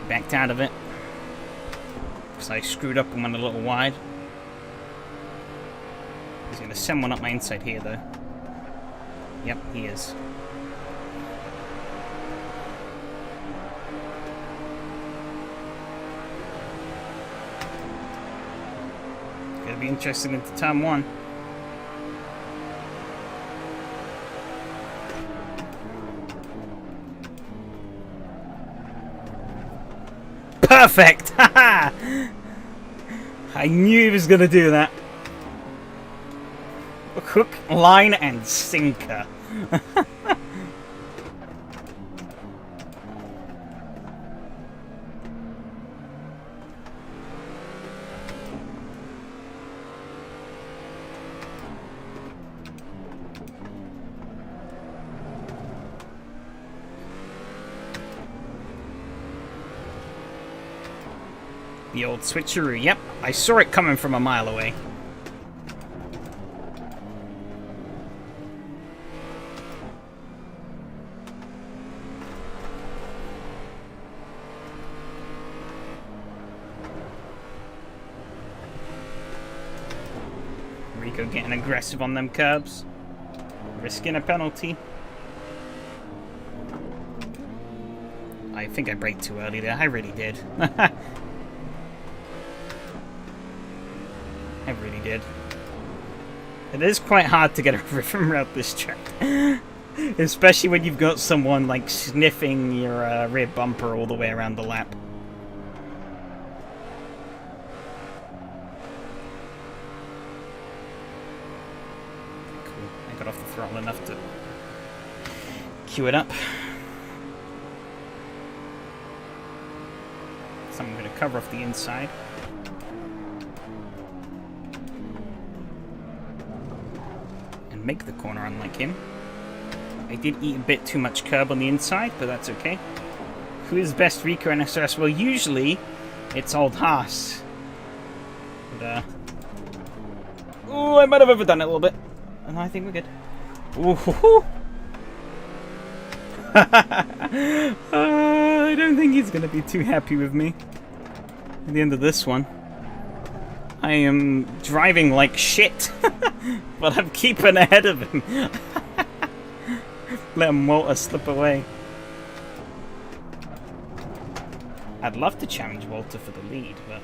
Backed out of it because I screwed up and went a little wide. He's going to send one up my inside here, though. Yep, he is. Gonna be interesting into turn one. Perfect! Haha! I knew he was gonna do that. Hook, line, and sinker. The old switcheroo, yep. I saw it coming from a mile away. Rico getting aggressive on them curbs. Risking a penalty. I think I braked too early there. I really did. I really did. It is quite hard to get a rhythm around this track. Especially when you've got someone like sniffing your rear bumper all the way around the lap. Cool. I got off the throttle enough to cue it up. So I'm going to cover off the inside. Make the corner unlike him. I did eat a bit too much curb on the inside, but that's okay. Who is best Rico and SRS? Well, usually it's old Haas. But, oh, I might have overdone it a little bit. And I think we're good. Ooh. I don't think he's going to be too happy with me at the end of this one. I am driving like shit, but I'm keeping ahead of him. Let Walter slip away. I'd love to challenge Walter for the lead, but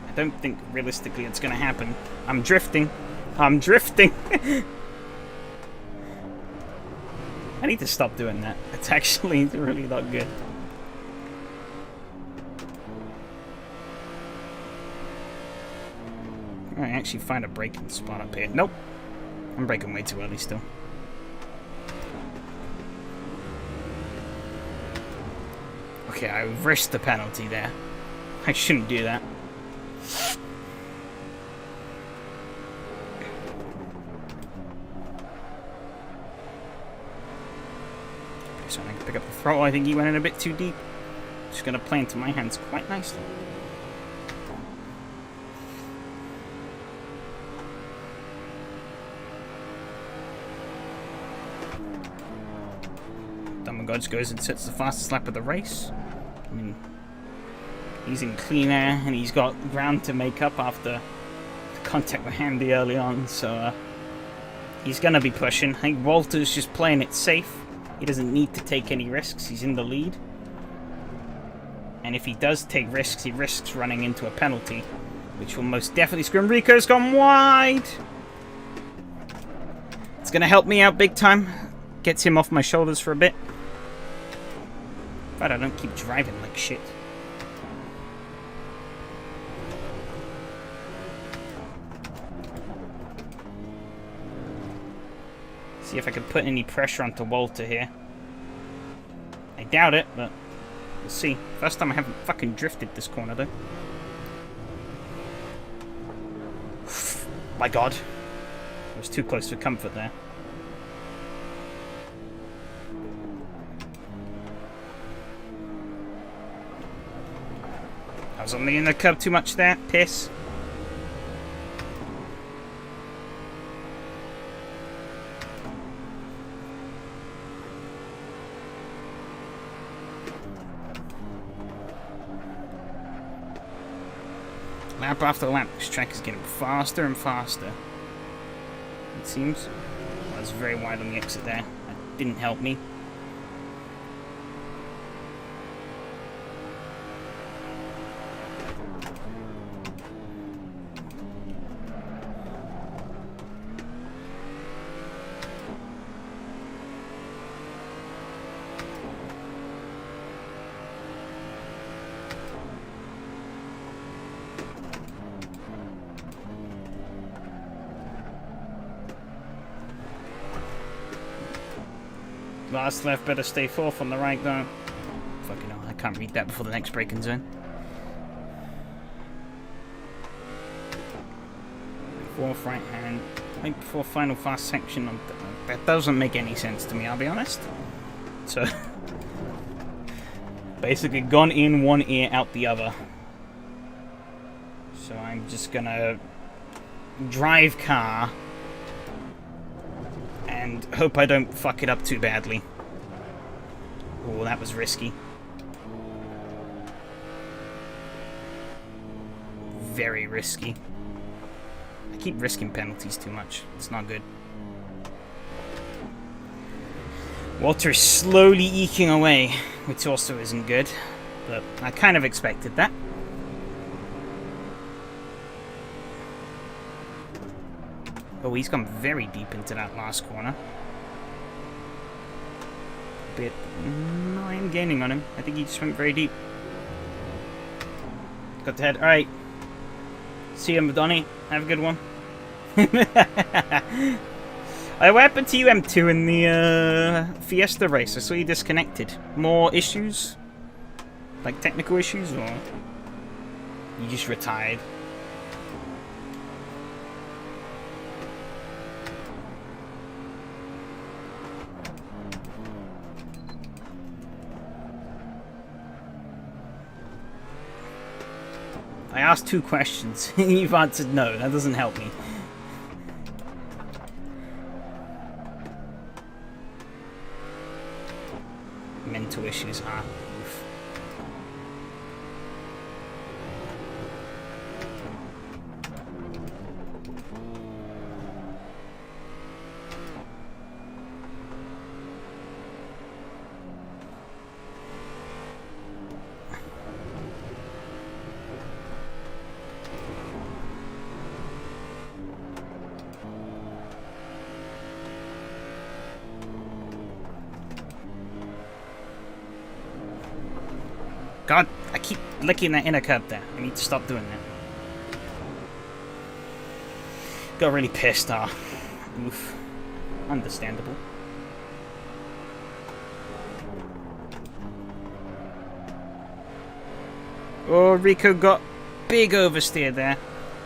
I don't think realistically it's going to happen. I'm drifting. I'm drifting. I need to stop doing that. It's actually really not good. I actually find a braking spot up here. Nope. I'm braking way too early still. Okay, I risked the penalty there. I shouldn't do that. Okay, so I can pick up the throttle. I think he went in a bit too deep. Just gonna play into my hands quite nicely. Gods goes and sets the fastest lap of the race. I mean, he's in clean air and he's got ground to make up after the contact with Handy early on, so He's going to be pushing. I think Walter's just playing it safe. He doesn't need to take any risks. He's in the lead. And if he does take risks, he risks running into a penalty, which will most definitely screw him. Rico's gone wide. It's going to help me out big time. Gets him off my shoulders for a bit. But I don't keep driving like shit. See if I can put any pressure onto Walter here. I doubt it, but we'll see. First time I haven't fucking drifted this corner, though. My god. I was too close for comfort there. I was on the inner curb too much there. Piss. Lap after lap, this track is getting faster and faster. It seems. I was very wide on the exit there. That didn't help me. Last left, better stay fourth on the right though. Fucking hell, I can't read that before the next braking zone. Fourth right hand, right before final fast section. That doesn't make any sense to me, I'll be honest. So, basically gone in one ear, out the other. So I'm just gonna drive car and hope I don't fuck it up too badly. Oh, that was risky. Very risky. I keep risking penalties too much. It's not good. Walter's slowly eking away, which also isn't good. But I kind of expected that. Oh, he's gone very deep into that last corner. Bit. No, I am gaining on him. I think he just went very deep. Got the head. Alright. See you, Donny. Have a good one. What happened to you, M2, in the Fiesta race? I saw you disconnected. More issues? Like technical issues, or you just retired? I asked 2 questions. You've answered no. That doesn't help me. Mental issues, huh? Oof. God, I keep licking that inner curb there. I need to stop doing that. Got really pissed off. Oof. Understandable. Oh, Rico got big oversteer there.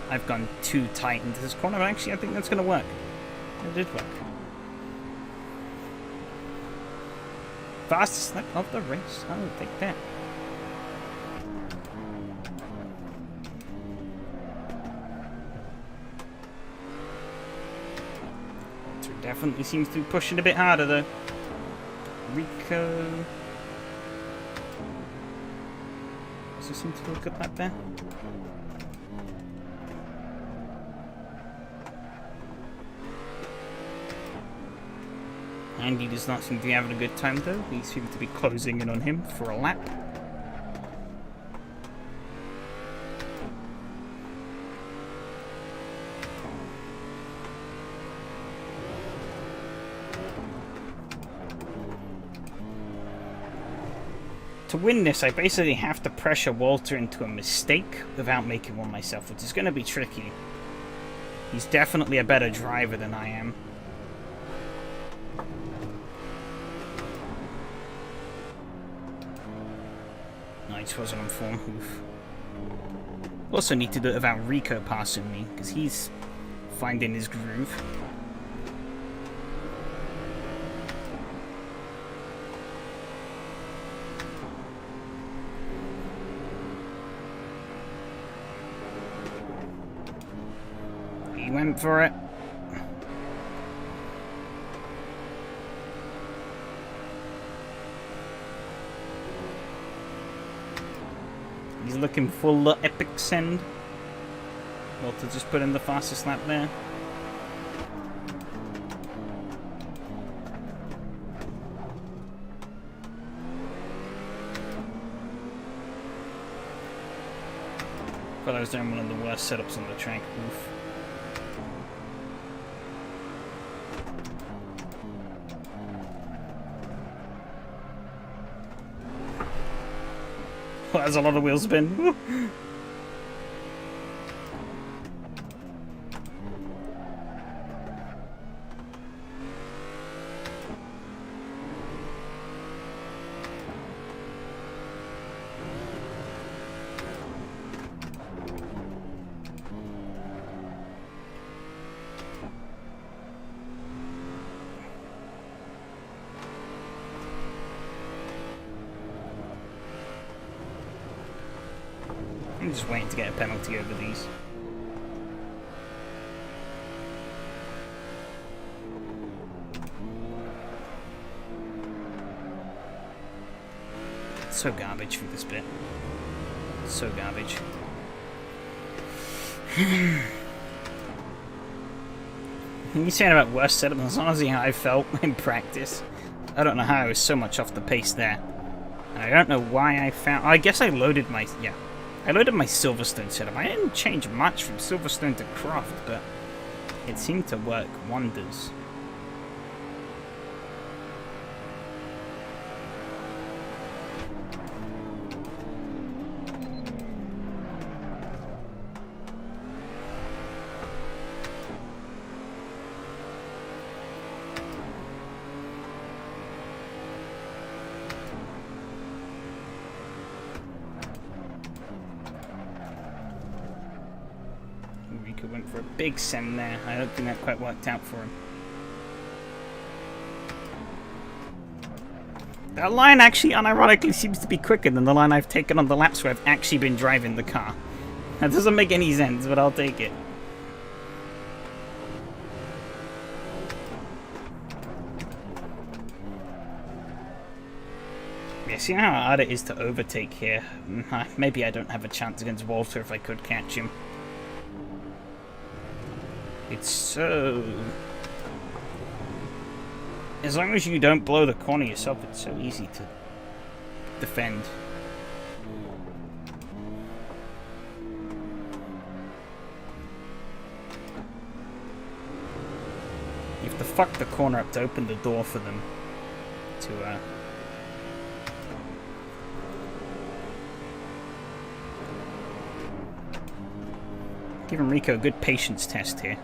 I've gone too tight into this corner, but actually I think that's going to work. It did work. Fastest lap of the race. I'll take that. Definitely seems to be pushing a bit harder though. Rico. Does it seem to look good lap there? Andy does not seem to be having a good time though. He seems to be closing in on him for a lap. To win this, I basically have to pressure Walter into a mistake without making one myself, which is going to be tricky. He's definitely a better driver than I am. No, I just wasn't on form. Oof. Also need to do it without Rico passing me, because he's finding his groove. He went for it. He's looking full epic send. Walter just put in the fastest lap there. Thought I was doing one of the worst setups on the track. Oof. Well, that's a lot of wheel spin. Woo. I'm just waiting to get a penalty over these. It's so garbage for this bit. It's so garbage. You're saying about worst setup, that's honestly how I felt in practice. I don't know how I was so much off the pace there. And I don't know why I found... I guess I loaded my... yeah. I loaded my Silverstone setup. I didn't change much from Silverstone to Croft, but it seemed to work wonders. Rico went for a big send there. I don't think that quite worked out for him. That line actually unironically seems to be quicker than the line I've taken on the laps where I've actually been driving the car. That doesn't make any sense, but I'll take it. Yeah, see how hard it is to overtake here? Maybe I don't have a chance against Walter if I could catch him. It's so... as long as you don't blow the corner yourself, it's so easy to defend. You have to fuck the corner up to open the door for them to, giving Rico a good patience test here.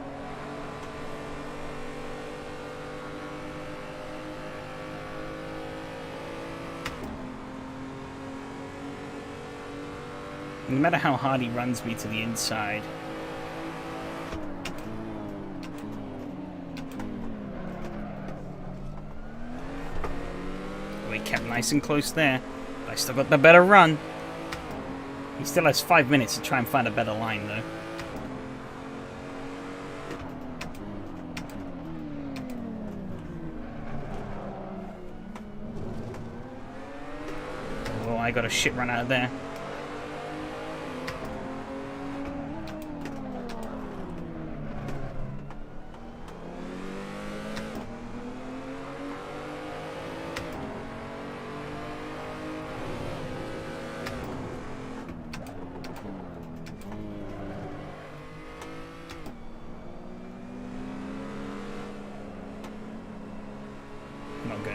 No matter how hard he runs me to the inside. Oh, he kept nice and close there. But I still got the better run. He still has 5 minutes to try and find a better line, though. Oh, I got a shit run out of there.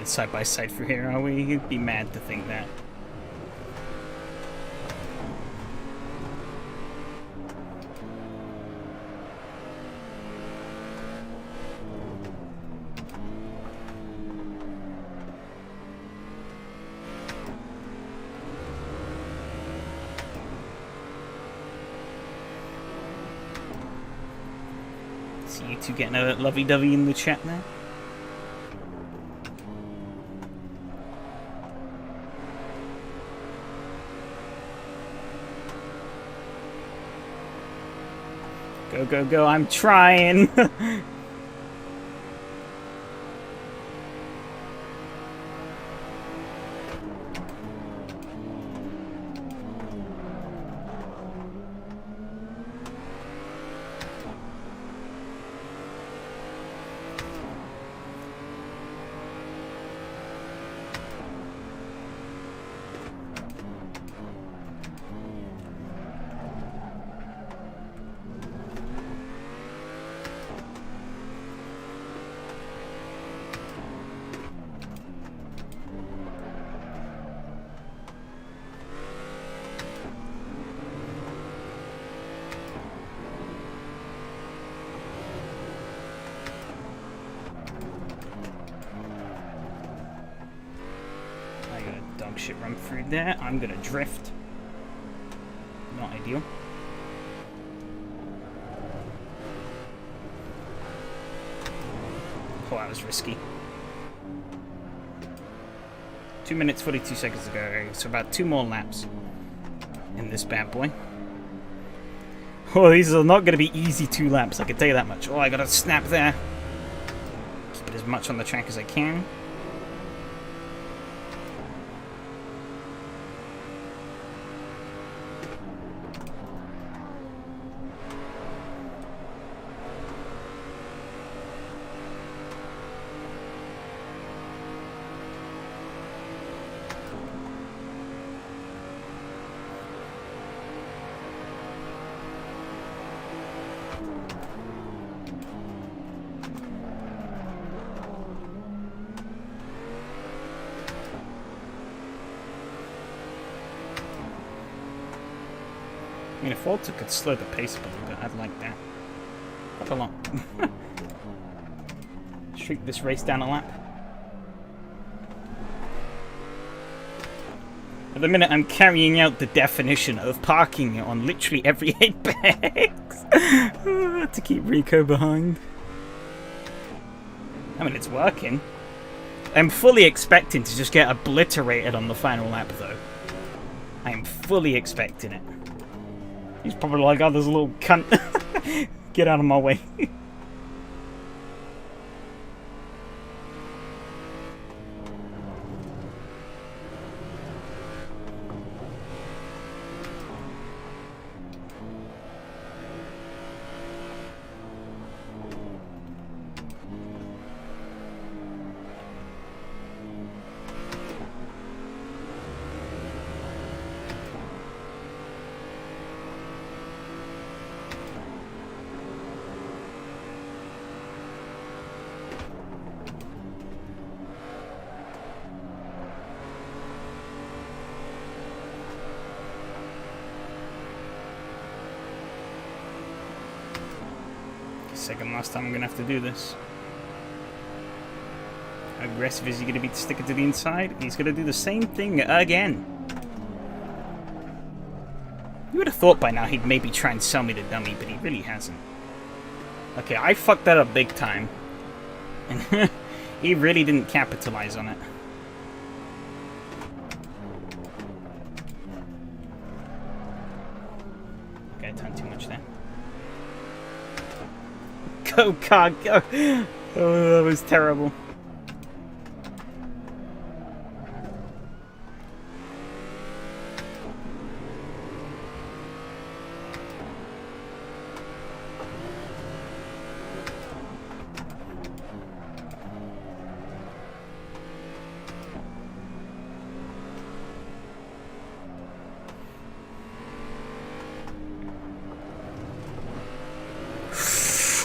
side by side through here, are we? You'd be mad to think that. See you two getting a lovey-dovey in the chat there. Go, go, go, I'm trying! Shit run through there. I'm gonna drift. Not ideal. Oh, that was risky. 2 minutes 42 seconds to go. So about 2 more laps in this bad boy. Oh, these are not going to be easy 2 laps, I can tell you that much. Oh, I got a snap there. Keep it as much on the track as I can. I mean, if Walter could slow the pace a little bit, I'd like that. Quite a lot. Shrink this race down a lap. At the minute, I'm carrying out the definition of parking on literally every apex to keep Rico behind. I mean, it's working. I'm fully expecting to just get obliterated on the final lap, though. I am fully expecting it. He's probably like, oh, there's a little cunt. Get out of my way. Second last time I'm gonna have to do this. How aggressive is he gonna be to stick it to the inside? He's gonna do the same thing again. You would have thought by now he'd maybe try and sell me the dummy, but he really hasn't. Okay, I fucked that up big time. And he really didn't capitalize on it. Okay, I turned too much there. Go, car, go! Oh, that was terrible.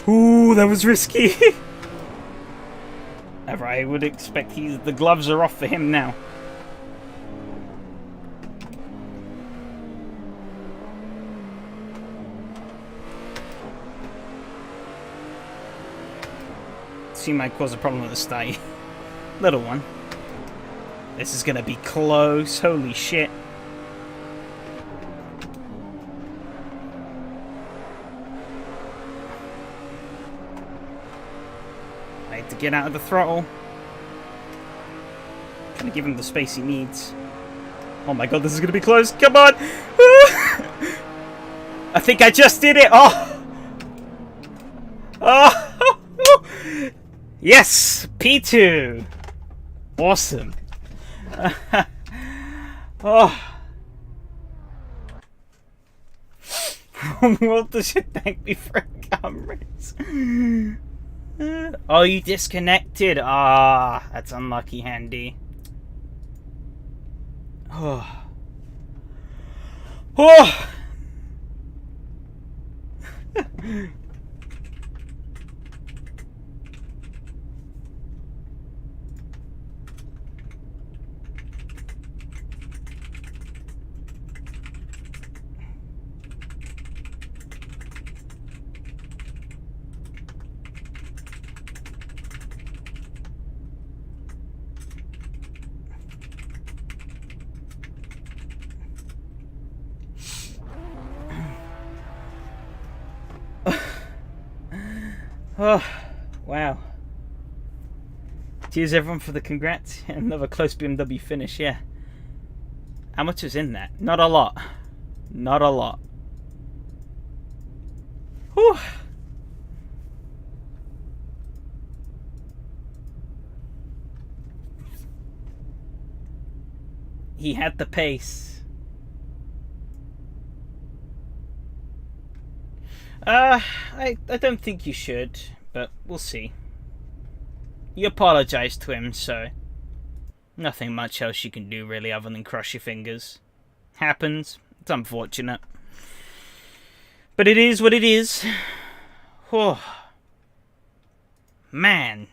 Ooh, that was risky. However, I would expect the gloves are off for him now. She might cause a problem at the start. Little one. This is gonna be close. Holy shit. I had to get out of the throttle. Trying to give him the space he needs. Oh my god, this is gonna be close. Come on! I think I just did it! Oh! Oh! Yes! P2! Awesome. Oh. Walter should thank me for a cameras. Oh, you disconnected. Ah, that's unlucky, Handy. Oh. Oh. Oh, wow. Cheers everyone for the congrats. Another close BMW finish, yeah. How much was in that? Not a lot. Not a lot. Whew. He had the pace. I don't think you should, but we'll see. You apologized to him, so nothing much else you can do really other than cross your fingers. Happens. It's unfortunate. But it is what it is. Oh. Man.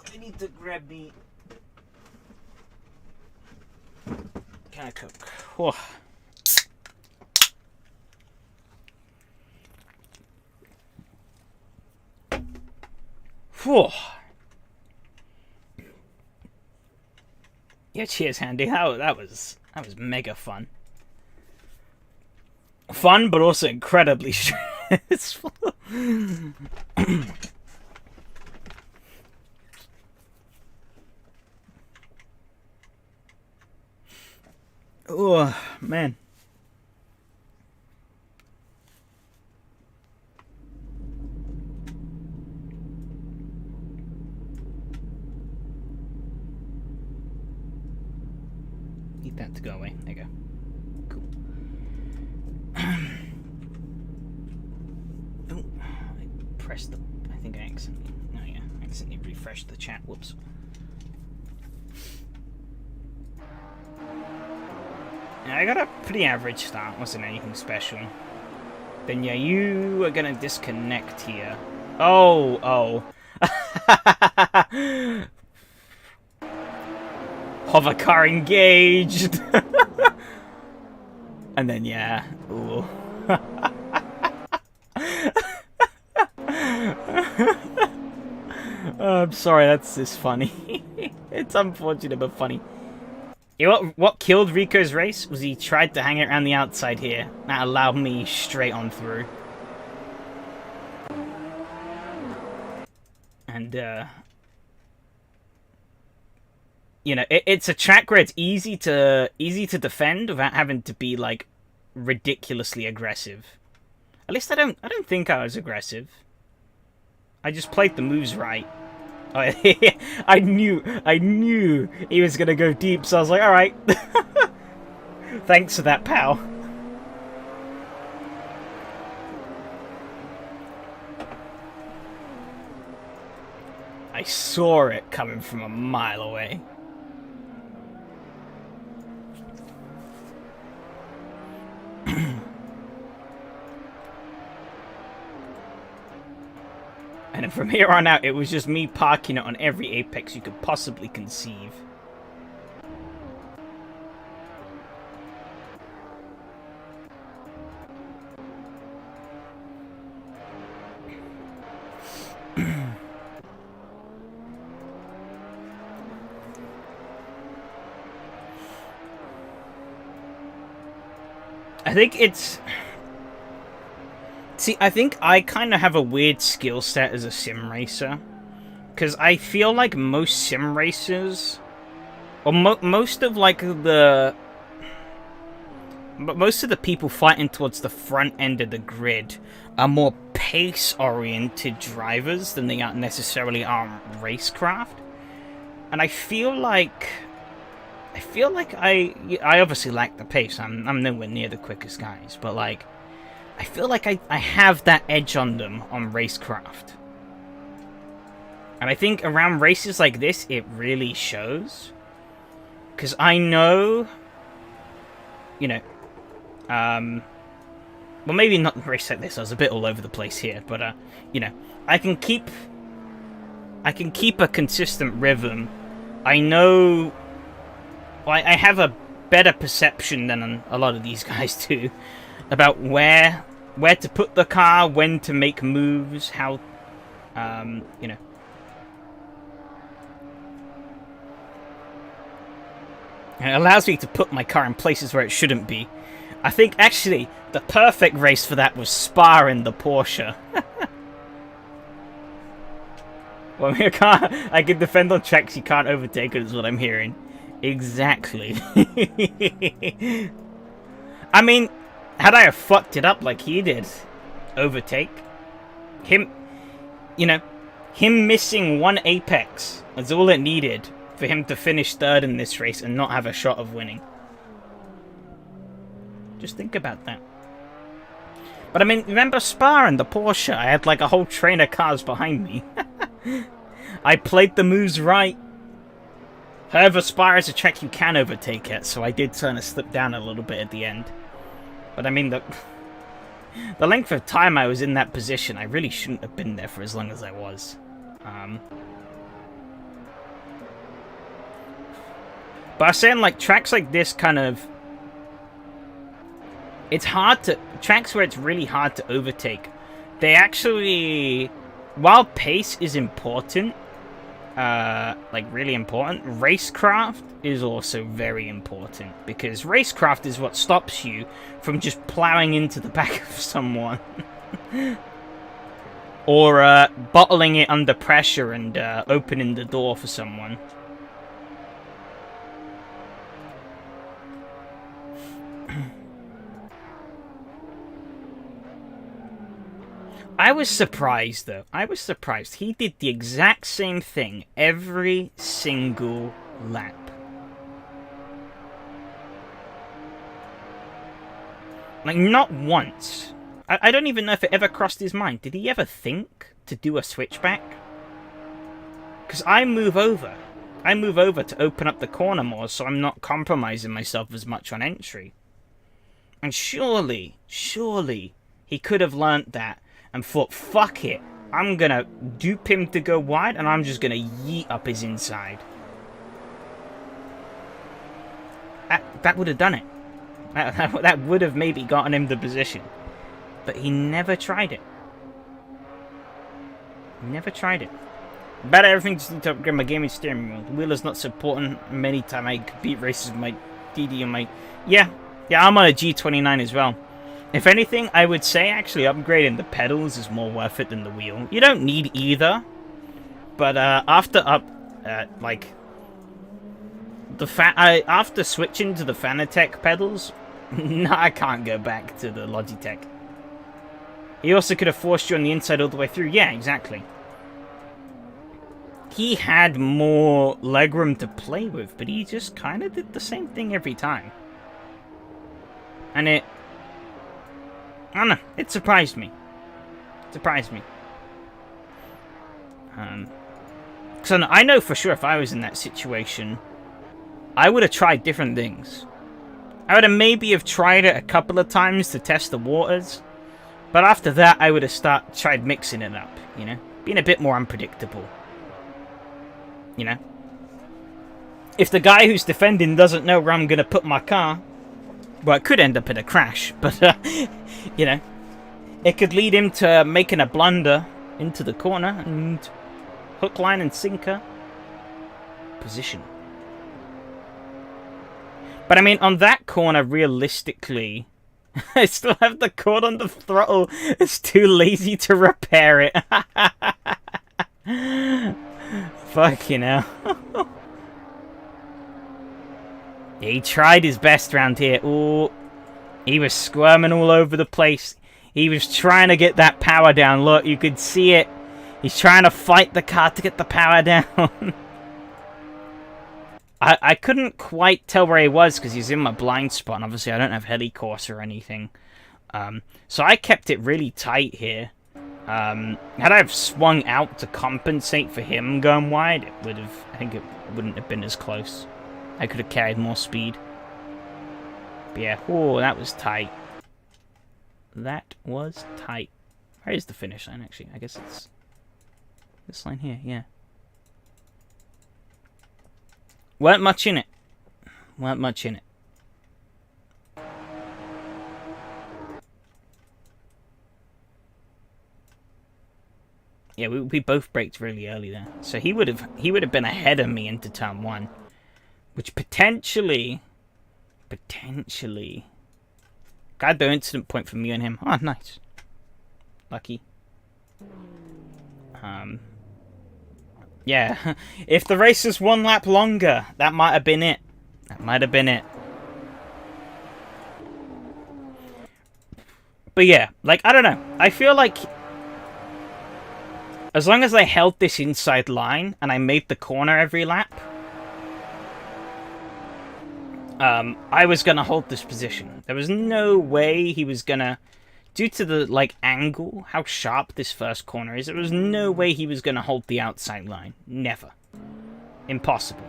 I need to grab me. Can I cook? Oh. Whew. Yeah, cheers, Handy. That was mega fun. Fun, but also incredibly stressful. Oh, man. Need that to go away. There you go. Cool. Oh, I pressed the... I think I accidentally... Oh, yeah. I accidentally refreshed the chat. Whoops. I got a pretty average start, wasn't anything special. Then yeah, you are gonna disconnect here. Oh. Hover car engaged. And then yeah, ooh. I'm sorry, that's just funny. It's unfortunate but funny. You know what killed Rico's race was he tried to hang it around the outside here. That allowed me straight on through. And, you know, it's a track where it's easy to defend without having to be, like, ridiculously aggressive. At least I don't think I was aggressive. I just played the moves right. I knew he was gonna go deep, so I was like, alright. Thanks for that, pal. I saw it coming from a mile away. And from here on out, it was just me parking it on every apex you could possibly conceive. I think it's... See, I think I kind of have a weird skill set as a sim racer. Because I feel like most sim racers... Or most of, like, the... Most of the people fighting towards the front end of the grid are more pace-oriented drivers than they are necessarily are racecraft. And I feel like I obviously lack the pace. I'm nowhere near the quickest guys, but like I feel like I have that edge on them on racecraft. And I think around races like this it really shows. Cause I know, you know, well maybe not a race like this, I was a bit all over the place here, but you know, I can keep a consistent rhythm. I know I have a better perception than a lot of these guys do about where to put the car, when to make moves, how, you know. And it allows me to put my car in places where it shouldn't be. I think, actually, the perfect race for that was Spa in the Porsche. Well, I can defend on tracks you can't overtake it, is what I'm hearing. Exactly. I mean, had I have fucked it up like he did, overtake, him, you know, him missing one apex was all it needed for him to finish third in this race and not have a shot of winning. Just think about that. But I mean, remember Spa and the Porsche? I had like a whole train of cars behind me. I played the moves right. However, Spa is a track you can overtake it, so I did turn a slip down a little bit at the end. But I mean, the length of time I was in that position, I really shouldn't have been there for as long as I was. But I was saying, like, tracks like this kind of... It's hard to... Tracks where it's really hard to overtake, they actually... While pace is important, like really important, racecraft is also very important, because racecraft is what stops you from just plowing into the back of someone. Or bottling it under pressure and opening the door for someone. I was surprised, though. I was surprised. He did the exact same thing every single lap. Like, not once. I don't even know if it ever crossed his mind. Did he ever think to do a switchback? Because I move over. I move over to open up the corner more, so I'm not compromising myself as much on entry. And surely he could have learnt that and thought, fuck it, I'm gonna dupe him to go wide, and I'm just gonna yeet up his inside. That would have done it. That would have maybe gotten him the position. But he never tried it. Never tried it. About everything, just need to upgrade my gaming steering wheel. The wheel is not supporting many time I beat races with my DD and my... Yeah, I'm on a G29 as well. If anything, I would say actually upgrading the pedals is more worth it than the wheel. You don't need either, but after switching to the Fanatec pedals, no, I can't go back to the Logitech. He also could have forced you on the inside all the way through. Yeah, exactly. He had more legroom to play with, but he just kind of did the same thing every time. And I don't know, it surprised me. So I know for sure if I was in that situation, I would have tried different things. I would have maybe tried it a couple of times to test the waters, but after that I would have tried mixing it up, you know? being a bit more unpredictable. You know? If the guy who's defending doesn't know where I'm going to put my car, well, it could end up in a crash, but, you know, it could lead him to making a blunder into the corner and hook, line, and sinker. Position. But, I mean, on that corner, realistically, I still have the cord on the throttle. It's too lazy to repair it. Fucking hell. Yeah, he tried his best around here. Ooh, he was squirming all over the place. He was trying to get that power down. Look, you could see it. He's trying to fight the car to get the power down. I couldn't quite tell where he was because he's in my blind spot. And obviously, I don't have helicourse or anything. So I kept it really tight here. Had I have swung out to compensate for him going wide, it would have. I think it wouldn't have been as close. I could have carried more speed. But yeah, oh, that was tight. That was tight. Where is the finish line, actually? I guess it's this line here, yeah. Weren't much in it. Weren't much in it. Yeah, we both braked really early there. So he would have been ahead of me into turn 1. Which potentially... Got the incident point for me and him. Oh, nice. Lucky. Yeah. If the race was 1 lap longer, that might have been it. That might have been it. But yeah, like, I don't know. I feel like... as long as I held this inside line, and I made the corner every lap... I was gonna hold this position. There was no way he was gonna, due to the, like, angle, how sharp this first corner is, there was no way he was gonna hold the outside line. Never. Impossible.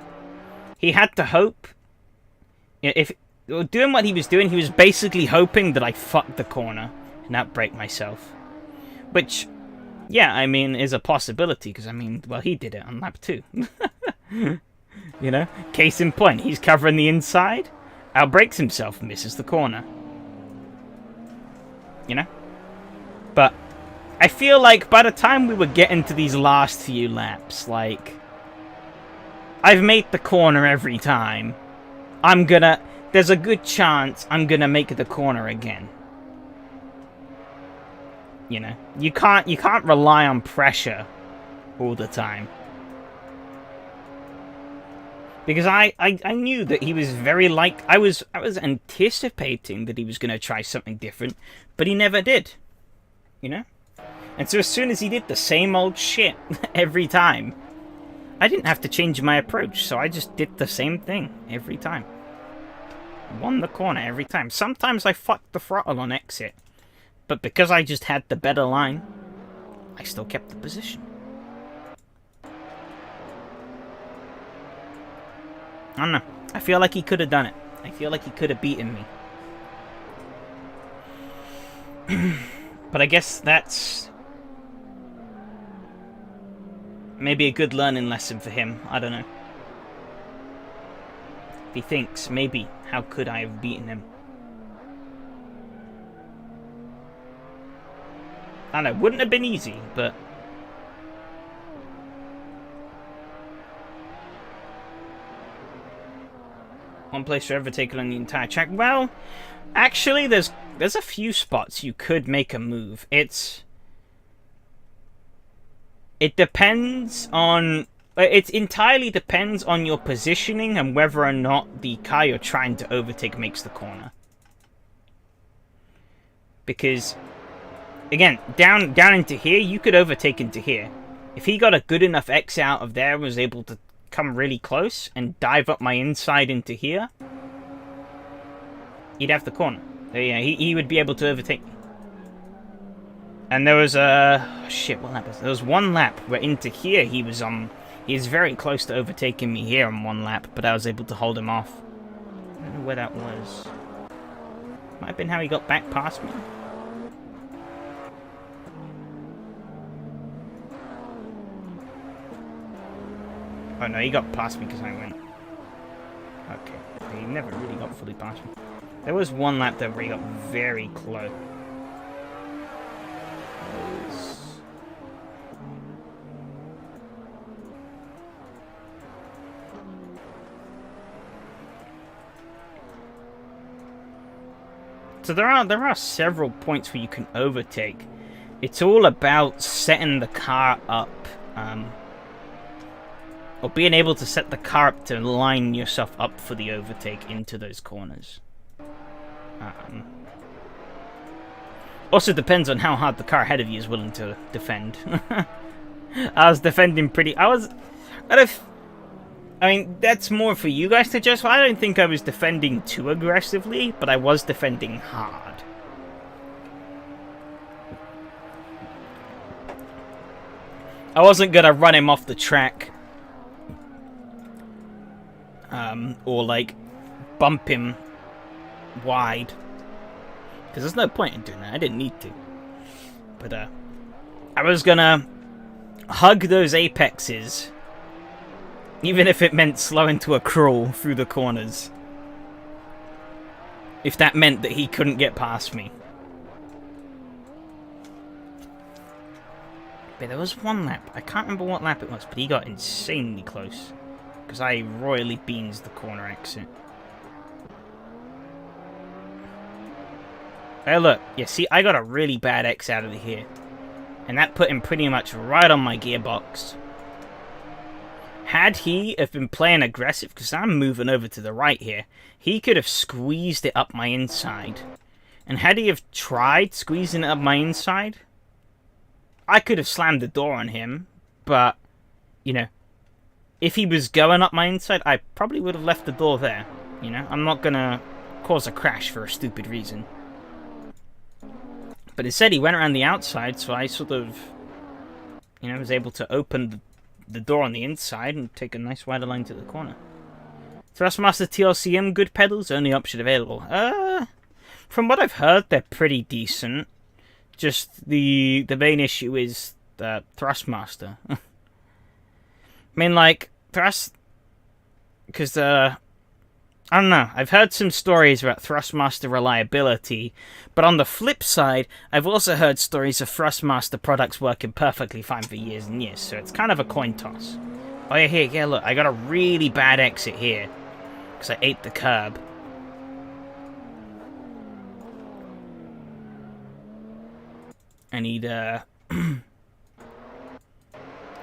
He had to hope. You know, if doing what he was doing, he was basically hoping that I fucked the corner and not break myself. Which, yeah, I mean, is a possibility, because, I mean, well, he did it on lap 2. You know? Case in point, he's covering the inside, outbrakes himself, misses the corner. You know? But I feel like by the time we were getting to these last few laps, like, I've made the corner every time. There's a good chance I'm gonna make the corner again. You know? You can't rely on pressure all the time. Because I knew that he was very I was anticipating that he was going to try something different, but he never did. You know? And so as soon as he did the same old shit every time, I didn't have to change my approach, so I just did the same thing every time. Won the corner every time. Sometimes I fucked the throttle on exit, but because I just had the better line, I still kept the position. I don't know. I feel like he could have done it. I feel like he could have beaten me. But I guess that's maybe a good learning lesson for him. I don't know. If he thinks, maybe, how could I have beaten him? I don't know. Wouldn't have been easy, but... one place to overtake on the entire track. Well, actually, there's a few spots you could make a move. It depends on... it entirely depends on your positioning and whether or not the car you're trying to overtake makes the corner. Because, again, down into here, you could overtake into here. If he got a good enough exit out of there and was able to come really close and dive up my inside into here, he'd have the corner. So, yeah, he would be able to overtake me. And there was shit, what lap was there? Was 1 lap where into here he was very close to overtaking me here on 1 lap, but I was able to hold him off. I don't know where that was. Might have been how he got back past me. Oh no, he got past me because I went. Okay, he never really got fully past me. There was one lap there where he got very close. So there are several points where you can overtake. It's all about setting the car up, or being able to set the car up to line yourself up for the overtake into those corners. Also depends on how hard the car ahead of you is willing to defend. I was defending pretty... I mean, that's more for you guys to judge. I don't think I was defending too aggressively, but I was defending hard. I wasn't gonna run him off the track. Or, like, bump him wide. Because there's no point in doing that. I didn't need to. But, I was gonna hug those apexes, even if it meant slowing to a crawl through the corners. If that meant that he couldn't get past me. But there was one lap. I can't remember what lap it was, but he got insanely close. Because I royally beans the corner exit. Hey, look. Yeah, see, I got a really bad X out of here. And that put him pretty much right on my gearbox. Had he have been playing aggressive, because I'm moving over to the right here, he could have squeezed it up my inside. And had he have tried squeezing it up my inside, I could have slammed the door on him, but, you know, if he was going up my inside, I probably would have left the door there. You know, I'm not gonna cause a crash for a stupid reason. But instead, he went around the outside, so I sort of, you know, was able to open the door on the inside and take a nice wider line to the corner. Thrustmaster TLCM, good pedals, only option available. From what I've heard, they're pretty decent. Just the main issue is the Thrustmaster. I mean, like, because, I don't know, I've heard some stories about Thrustmaster reliability, but on the flip side, I've also heard stories of Thrustmaster products working perfectly fine for years and years, so it's kind of a coin toss. Oh yeah, here, yeah, look, I got a really bad exit here, because I ate the curb. I need,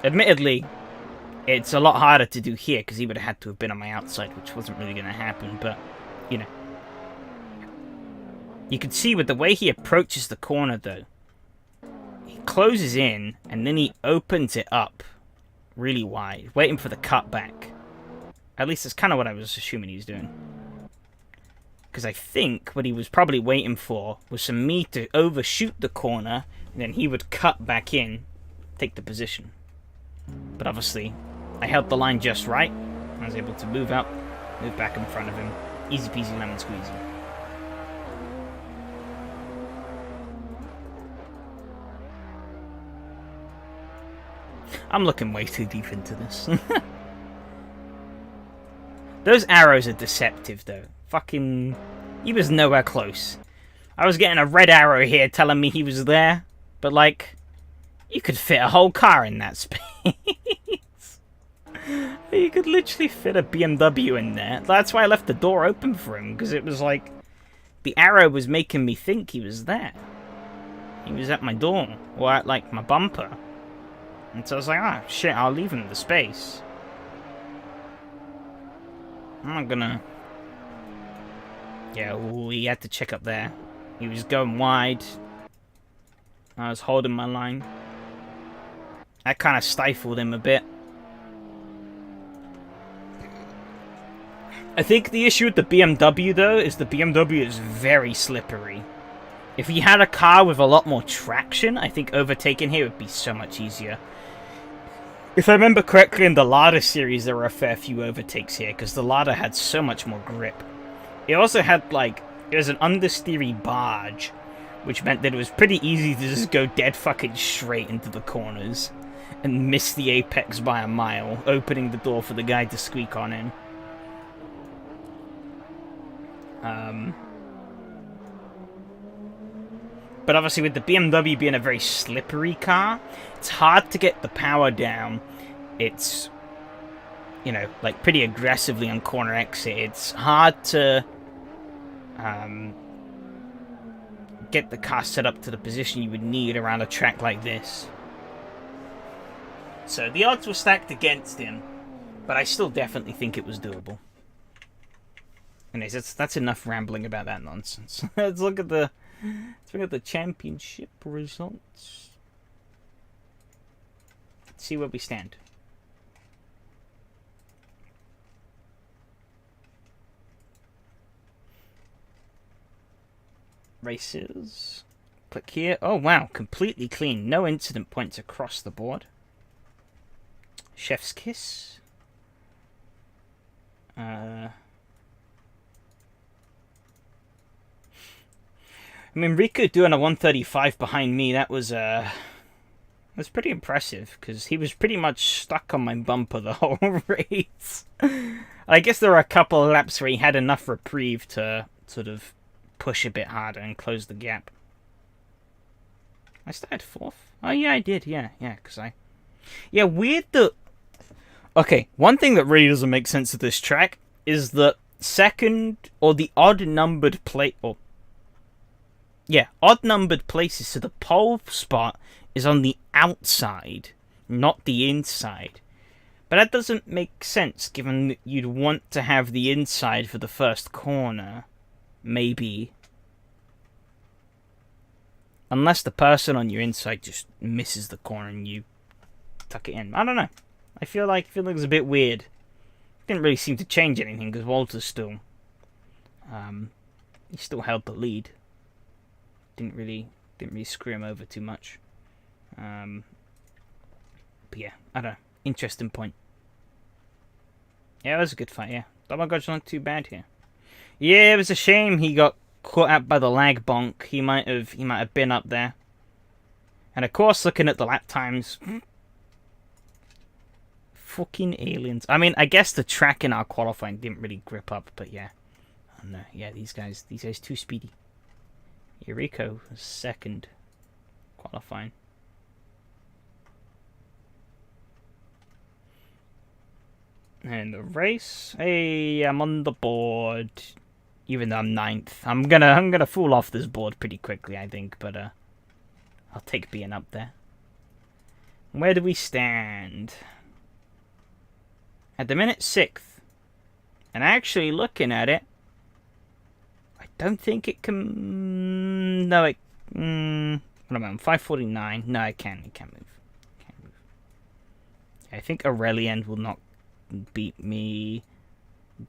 admittedly, it's a lot harder to do here, because he would have had to have been on my outside, which wasn't really going to happen, but, you know. You can see with the way he approaches the corner, though, he closes in, and then he opens it up really wide, waiting for the cutback. At least that's kind of what I was assuming he was doing. Because I think what he was probably waiting for was for me to overshoot the corner, and then he would cut back in, take the position. But obviously, I held the line just right. I was able to move up, move back in front of him. Easy peasy lemon squeezy. I'm looking way too deep into this. Those arrows are deceptive, though. Fucking... He was nowhere close. I was getting a red arrow here telling me he was there. But, like, you could fit a whole car in that space. You could literally fit a BMW in there. That's why I left the door open for him. Because it was like... The arrow was making me think he was there. He was at my door. Or at, like, my bumper. And so I was like, ah, shit, I'll leave him the space. I'm not gonna... Yeah, ooh, he had to check up there. He was going wide. I was holding my line. That kind of stifled him a bit. I think the issue with the BMW, though, is the BMW is very slippery. If he had a car with a lot more traction, I think overtaking here would be so much easier. If I remember correctly, in the Lada series, there were a fair few overtakes here, because the Lada had so much more grip. It also had, like, it was an understeery barge, which meant that it was pretty easy to just go dead fucking straight into the corners. and missed the apex by a mile, opening the door for the guy to squeak on in. But obviously with the BMW being a very slippery car, it's hard to get the power down. It's, you know, like pretty aggressively on corner exit. It's hard to get the car set up to the position you would need around a track like this. So the odds were stacked against him, but I still definitely think it was doable. Anyways, that's enough rambling about that nonsense. Let's look at the championship results. Let's see where we stand. Races. Click here. Oh wow, completely clean. No incident points across the board. Chef's kiss. I mean, Rico doing a 135 behind me, that was pretty impressive, because he was pretty much stuck on my bumper the whole race. I guess there were a couple of laps where he had enough reprieve to sort of push a bit harder and close the gap. I started 4th? Oh yeah, I did, yeah, because yeah, weird that... Okay, one thing that really doesn't make sense of this track is that second, or the odd-numbered plate... Or, yeah, odd-numbered places, so the pole spot is on the outside, not the inside. But that doesn't make sense, given that you'd want to have the inside for the first corner. Maybe. Unless the person on your inside just misses the corner and you tuck it in. I don't know. I feel like it's a bit weird. Didn't really seem to change anything, because Walter's still... he still held the lead. Didn't really screw him over too much. But yeah, I don't know. Interesting point. Yeah, it was a good fight, yeah. Double God's not too bad here. Yeah, it was a shame he got caught out by the lag bonk. He might have been up there. And of course, looking at the lap times... Fucking aliens. I mean, I guess the track in our qualifying didn't really grip up, but yeah. Oh no, yeah, these guys too speedy. Rico was second qualifying. And the race, hey, I'm on the board. Even though I'm 9th, I'm gonna fall off this board pretty quickly, I think. But I'll take being up there. Where do we stand? At the minute, 6th. And actually, looking at it, I don't think it can... No, it... what am I on? 549. No, it can't move. Can't move. I think Aurelien will not beat me.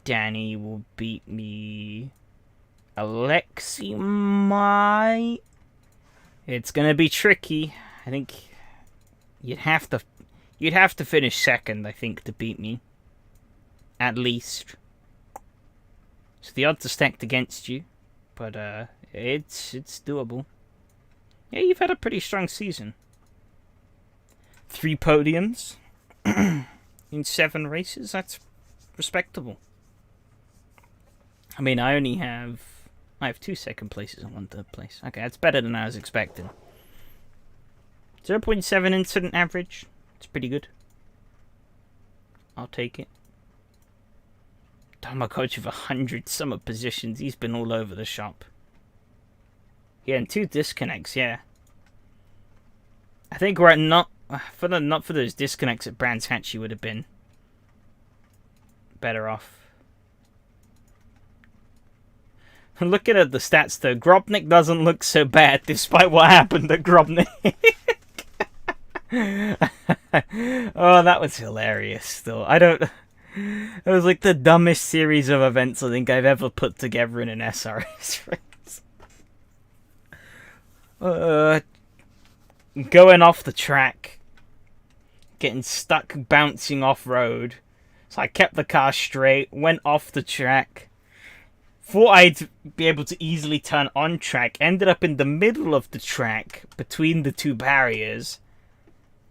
Danny will beat me. Alexi might. It's gonna be tricky. I think you'd have to finish second, I think, to beat me. At least. So the odds are stacked against you, but it's doable. Yeah, you've had a pretty strong season. 3 podiums in 7 races. That's respectable. I mean, I have 2 second places and 1 third place. Okay, that's better than I was expecting. 0.7 incident average. It's pretty good. I'll take it. Damn, coach of 100 summer positions. He's been all over the shop. Yeah, and 2 disconnects. Yeah, I think we're not for those disconnects at Brands Hatch. You would have been better off. Looking at the stats though, Grobnik doesn't look so bad despite what happened to Grobnik. Oh, that was hilarious still. It was like the dumbest series of events I think I've ever put together in an SRS race. Going off the track. Getting stuck bouncing off-road. So I kept the car straight, went off the track. Thought I'd be able to easily turn on track. Ended up in the middle of the track, between the 2 barriers.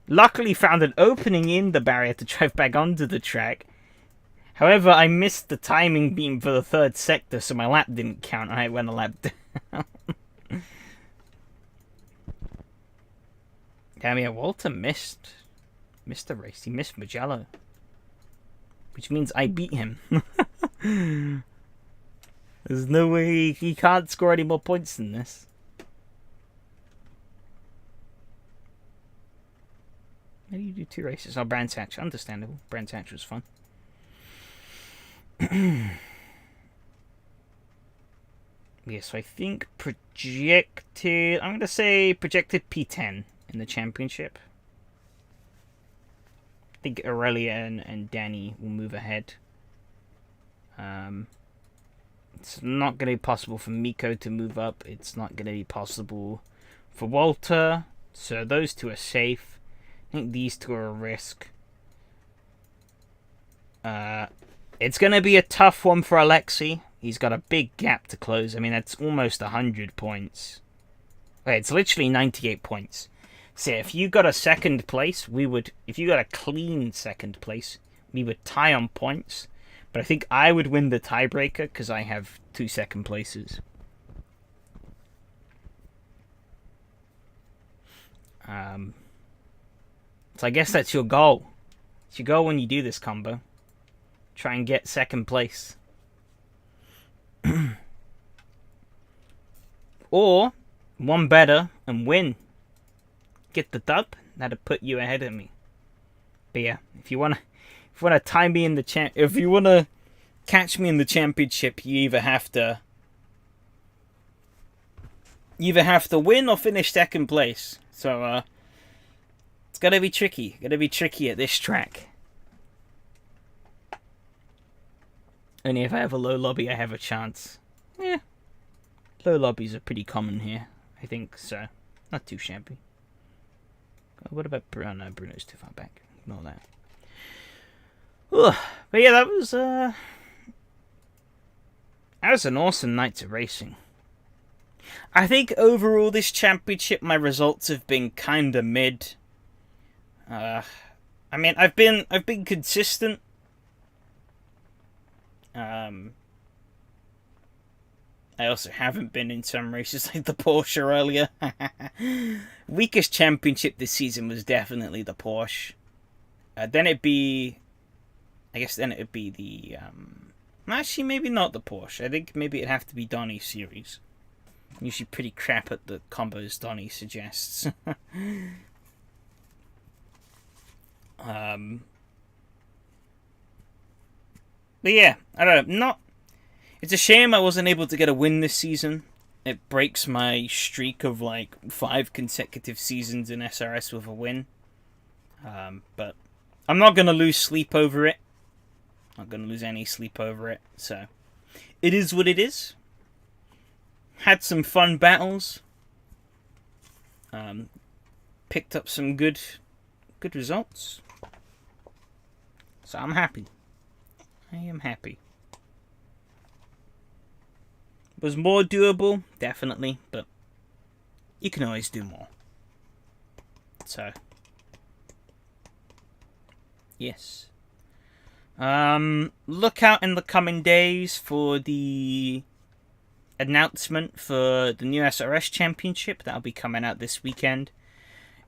Luckily found an opening in the barrier to drive back onto the track. However, I missed the timing beam for the third sector, so my lap didn't count. I went a lap down. Damn yeah, Walter missed the race. He missed Mugello. Which means I beat him. There's no way he can't score any more points than this. How do you do 2 races? Oh, Brands Hatch. Understandable. Brands Hatch was fun. Yeah, so I think projected... I'm going to say projected P10 in the championship. I think Aurelia and Danny will move ahead. It's not going to be possible for Miko to move up. It's not going to be possible for Walter. So those 2 are safe. I think these 2 are a risk. It's going to be a tough one for Alexei. He's got a big gap to close. I mean, that's almost 100 points. Wait, it's literally 98 points. So if you got a second place, we would... If you got a clean second place, we would tie on points. But I think I would win the tiebreaker because I have 2 second places. So I guess that's your goal. It's your goal when you do this combo. Try and get second place. Or, one better and win. Get the dub. That'd put you ahead of me. But yeah, if you wanna tie me in the if you wanna catch me in the championship, you either have to win or finish second place. So it's gonna be tricky. Gonna be tricky at this track. Only if I have a low lobby, I have a chance. Yeah, low lobbies are pretty common here, I think. So not too shabby. What about Bruno? No, Bruno's too far back. Ignore that. Ugh. But yeah, that was an awesome night of racing. I think overall this championship, my results have been kind of mid. I mean, I've been consistent. I also haven't been in some races like the Porsche earlier. Weakest championship this season was definitely the Porsche. Then it'd be... I guess then it'd be the... actually, maybe not the Porsche. I think maybe it'd have to be Donnie's series. I'm usually pretty crap at the combos Donnie suggests. But yeah, I don't know. It's a shame I wasn't able to get a win this season. It breaks my streak of like 5 consecutive seasons in SRS with a win. But I'm not going to lose sleep over it. Not going to lose any sleep over it. So it is what it is. Had some fun battles. Picked up some good results. So I'm happy. I am happy. Was more doable? Definitely, but you can always do more. So, yes. Look out in the coming days for the announcement for the new SRS Championship. That'll be coming out this weekend.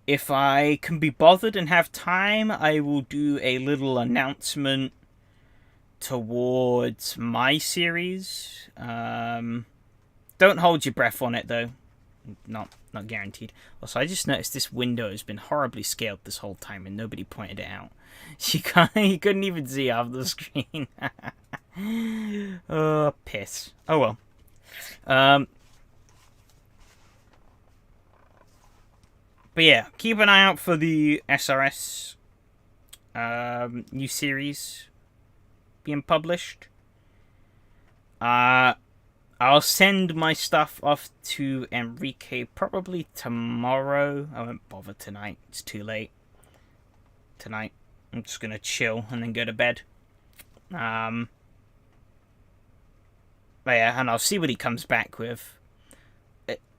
If I can be bothered and have time, I will do a little announcement towards my series. Don't hold your breath on it though. Not guaranteed. Also, I just noticed this window has been horribly scaled this whole time and nobody pointed it out. You couldn't even see half the screen. Oh, piss. Oh well. But yeah, keep an eye out for the SRS new series being published. I'll send my stuff off to Enrique probably tomorrow. I won't bother tonight. It's too late. Tonight, I'm just going to chill and then go to bed. But yeah, and I'll see what he comes back with.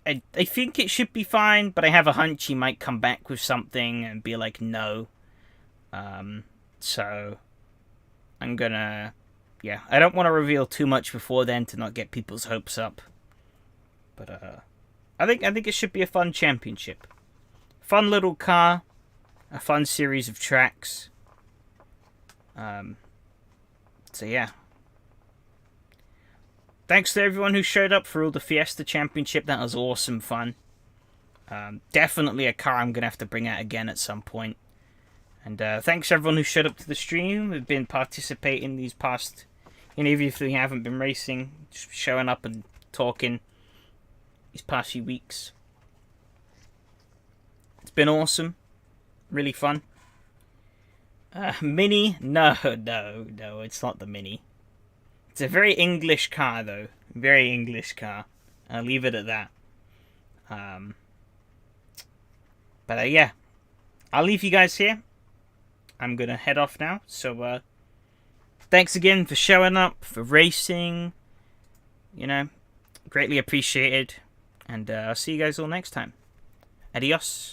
I think it should be fine, but I have a hunch he might come back with something and be like, no. So I'm gonna, yeah, I don't want to reveal too much before then to not get people's hopes up. But I think it should be a fun championship, fun little car, a fun series of tracks. So yeah. Thanks to everyone who showed up for all the Fiesta Championship. That was awesome fun. Definitely a car I'm going to have to bring out again at some point. And thanks everyone who showed up to the stream. We've been participating these past... even if we haven't been racing, just showing up and talking these past few weeks. It's been awesome. Really fun. Mini? No, it's not the Mini. It's a very English car, though. Very English car. I'll leave it at that. But yeah. I'll leave you guys here. I'm going to head off now. So, thanks again for showing up, for racing. You know, greatly appreciated. And I'll see you guys all next time. Adios.